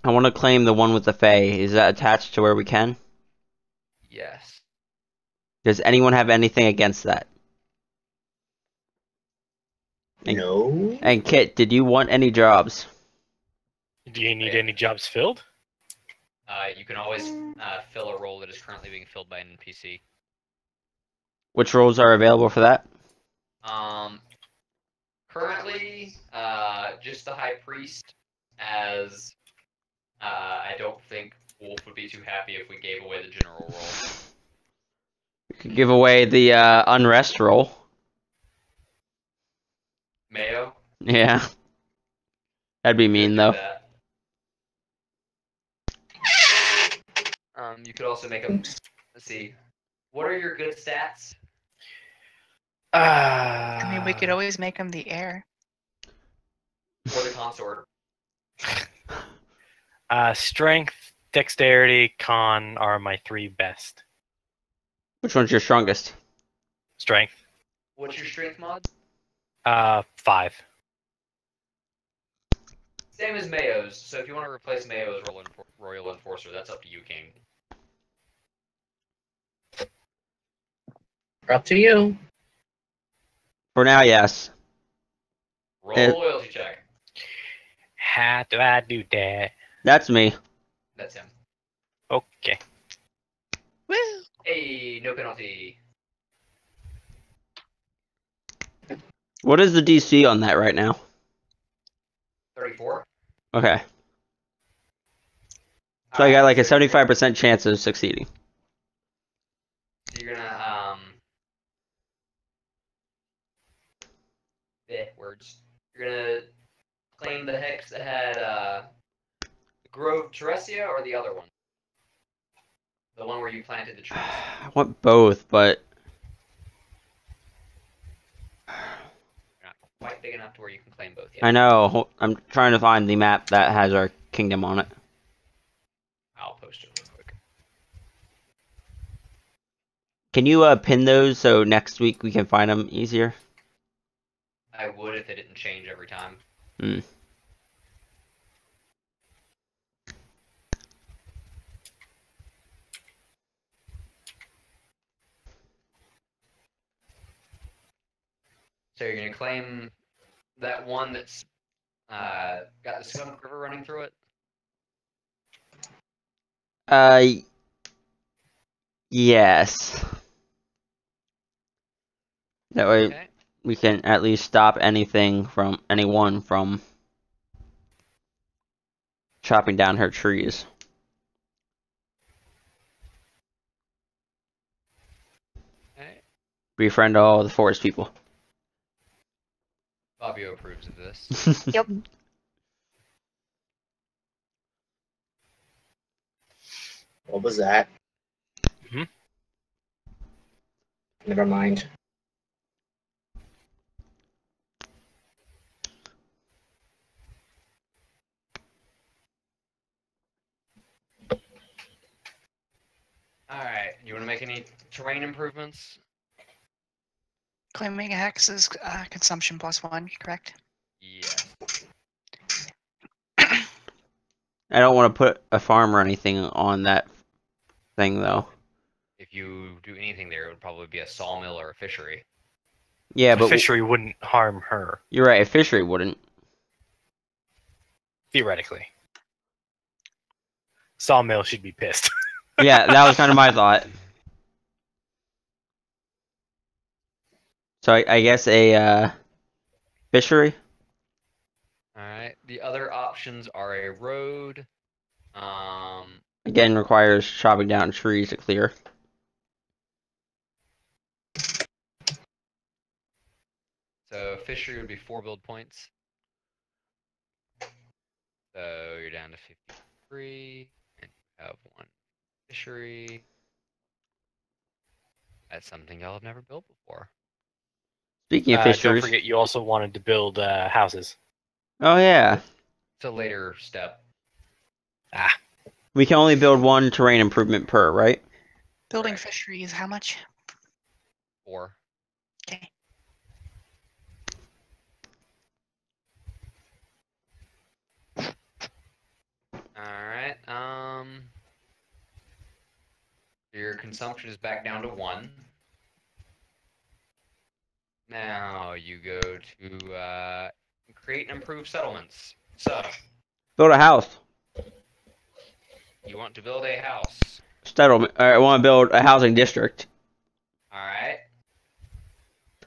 I want to claim the one with the Fae. Is that attached to where we can? Yes. Does anyone have anything against that? No. And Kit, did you want any jobs? Do you need any jobs filled? You can always fill a role that is currently being filled by an NPC. Which roles are available for that? Currently, just the High Priest, as I don't think Wolf would be too happy if we gave away the general role. We could give away the unrest role. Yeah. That'd be mean Do though. that. You could also make them. Let's see. What are your good stats? I mean, we could always make him the heir. For the consort. Strength, dexterity, con are my 3 best. Which one's your strongest? Strength, What's your strength mod? 5. Same as Mayo's. So if you want to replace Mayo's Royal Enforcer, that's up to you, King. Up to you. For now, yes. Roll a loyalty check. How do I do that? That's me. That's him. Okay. Woo! Hey, no penalty. What is the DC on that right now? 34. Okay. So I got like a 75% chance of succeeding. So you're gonna words. You're gonna claim the hex that had Grove Teresia or the other one? The one where you planted the trees. I want both, but You're not quite big enough to where you can claim both yet. I know. I'm trying to find the map that has our kingdom on it. I'll post it real quick. Can you pin those so next week we can find them easier? I would if it didn't change every time. Hmm. So you're gonna claim that one that's got the Skunk River running through it? Yes. That way Okay. we can at least stop anyone from chopping down her trees. Okay. Befriend all the forest people. Fabio approves of this. Yep. What was that? Mhm. Never mind. Alright, you want to make any terrain improvements? Claiming a hex is consumption +1, correct? Yeah. I don't want to put a farm or anything on that thing though. If you do anything there, it would probably be a sawmill or a fishery. Yeah, The but fishery wouldn't harm her, you're right. A fishery wouldn't. theoretically. Sawmill should be pissed. Yeah, that was kind of my thought. So I guess a fishery. Alright, the other options are a road. Again, requires chopping down trees to clear. So fishery would be 4 build points. So you're down to 53, and you have 1 fishery. That's something y'all have never built before. Speaking of Don't fisheries. forget, you also wanted to build houses. Oh yeah. It's a later step. We can only build 1 terrain improvement per, right? Building Correct. fisheries, how much? 4. Okay. Alright, your consumption is back down to 1. Now you go to create and improve settlements. So, Build a house. you want to build a house. Settlement. I want to build a housing district. Alright.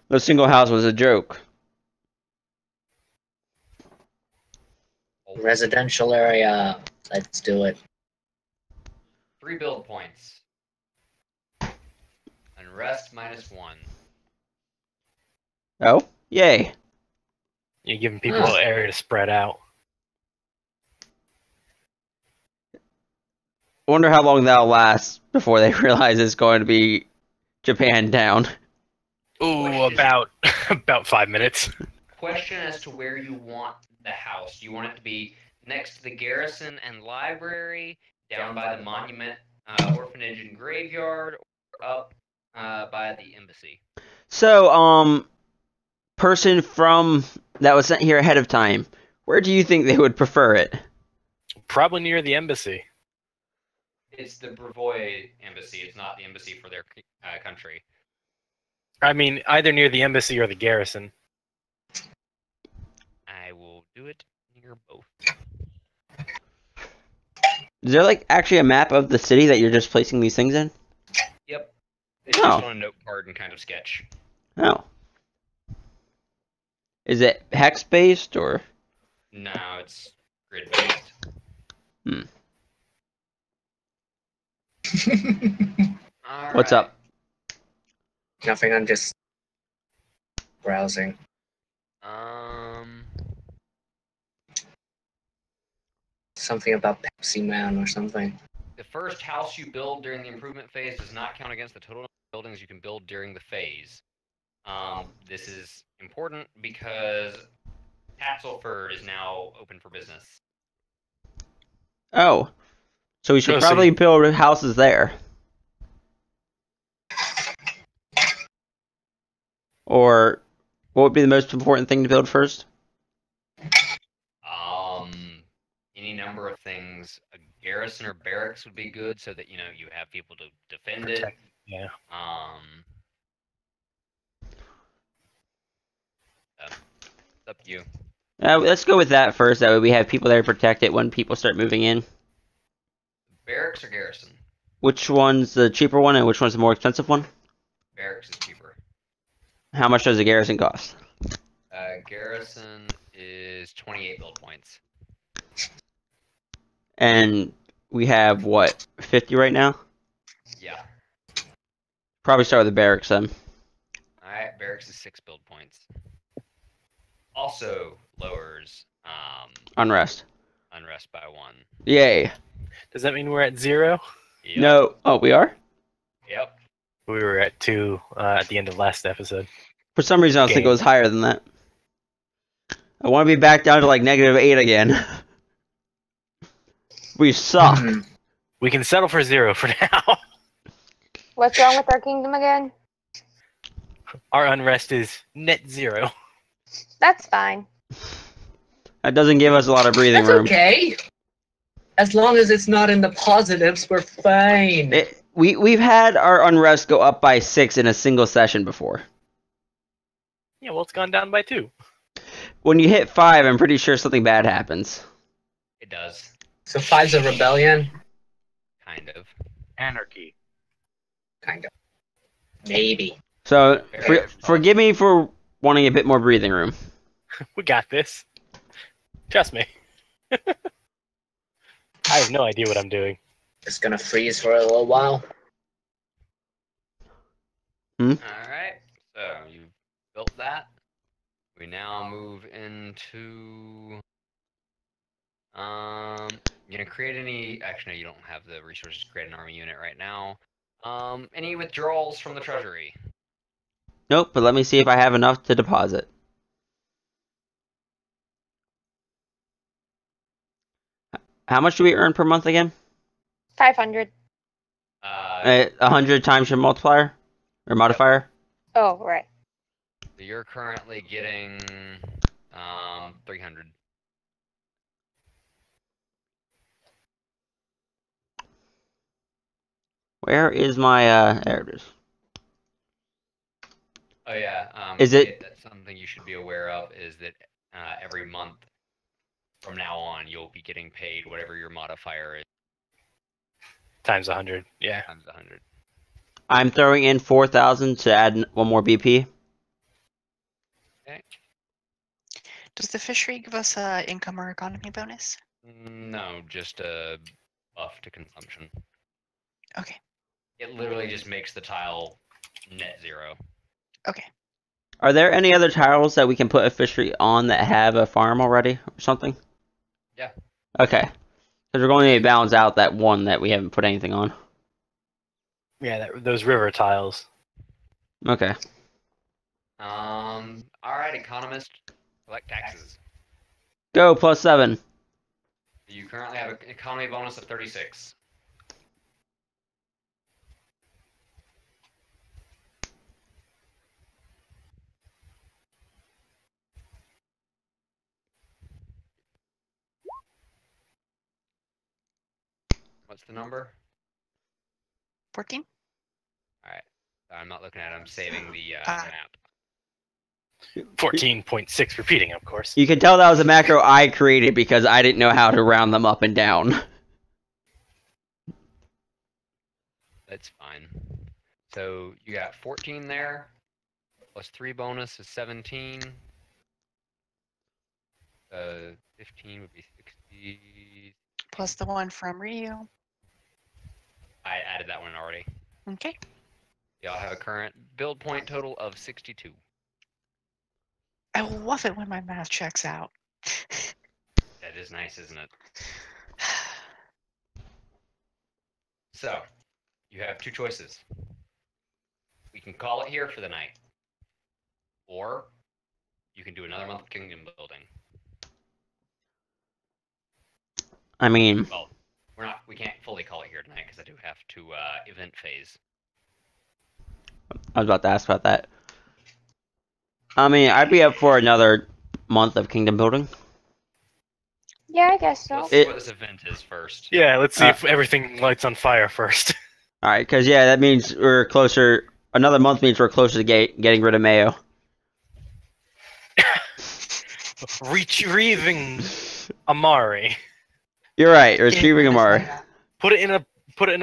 The single house was a joke. Residential area. Let's do it. 3 build points. Unrest -1. Oh, yay! You're giving people an area to spread out. I wonder how long that'll last before they realize it's going to be Japan down. Ooh, about 5 minutes. Question as to where you want the house. Do you want it to be next to the garrison and library, down by the monument, orphanage and graveyard, or up by the embassy? So, person from that was sent here ahead of time, where do you think they would prefer it? Probably near the embassy. It's the Brevoy embassy. It's not the embassy for their country. I mean, either near the embassy or the garrison. I will do it near both. Is there like actually a map of the city that you're just placing these things in? Yep. It's Oh. just on a note card and kind of sketch. Oh. Is it hex based or? No, it's grid based. What's up? Nothing, I'm just browsing. Something about Pepsi Man or something. The first house you build during the improvement phase does not count against the total number of buildings you can build during the phase. This is important because Tatzelford is now open for business. Oh. So we should Oh, so probably you- build houses there. Or what would be the most important thing to build first? Any number of things. A garrison or barracks would be good, so that you have people to defend Protect, yeah. It's up to you. Let's go with that first. That way we have people there to protect it when people start moving in. Barracks or garrison? Which one's the cheaper one and which one's the more expensive one? Barracks is cheaper. How much does a garrison cost? Garrison is 28 build points. And we have, what, 50 right now? Yeah. Probably start with the barracks then. Alright, barracks is 6 build points. Also lowers Unrest. unrest by 1. Yay. Does that mean we're at 0? Yep. No. Oh, we are? Yep. We were at 2 at the end of last episode. For some reason I was thinking it was higher than that. I want to be back down to like -8 again. We suck. Mhm. We can settle for 0 for now. What's wrong with our kingdom again? Our unrest is net 0. That's fine. That doesn't give us a lot of breathing That's room. okay. As long as it's not in the positives, we're fine. We've had our unrest go up by 6 in a single session before. Yeah, well, it's gone down by 2. When you hit 5, I'm pretty sure something bad happens. It does. So 5's a rebellion? Kind of. Anarchy. Kind of. Maybe. So Very forgive me for wanting a bit more breathing room. We got this. Trust me. I have no idea what I'm doing. Just gonna freeze for a little while. Alright, so you've built that. We now move into you gonna create any actually no, you don't have the resources to create an army unit right now. Any withdrawals from the treasury? Nope, but let me see if I have enough to deposit. How much do we earn per month again? 500. 100 times your multiplier? Or modifier? Oh, right. So you're currently getting 300. Where is my, there it is. Oh yeah. Is it- That's something you should be aware of is that every month from now on you'll be getting paid whatever your modifier is Times 100. Yeah. times 100. I'm throwing in 4,000 to add one more BP. Does the fishery give us a income or economy bonus? No, just a buff to consumption. Okay. It literally just makes the tile net 0. Okay. Are there any other tiles that we can put a fishery on that have a farm already or something? Yeah. Okay. Because we're going to balance out that one that we haven't put anything on. Yeah, those river tiles. Okay. All right, economist, collect taxes. Go, +7. You currently have an economy bonus of 36. What's the number? 14? All right. I'm not looking at it. I'm saving the Ah. map. 14.6 repeating, of course. You can tell that was a macro I created because I didn't know how to round them up and down. That's fine. So you got 14 there, plus 3 bonus is 17. 15 would be 60. Plus the one from Ryu. I added that one already. Okay. Y'all have a current build point total of 62. I love it when my math checks out. That is nice, isn't it? So, you have 2 choices. We can call it here for the night. Or, you can do another month of kingdom building. I mean, Well, we can't fully call it here tonight because I do have to event phase. I was about to ask about that. I mean, I'd be up for another month of kingdom building. Yeah, I guess so. Let's see what this event is first. Yeah, let's see if everything lights on fire first. Alright, because yeah, that means we're closer. Another month means we're closer to getting rid of Mayo. Retrieving Amari. You're right, retrieving Amari. Put it in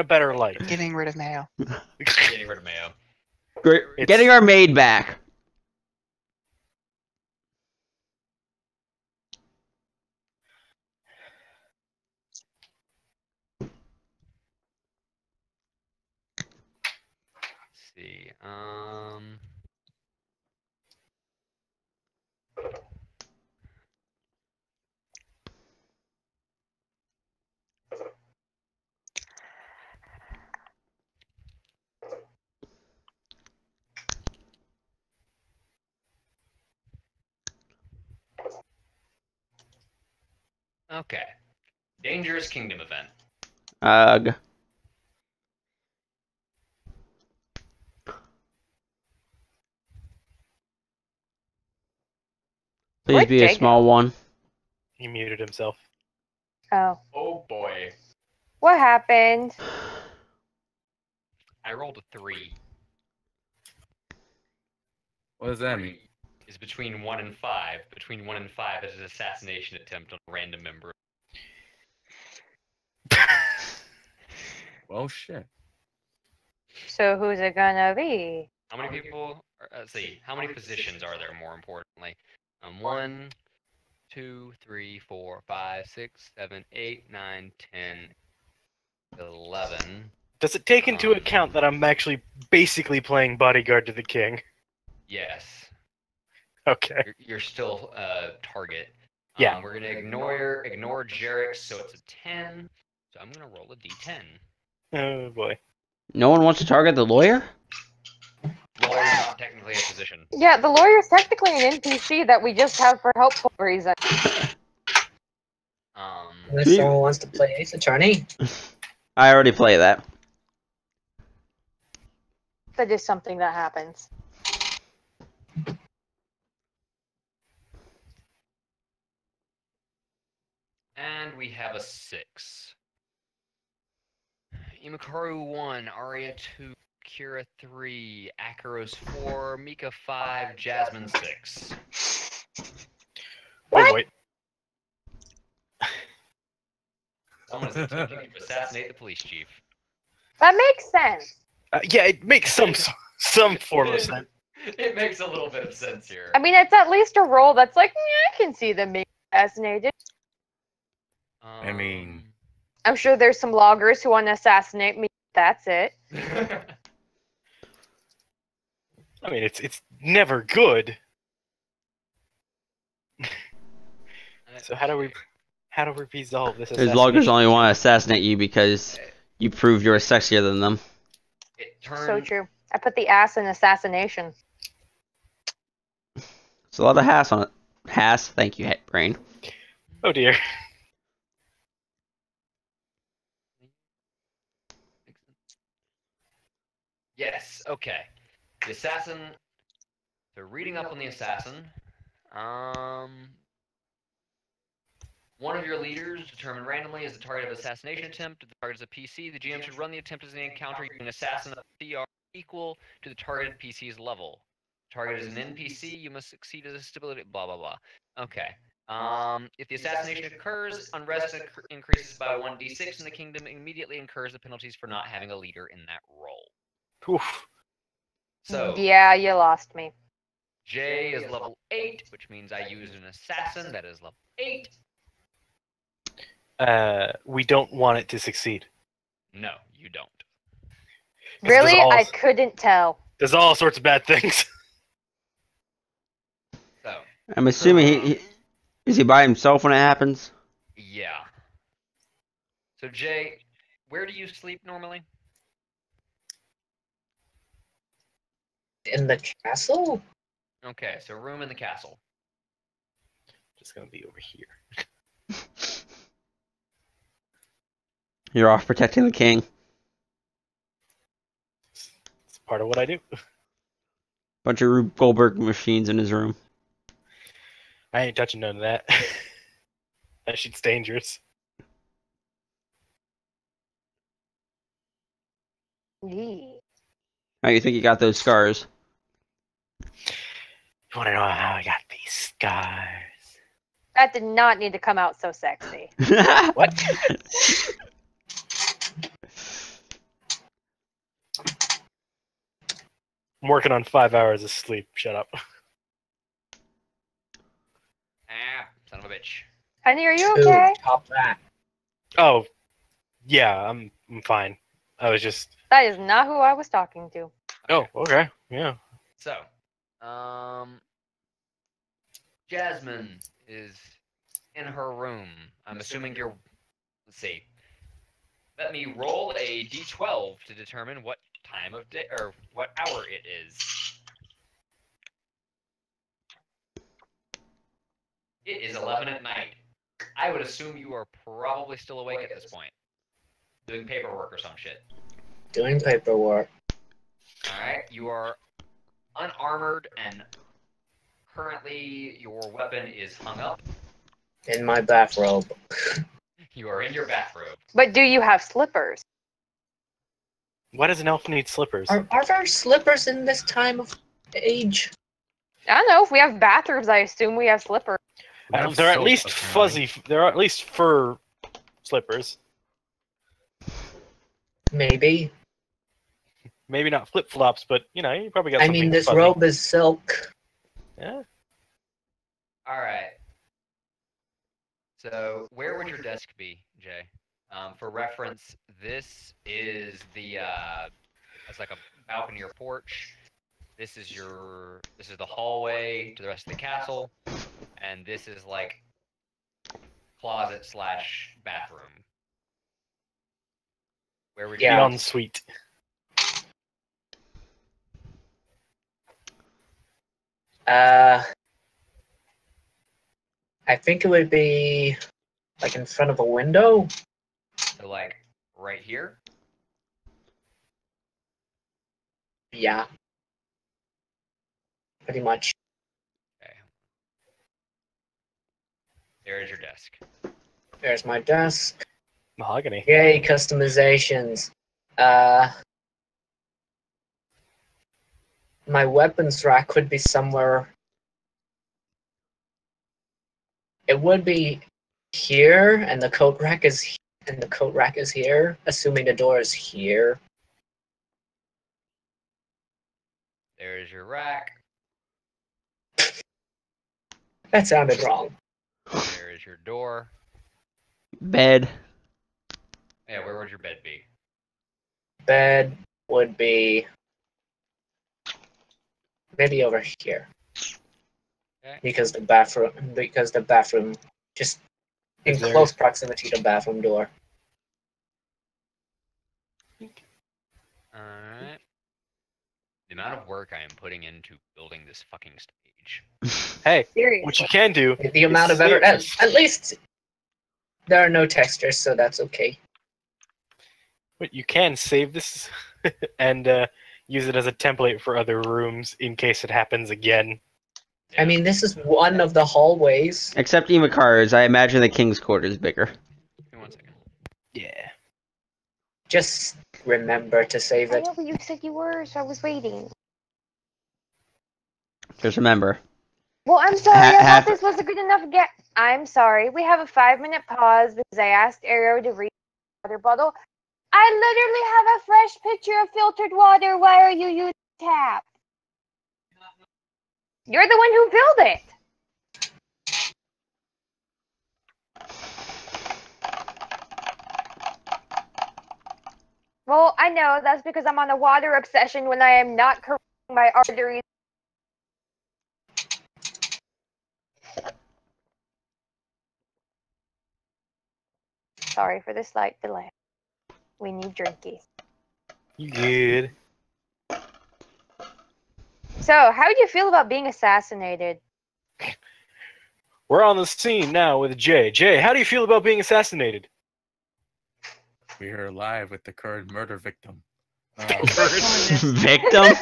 a better light. Getting rid of Mayo. Getting rid of Mayo. Great. It's- Getting our maid back. Let's see. Okay. Dangerous Kingdom event. Ugh. Please Where'd be a Jay go? small one. He muted himself. Oh. Oh boy. What happened? I rolled a 3. What does that mean? 3 is between 1 and 5. Between 1 and 5 is an assassination attempt on a random member. Well, shit. So who's it gonna be? How many people? Let's see. How many positions are there? More importantly, 1, 2, 3, 4, 5, 6, 7, 8, 9, 10, 11. Does it take into account that I'm actually basically playing bodyguard to the king? Yes. Okay. You're still target. Yeah. We're gonna ignore Jarek, so it's a 10. So I'm gonna roll a d10. Oh boy. No one wants to target the lawyer? Lawyer's not technically a position. Yeah, the lawyer's technically an NPC that we just have for helpful reasons. Unless someone wants to play Ace Attorney. I already play that. That is something that happens. And we have a 6. Imakaru 1, Arya 2, Kira 3, Akaros 4, Mika 5, Jasmine 6. Oh boy. Someone is attempting to assassinate the police chief. That makes sense. Yeah, it makes some form of sense. It makes a little bit of sense here. I mean, it's at least a role that's like, yeah, I can see them being assassinated. I mean- I'm sure there's some loggers who want to assassinate me. That's it. I mean, it's never good. So how do we resolve this Those assassination? loggers only want to assassinate you because you prove you're sexier than them. It turns. So true. I put the ass in assassination. It's a lot of hass on it. Hass, thank you, brain. Oh dear. Yes. Okay. The assassin. So reading up on the assassin. One of your leaders, determined randomly, is the target of assassination attempt. If the target is a PC, the GM should run the attempt as an encounter using an assassin of CR equal to the targeted PC's level. Target is an NPC, you must succeed as a stability. Blah blah blah. Okay. If the assassination occurs, unrest increases by 1d6, and the kingdom immediately incurs the penalties for not having a leader in that role. Oof. So Yeah, you lost me. J is level 8, which means I use an assassin that is level 8. We don't want it to succeed. No, you don't. Really? I couldn't tell. There's all sorts of bad things. So I'm assuming is he by himself when it happens? yeah. So Jay, where do you sleep normally? In the castle? Okay, so room in the castle. Just gonna be over here. You're off protecting the king. It's part of what I do. Bunch of Rube Goldberg machines in his room. I ain't touching none of that. That shit's dangerous. Yee. How do you think you got those scars? You wanna know how I got these scars? That did not need to come out so sexy. What? I'm working on 5 hours of sleep. Shut up. Ah, son of a bitch. Honey, are you Ooh, okay? top that. Oh, yeah, I'm fine. I was just. That is not who I was talking to. Oh, okay, yeah. So, Jasmine is in her room. I'm assuming you're. Let's see. Let me roll a d12 to determine what time of day or what hour it is. It is 11 at night. I would assume you are probably still awake at this point, doing paperwork or some shit. Doing paperwork. All right, you are unarmored and currently your weapon is hung up. In my bathrobe. You are in your bathrobe. But do you have slippers? Why does an elf need slippers? Are there slippers in this time of age? I don't know. If we have bathrooms, I assume we have slippers. They're at least fuzzy. They're at least fur slippers. Maybe. Maybe not flip flops, but you know, you probably got. I Something mean, this fuzzy. robe is silk. Yeah. All right. So where would your desk be, Jay? For reference, this is the it's like a balcony or porch. This is the hallway to the rest of the castle, and this is like closet / bathroom. Where would you? Yeah. Beyond sweet. I think it would be like in front of a window. So like right here. Yeah. Pretty much. Okay. There is your desk. There's my desk. Mahogany. Yay, customizations. My weapons rack could be somewhere. It would be here, and the coat rack is here, assuming the door is here. There is your rack. That sounded wrong. There is your door. Bed. Yeah, where would your bed be? Bed would be Maybe over here. Okay. Because the bathroom just in Is there- close proximity to bathroom door. Alright. The amount of work I am putting into building this fucking stage. Hey, Seriously. what you can do. The amount is of effort, save- at least there are no textures, so that's okay. But you can save this and use it as a template for other rooms in case it happens again. I mean, this is one of the hallways. Except Imakara's, I imagine the King's Court is bigger. Give me 1 second. Yeah. Just remember to save I it. know, but you said you were, so I was waiting. Just remember. Well, I'm sorry. I Have- thought this was a good enough get. I'm sorry. We have a 5-minute pause because I asked Arrow to read the water bottle. I literally have a fresh pitcher of filtered water. Why are you using tap? You're the one who filled it. Well, I know that's because I'm on a water obsession when I am not correcting my arteries. Sorry for the slight delay. We need drinkies. You good? So, how do you feel about being assassinated? We're on the scene now with Jay. Jay, how do you feel about being assassinated? We are live with the current murder victim. Victim?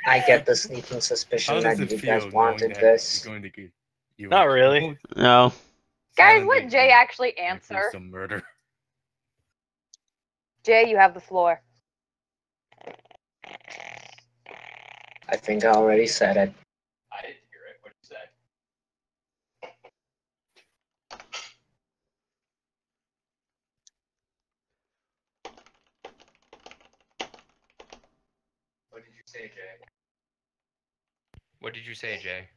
I get the sneaking How suspicion does that it you feel guys knowing wanted that this. you're going to get you Not really. No. Guys, silently let Jay actually do answer. some murder. Jay, you have the floor. I think I already said it. I didn't hear it. What did you say? What did you say, Jay? What did you say, Jay?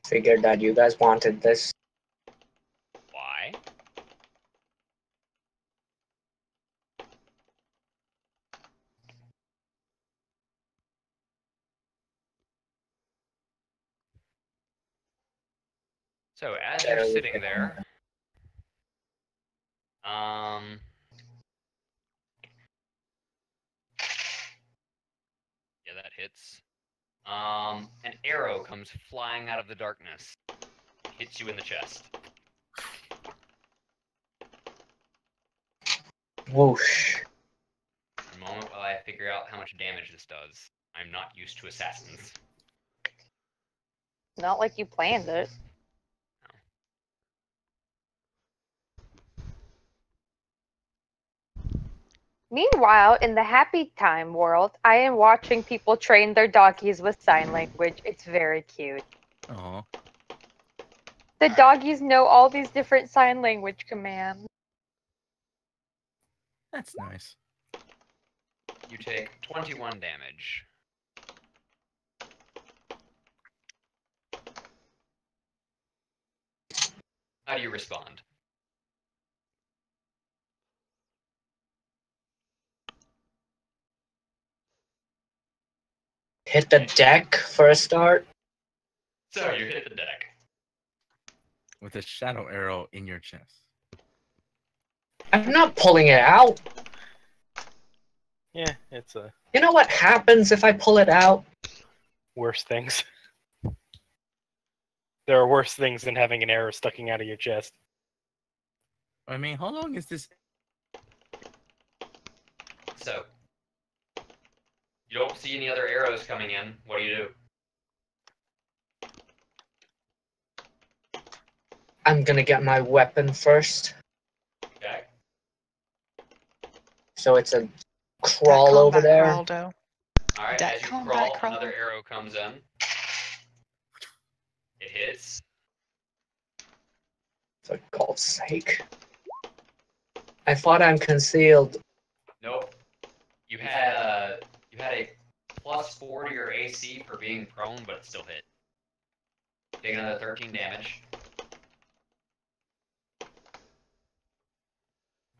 Figured that you guys wanted this. Why? So as you're sitting there, yeah, that hits. An arrow comes flying out of the darkness, hits you in the chest. Whoosh. A moment while I figure out how much damage this does. I'm not used to assassins. Not like you planned it. Meanwhile, in the happy time world, I am watching people train their doggies with sign language. It's very cute. Aw. The doggies know all these different sign language commands. That's nice. You take 21 damage. How do you respond? Hit the deck for a start. So you hit the deck. With a shadow arrow in your chest. I'm not pulling it out. Yeah, it's a You know what happens if I pull it out? worse things. There are worse things than having an arrow sticking out of your chest. I mean, how long is this? So you don't see any other arrows coming in. What do? I'm gonna get my weapon first. Okay. So it's a That crawl over combat there. Crawldo. Alright, That as you combat crawl, crawl. another arrow comes in. It hits. For God's sake. I thought I'm concealed. Nope. You had a +4 to your AC for being prone, but it still hit. Take another 13 damage.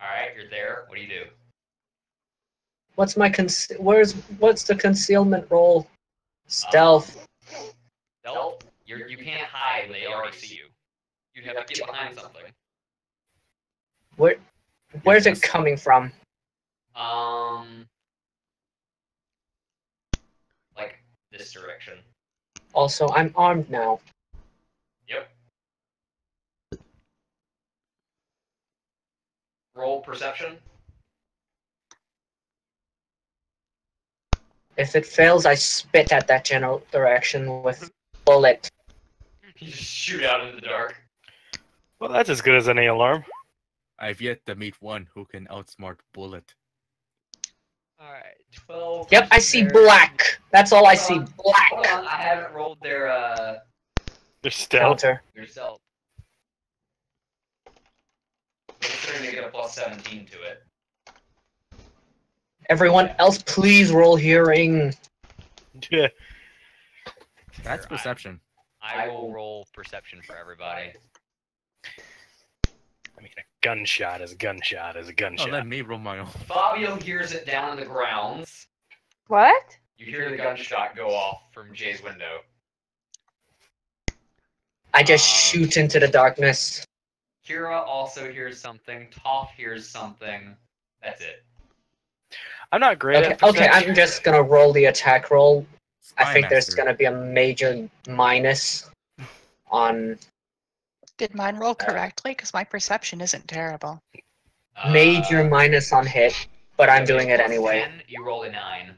Alright, you're there. What do? What's the concealment roll? Stealth. Stealth. You can't hide when they already see you. You'd have to get behind something. Where's it coming from? Like this direction. Also, I'm armed now. Yep. Roll perception. If it fails, I spit at that general direction with bullet. You just shoot out into the dark. Well, that's as good as any alarm. I've yet to meet one who can outsmart Bullet. Alright, 12. Yep, I see there. black. That's all I see. Hold Black. on, I haven't rolled their Stealth. Counter. stealth. They're gonna get a plus 17 to it. Everyone else, please roll hearing. Yeah. That's Sure, perception. I will roll perception for everybody. I mean, a gunshot is a gunshot is a Oh, gunshot. let me roll my own. Fabio hears it down in the grounds. What? You hear the gunshot go off from Jay's window. I just shoot into the darkness. Kira also hears something. Toph hears something. That's it. I'm not great Okay, at okay, perception. I'm just gonna roll the attack roll. I think there's Spymaster. gonna be a major minus on Did mine roll correctly? Because my perception isn't terrible. major minus on hit, but I'm doing it plus anyway. 10, you roll a 9.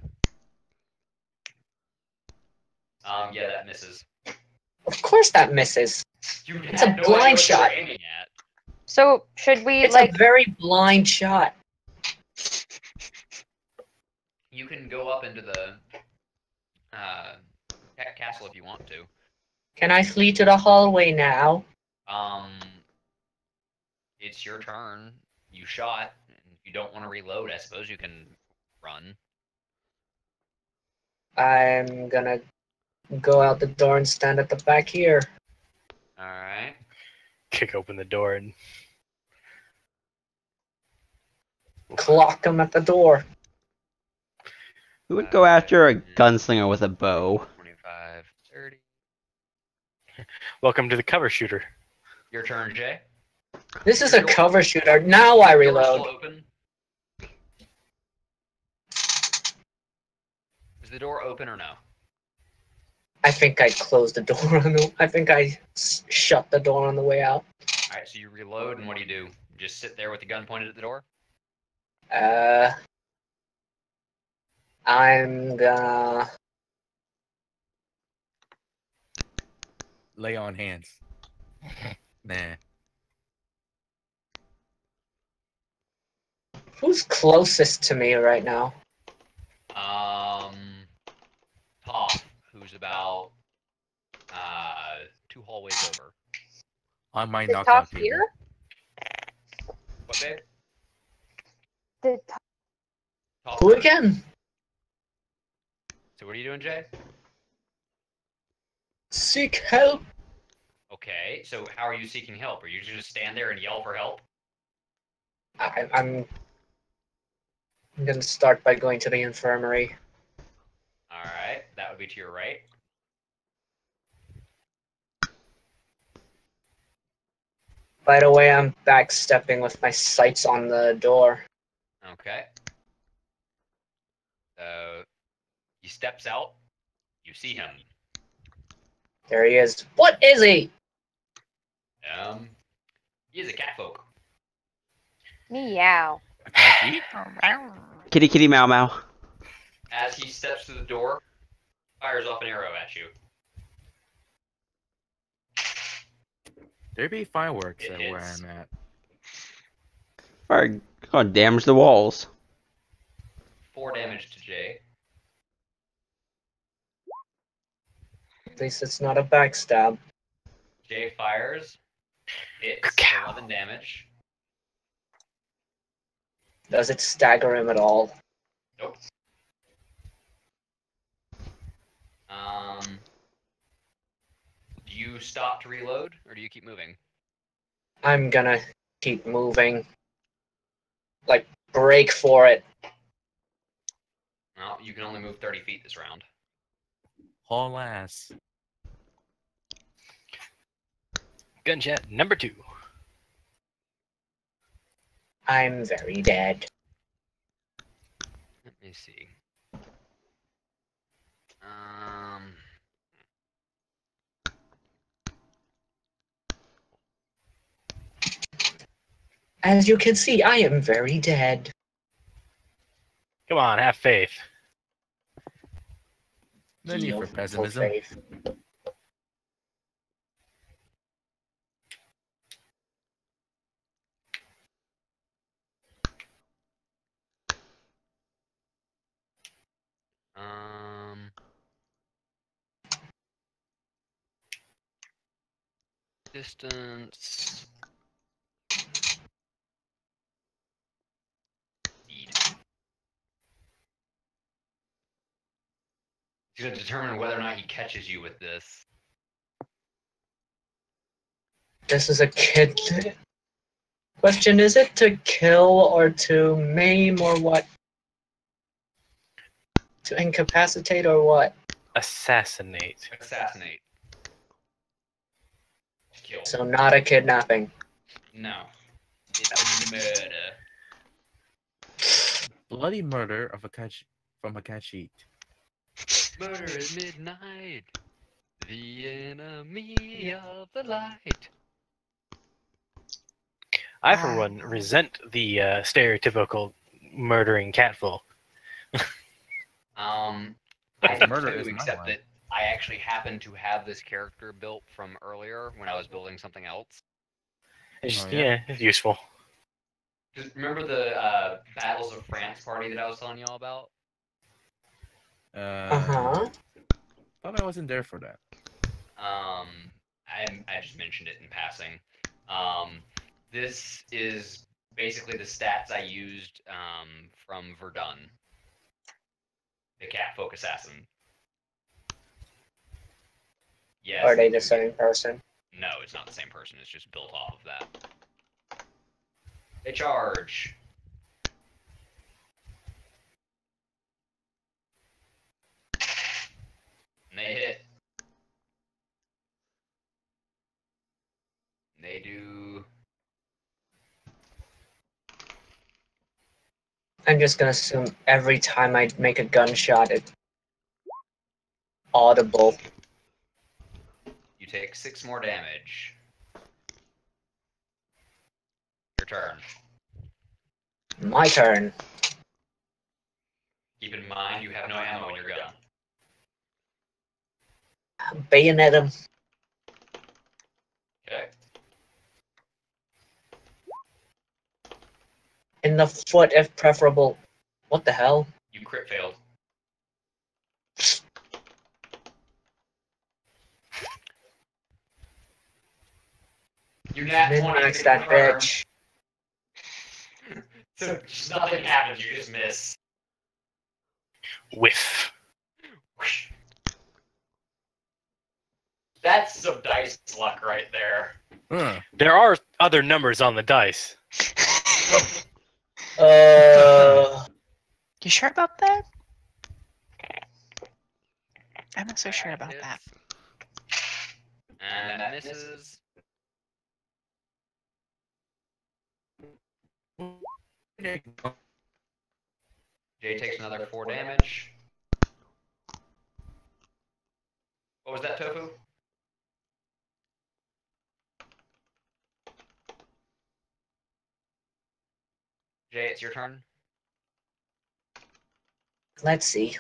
Yeah, that misses. Of course that misses. You It's a had no blind idea what you were shot. aiming at. So should we It's like? a very blind shot. You can go up into the castle if you want to. Can I flee to the hallway now? It's your turn. You shot. If you don't want to reload, I suppose you can run. I'm gonna go out the door and stand at the back here. All right. Kick open the door and Clock him at the door. Who would go after a gunslinger with a bow? 25, 30. welcome to the cover shooter. Your turn, Jay. This is a cover shooter. Now I Door's reload. still open. Is the door open or no? I think I closed the door on the. I think I shut the door on the way out. All right, so you reload, and what do? You just sit there with the gun pointed at the door? I'm gonna. Lay on hands. Nah. Who's closest to me right now? Toph, who's about 2 hallways over. On my Did knockout Toph table. hear? What, babe? Did Toph Who heard. again? So what are you doing, Jay? Seek help. Okay, so how are you seeking help? Are you just stand there and yell for help? I'm gonna start by going to the infirmary. All right, that would be to your right. By the way, I'm backstepping with my sights on the door. Okay. So he steps out. You see him. There he is. What is he? He is a catfolk. meow? I can't eat. Kitty kitty meow meow. As he steps through the door, fires off an arrow at you. There be fireworks It at where hits. I'm at. Alright, gonna damage the walls. 4 damage to Jay. At least it's not a backstab. Jay fires. Hits Ka-cow. 11 damage. Does it stagger him at all? Nope. Do you stop to reload, or do you keep moving? I'm gonna keep moving. Like, break for it. Well, you can only move 30 feet this round. Haul ass. Gunshot number 2. I'm very dead. Let me see. As you can see, I am very dead. Come on, have faith. No need for Full pessimism. faith. Distance. Speed. He's going to determine whether or not he catches you with this. This is a kid. Question, is it to kill or to maim or what? To incapacitate or what? Assassinate. Assassinate. Kill. So not a kidnapping. No. It's a murder. Bloody murder of a catch from a cat sheet. Murder at midnight. The enemy of the light. I, for one, resent the stereotypical murdering catfolk. I Murder do is too, my except line. that I actually happen to have this character built from earlier when I was building something else. It's just, Oh, yeah? yeah, it's useful. Just remember the Battles of France party that I was telling you all about? Uh-huh. Thought I wasn't there for that. I just mentioned it in passing. This is basically the stats I used from Verdun, the Catfolk Assassin. Yes. Are they the same person? No, it's not the same person. It's just built off of that. They charge. And they hit. And they do. I'm just gonna assume every time I make a gunshot, it's audible. You take 6 more damage. Your turn. My turn. Keep in mind you have no ammo in your gun. Bayonet him Okay. in the foot if preferable. What the hell? You crit failed. You nat 20 Min-max to that confirm. bitch. So just nothing happens, you just miss. Whiff. Whoosh. That's some dice luck right there. There are other numbers on the dice. You sure about that? I'm not so sure about Hits. that. And that misses. Jay takes another 4 damage. What was that, Tofu? Jay, it's your turn. Let's see.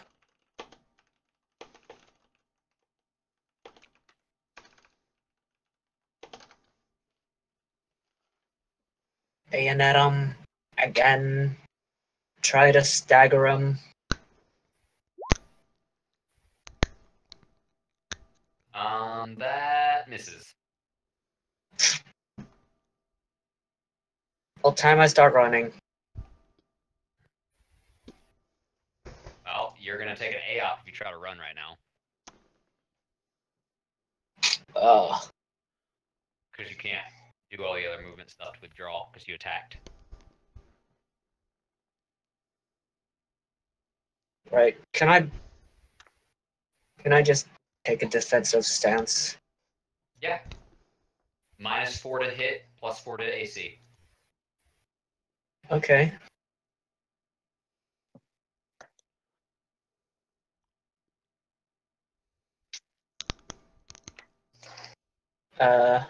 Bayonet him again. Try to stagger him. That misses. Well, time I start running. Well, you're gonna take an AOP if you try to run right now. Ugh. Because you can't do all the other movement stuff to withdraw because you attacked. Right. Can I just take a defensive stance? Yeah. -4 to hit, +4 to AC. Okay. Uh,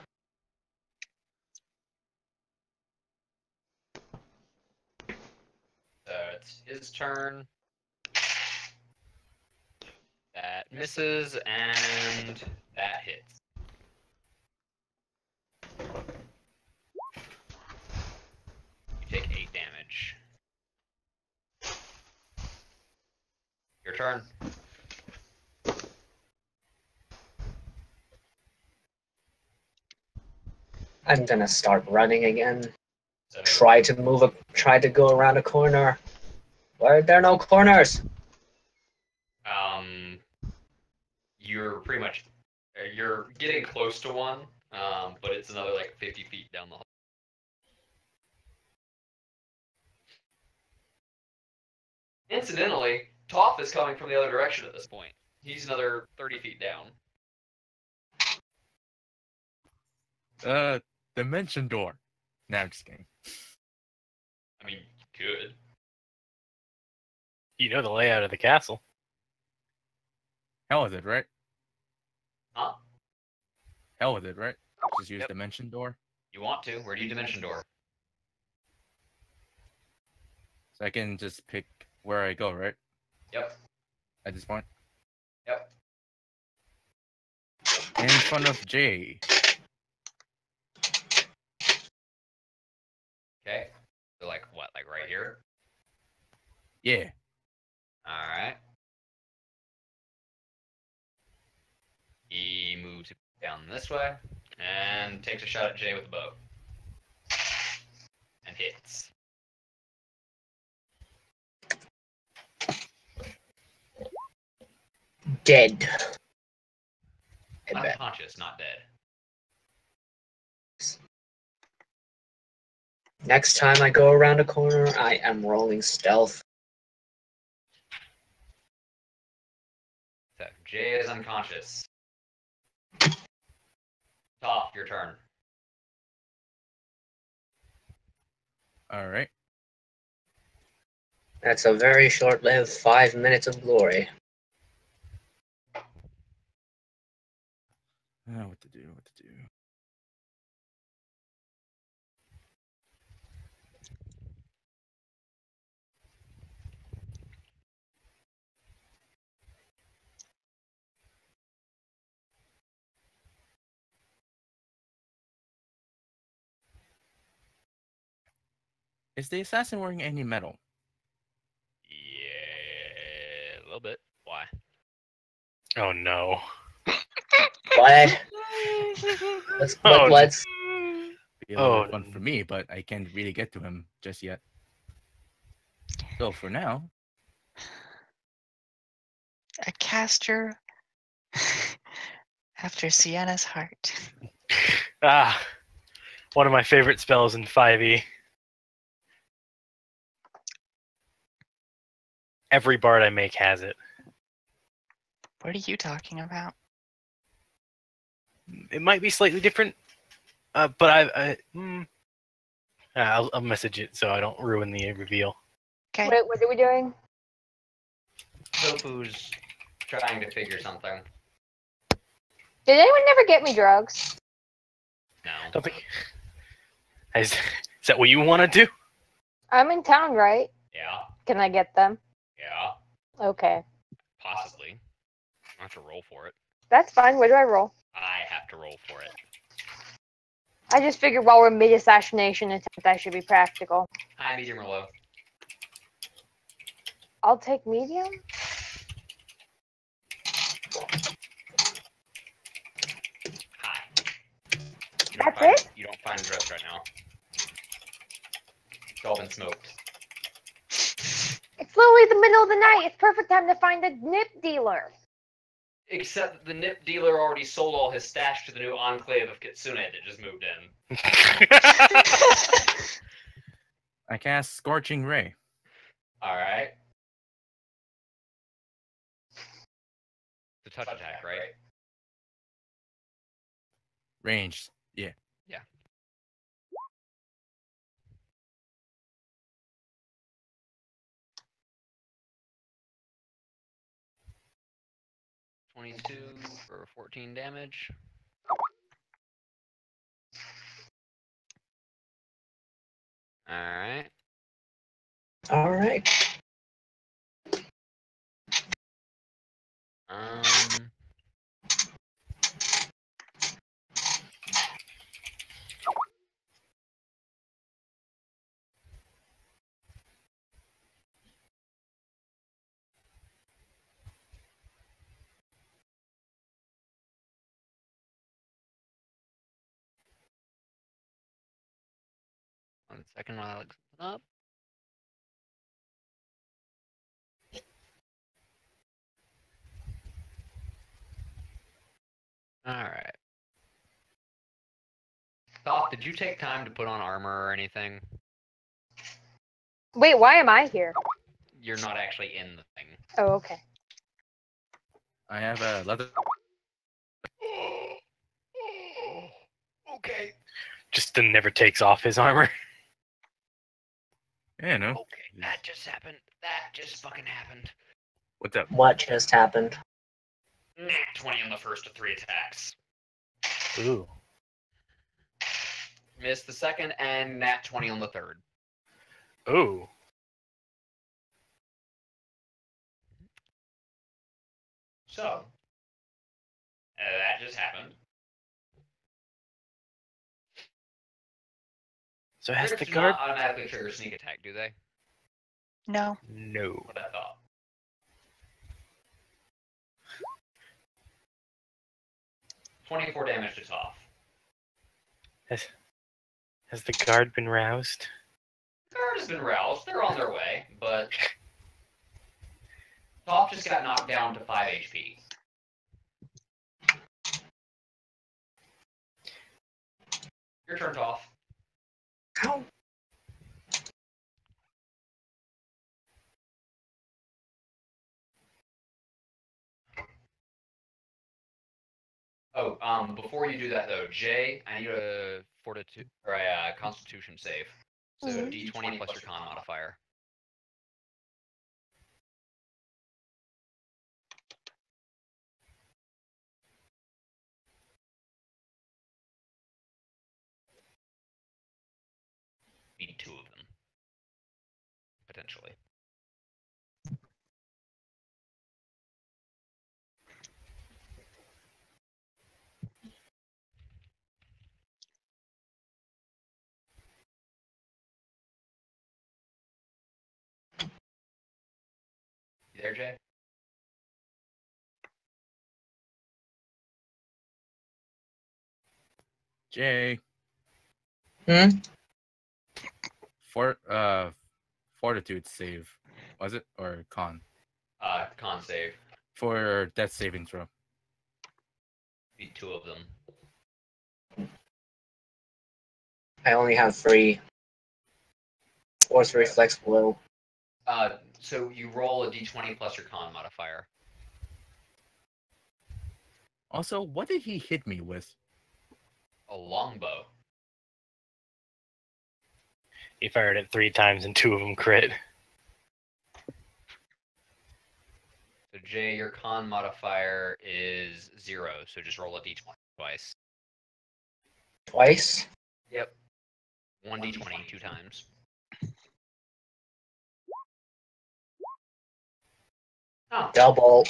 So it's his turn. That misses, and that hits. You take 8 damage. Your turn. I'm gonna start running again. So Try to go around a corner. Why are there no corners? you're pretty much you're getting close to one, but it's another like 50 feet down the hall. Incidentally, Toph is coming from the other direction at this point. He's another 30 feet down. Dimension door. Nah, I'm just kidding. I mean, good. You know the layout of the castle. Hell with it, right? Huh? Hell with it, right? Just use Yep. dimension door. You want to? Where do you dimension door? So I can just pick where I go, right? Yep. At this point. Yep. In front of Jay. Okay. So like what? Like right here? Yeah. Alright. He moves down this way and takes a shot at Jay with a bow. And hits. Dead. I bet. Unconscious, not dead. Next time I go around a corner, I am rolling stealth. So Jay is unconscious. Toph, your turn. Alright. That's a very short-lived 5 minutes of glory. What to do, what to do. Is the assassin wearing any metal? Yeah, a little bit. Why? Oh no. What? Oh, Let's Be a little Oh, fun for me, but I can't really get to him just yet. So for now, A caster after Sienna's heart. one of my favorite spells in 5e. Every bard I make has it. What are you talking about? It might be slightly different, but I'll message it so I don't ruin the reveal. Okay. What are we doing? Tofu's trying to figure something. Did anyone never get me drugs? No. Don't think. Is that what you want to do? I'm in town, right? Yeah. Can I get them? Yeah. Okay. Possibly. I have to roll for it. That's fine. Where do I roll? I have to roll for it. I just figured while we're mid-assassination attempt, I should be practical. High, medium, or low? I'll take medium. High. That's it? You don't find drugs right now. It's all been smoked. It's literally the middle of the night. It's perfect time to find a nip dealer. Except that the nip dealer already sold all his stash to the new enclave of Kitsune that just moved in. I cast Scorching Ray. Alright. touch attack, right? Ranged. Yeah. Yeah. $22 for 14 damage. Alright. All right. Um. One second while I look something up. Alright. Thoth, did you take time to put on armor or anything? Wait, why am I here? You're not actually in the thing. Oh, okay. I have a leather. Okay. Justin never takes off his armor. Yeah, no. Okay, that just happened. That just fucking happened. What's up? What just happened? Nat 20 on the first of 3 attacks. Ooh. Missed the second, and nat 20 on the third. Ooh. So, that just happened. So has the Critics do guard? not automatically trigger sneak attack, do they? No. No. What I thought. $24 damage to Toph. Has the guard been roused? Guard has been roused. They're on their way, but Toph just got knocked down to 5 HP. Your turn, Toph. Ow. Oh, before you do that though, Jay, I need a fortitude or a Constitution save. So Mhm. D20 plus your con modifier. Need 2 of them, potentially. You there, Jay? Jay. Hmm? Fortitude save. Was it? Or con? Con save. For death saving throw. Need 2 of them. I only have 3. Force reflex blow. So you roll a D20 plus your con modifier. Also, what did he hit me with? A longbow. He fired it 3 times and 2 of them crit. So Jay, your con modifier is 0, so just roll a D20 twice. Twice? Yep. 1d20 2 times. Oh, Double.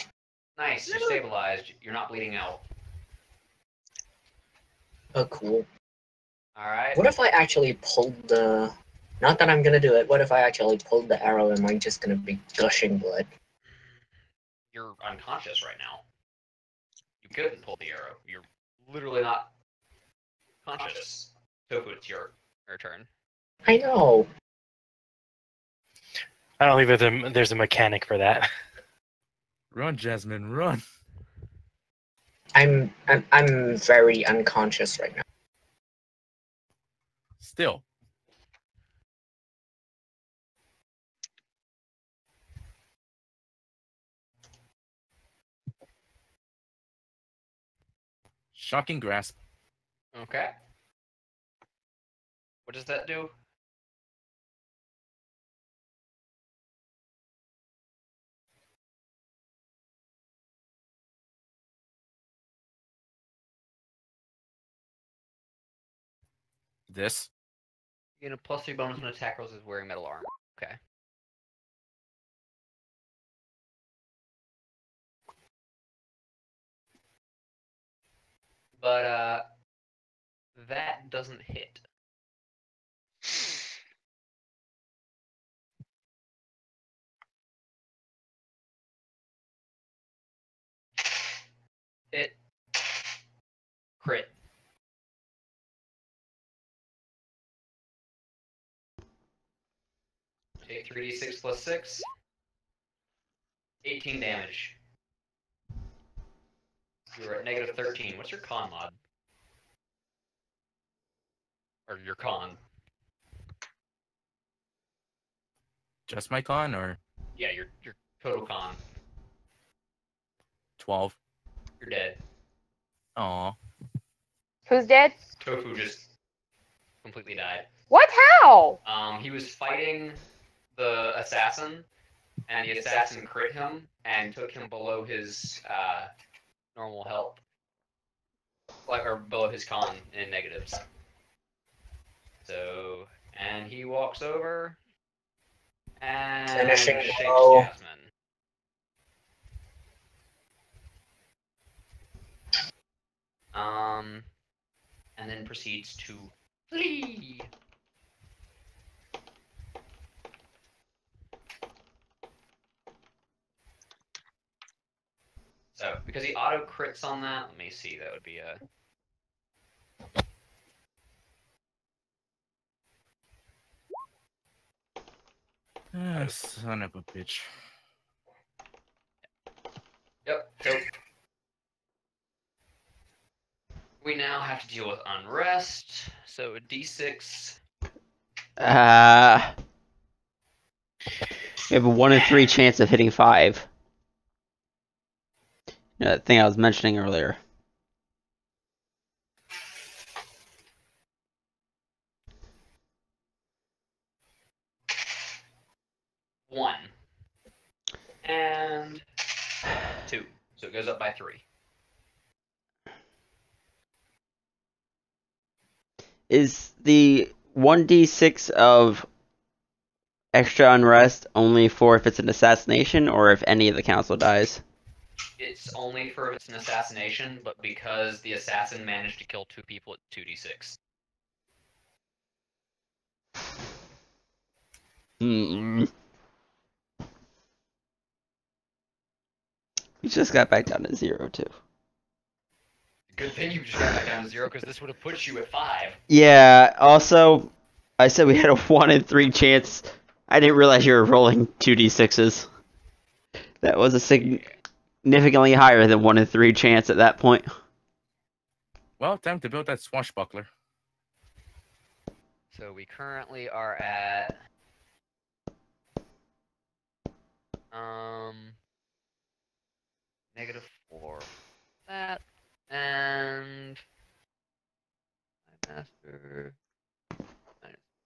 nice. You're stabilized. You're not bleeding out. Oh, cool. Alright. What if I actually pulled the... Not that I'm gonna do it. What if I actually pulled the arrow? Am I just gonna be gushing blood? You're unconscious right now. You couldn't pull the arrow. You're literally not conscious. Tofu, it's your turn. I know. I don't think there's a mechanic for that. Run, Jasmine, run. I'm very unconscious right now. Still. Shocking grasp. Okay. What does that do? This. You get a +3 bonus when attack rolls is wearing metal armor. Okay. But that doesn't hit. It crit. Take 3d6 plus 6. 18 damage. You're at -13. What's your con mod? Or your con? Just my con or Yeah, your total con. 12. You're dead. Aw. Who's dead? Tofu just completely died. What? How? He was fighting the assassin, and the assassin crit him and took him below his normal health, or below his con in negatives. So, and he walks over and Finishing shakes blow. Jasmine. And then proceeds to flee. So, because he auto crits on that, let me see, that would be a... Ah, son of a bitch. Yep, so... We now have to deal with unrest, so a d6. We have a 1 in 3 chance of hitting 5. That thing I was mentioning earlier. One. And 2. So it goes up by 3. Is the 1d6 of extra unrest only for if it's an assassination or if any of the council dies? It's only for if it's an assassination, but because the assassin managed to kill 2 people at 2d6. We just got back down to 0 too. Good thing you just got back down to 0, because this would have put you at 5. Yeah, also, I said we had a 1 in 3 chance. I didn't realize you were rolling 2d6s. That was a significantly higher than 1 in 3 chance at that point. Well, time to build that swashbuckler. So we currently are at... -4. That, and... My master... -4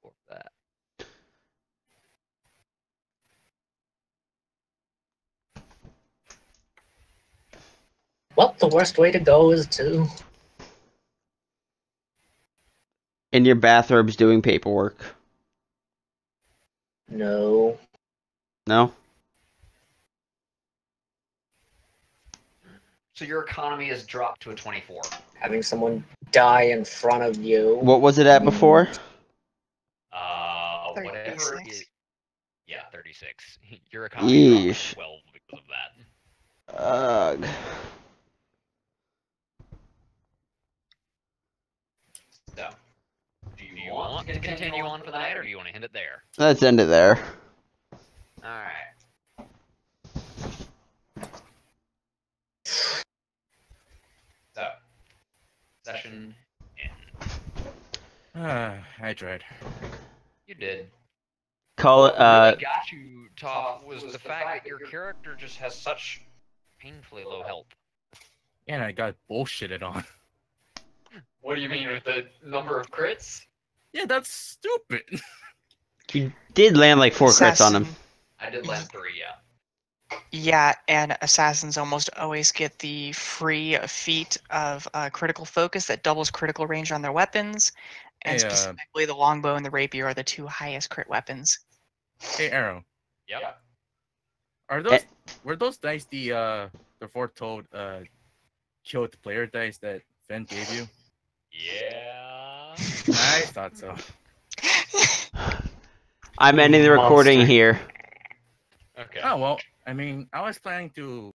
for that. Well, the worst way to go is to... In your bathrobes doing paperwork. No. No? So your economy has dropped to a 24. Having someone die in front of you. What was it at before? Whatever. 36. Yeah, 36. Your economy dropped Yeesh. to 12 because of that. Ugh. So, do you want to continue on for the night, or do you want to end it there? Let's end it there. Alright. So, session in. I tried. You did. Call it, What really got you, Toph, was the fact that your character just has such painfully low health. And I got bullshitted on. What do you mean with the number of crits? Yeah, that's stupid. You did land like 4 crits on him. Assassin- I did land 3, yeah. Yeah, and assassins almost always get the free feat of critical focus that doubles critical range on their weapons, and Hey, specifically the longbow and the rapier are the 2 highest crit weapons. Hey, Arrow. Yep. Are those were those dice the foretold killed player dice that Fen gave you? Yeah. I thought so. I'm ending the recording Monster. here. Okay. Oh well, I mean, I was planning to